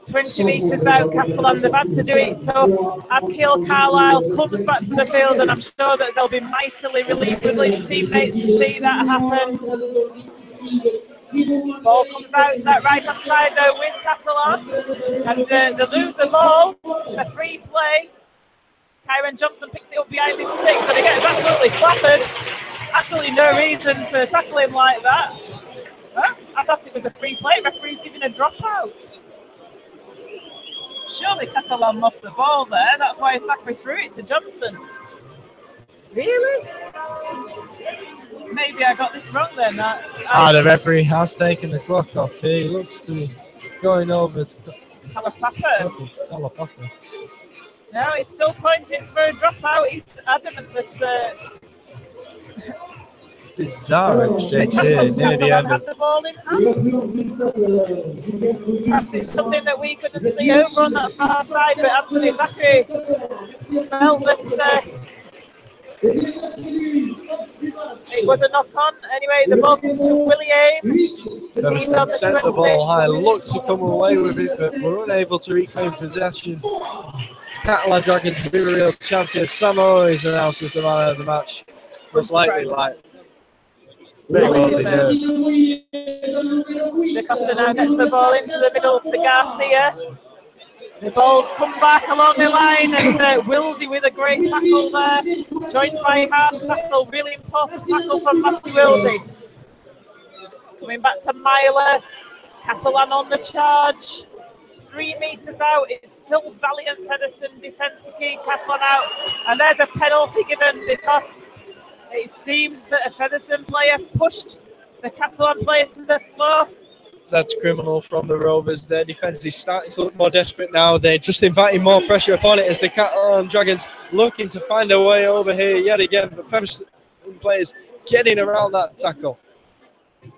20 metres out, Catalan, they've had to do it tough as Keil Carlisle comes back to the field, and I'm sure that they'll be mightily relieved with his teammates to see that happen. Ball comes out to that right-hand side though with Catalan, and they lose the ball. It's a free play. Kyron Johnson picks it up behind his sticks, and he gets absolutely flattered. Absolutely no reason to tackle him like that. Huh? I thought it was a free play. Referee's giving a dropout. Surely Catalan lost the ball there. That's why Thackeray threw it to Johnson. Really? Maybe I got this wrong then. The referee has taken the clock off. He looks to be going over to Talapapa. No, he's still pointing for a dropout. He's adamant that bizarre exchange here near the end of the ball in hand. Perhaps it's something that we couldn't see over on that far side, but Anthony Thackeray felt that it was a knock-on. Anyway, the ball comes to Willie Ames. Featherstone sent the ball high, looked to come away with it, but were unable to reclaim possession. Catalan Dragons with a real chance here. Samo is announced as the man of the match. Most likely, very well deserved. De Costa now gets the ball into the middle to Garcia. The ball's come back along the line, and Wildy with a great tackle there, joined by Hardcastle. Really important tackle from Matty Wildy. It's coming back to Myler. Catalan on the charge. 3 metres out. It's still valiant Featherstone defence to keep Catalan out. And there's a penalty given because it's deemed that a Featherstone player pushed the Catalan player to the floor. That's criminal from the Rovers. Their defence is starting to look more desperate now. They're just inviting more pressure upon it as the Catalan Dragons looking to find a way over here yet again. But Featherstone players getting around that tackle.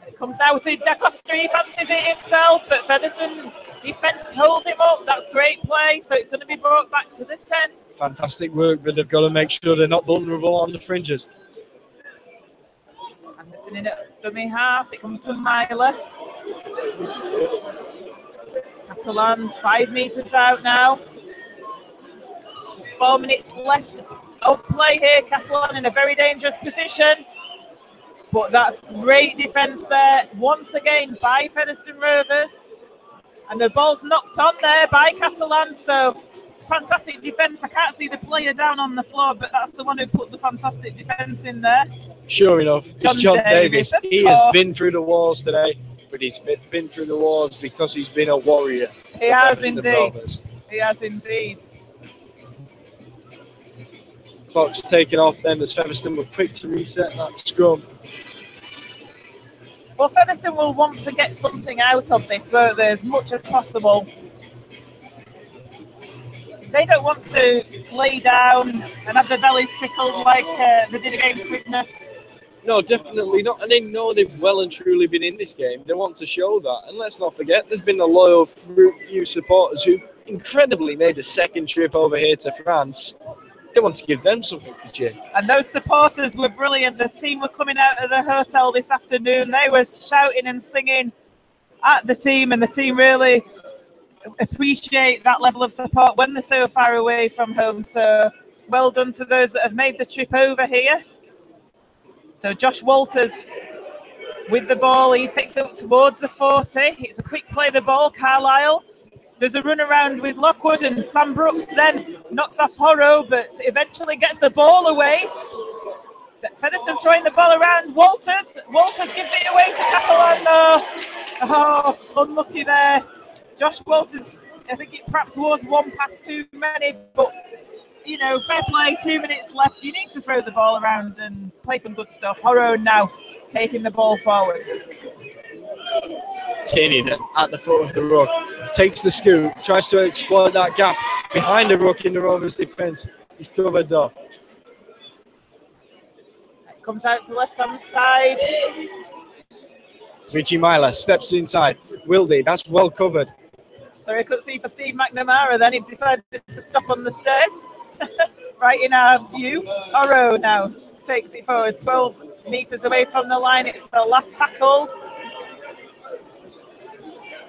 It comes now to Da Costa. He fancies it himself, but Featherstone defence hold him up. That's great play. So it's going to be brought back to the 10. Fantastic work, but they've got to make sure they're not vulnerable on the fringes. Anderson in at dummy half. It comes to Myler. Catalan 5 metres out now. 4 minutes left of play here. Catalan in a very dangerous position. But that's great defence there once again by Featherstone Rovers. And the ball's knocked on there by Catalan. So fantastic defence. I can't see the player down on the floor, but that's the one who put the fantastic defence in there. Sure enough, it's John Davis. He has been through the walls today, but he's been through the walls because he's been a warrior. He has indeed. He has indeed. Clock's taken off then as Featherstone were quick to reset that scrum. Well, Featherstone will want to get something out of this, won't they, as much as possible. They don't want to lay down and have their bellies tickled like they did against Widnes. No, definitely not. And they know they've well and truly been in this game. They want to show that. And let's not forget, there's been a loyal few supporters who've incredibly made a second trip over here to France. They want to give them something to cheer. And those supporters were brilliant. The team were coming out of the hotel this afternoon. They were shouting and singing at the team, and the team really appreciate that level of support when they're so far away from home. So well done to those that have made the trip over here. So Josh Walters with the ball. He takes it up towards the 40. It's a quick play the ball. Carlisle does a run around with Lockwood, and Sam Brooks then knocks off Horrow, but eventually gets the ball away. Featherstone throwing the ball around. Walters gives it away to Catalan. Oh, unlucky there. Josh Walters, I think it perhaps was one pass too many, but you know, fair play, 2 minutes left. You need to throw the ball around and play some good stuff. Horrow now taking the ball forward. Tinning at the foot of the ruck, takes the scoop, tries to exploit that gap behind the ruck in the Rovers defence. He's covered though. Comes out to the left-hand side. Richie Myler steps inside. Wildy, that's well covered. Sorry, I couldn't see for Steve McNamara then. He decided to stop on the stairs. Right in our view. Oro now takes it forward 12 metres away from the line. It's the last tackle.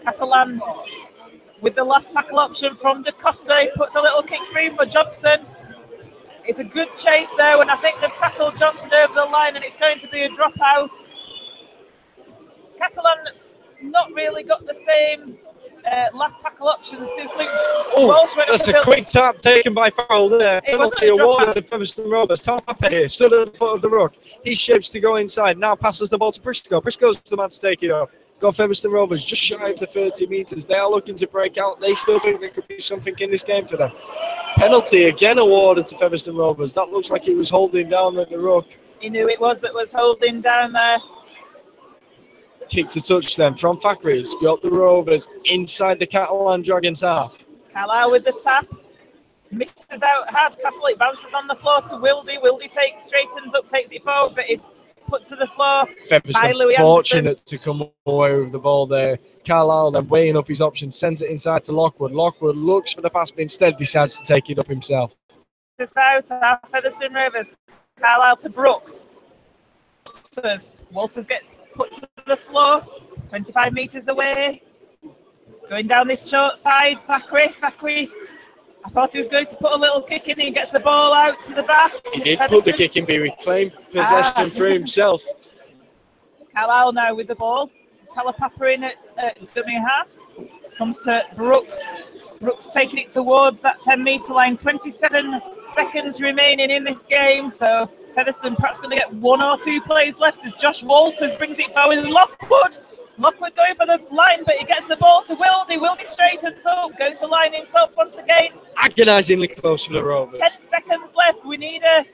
Catalan with the last tackle option from Da Costa. He puts a little kick through for Johnson. It's a good chase there when I think they've tackled Johnson over the line, and it's going to be a dropout. Catalan not really got the same last tackle options since Luke Walsh went up. That's a quick tap taken by Farrell there. Penalty awarded to Featherstone Rovers. Tom Papa here stood at the foot of the ruck. He shapes to go inside. Now passes the ball to Briscoe. Briscoe's the man to take it up. Got Featherstone Rovers just shy of the 30 metres. They are looking to break out. They still think there could be something in this game for them. Penalty again awarded to Featherstone Rovers. That looks like it was holding down at the ruck. He knew it was that was holding down there. Kick to touch them from Factories. Got the Rovers inside the Catalan Dragons half. Carlisle with the tap. Misses out Hardcastle. It bounces on the floor to Wildy. Wildy straightens up, takes it forward, but is put to the floor by Louis fortunate Anderson. To come away with the ball there. Carlisle then weighing up his options, sends it inside to Lockwood. Lockwood looks for the pass, but instead decides to take it up himself. This out to Featherstone Rovers. Carlisle to Brooks. Walters gets put to the floor, 25 metres away. Going down this short side, Thackeray. I thought he was going to put a little kick in. He gets the ball out to the back. He did put the kick in, but he reclaimed possession for himself. Carlisle now with the ball. Talapapa in at dummy half. Comes to Brooks. Brooks taking it towards that 10-metre line. 27 seconds remaining in this game. So Featherstone perhaps going to get one or two plays left as Josh Walters brings it forward. Lockwood going for the line, but he gets the ball to Wildy. Wildy straightens up, goes to line himself once again. Agonisingly close for the Rovers. 10 seconds left. We need a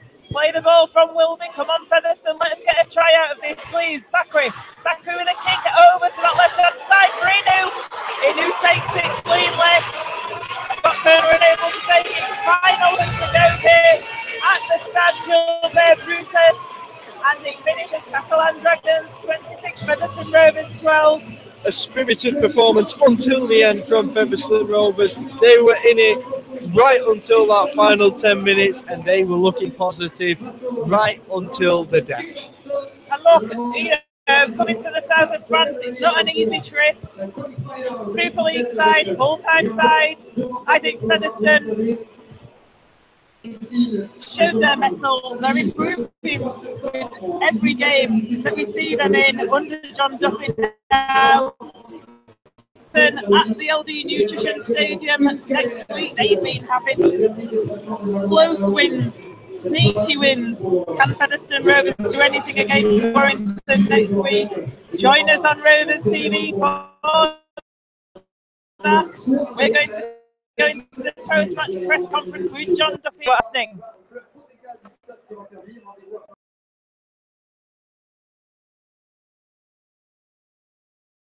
Play the ball from Wildy. Come on, Featherstone. Let's get a try out of this, please. Thackeray with a kick over to that left-hand side for Inu. Inu takes it cleanly. Scott Turner unable to take it. Final to goes here at the Stade Gilbert Brutus. And it finishes Catalan Dragons 26, Featherstone Rovers 12. A spirited performance until the end from Featherstone Rovers. They were in it right until that final 10 minutes, and they were looking positive right until the death. And look, you know, coming to the south of France, it's not an easy trip. Super League side, full-time side. I think Featherstone showed their mettle. They're improving every game that we see them in under John Duffy now. At the LD Nutrition Stadium next week, they've been having close wins, sneaky wins. Can Featherstone Rovers do anything against Warrington next week? Join us on Rovers TV for that. We're going to go into the post-match press conference with John Duffy.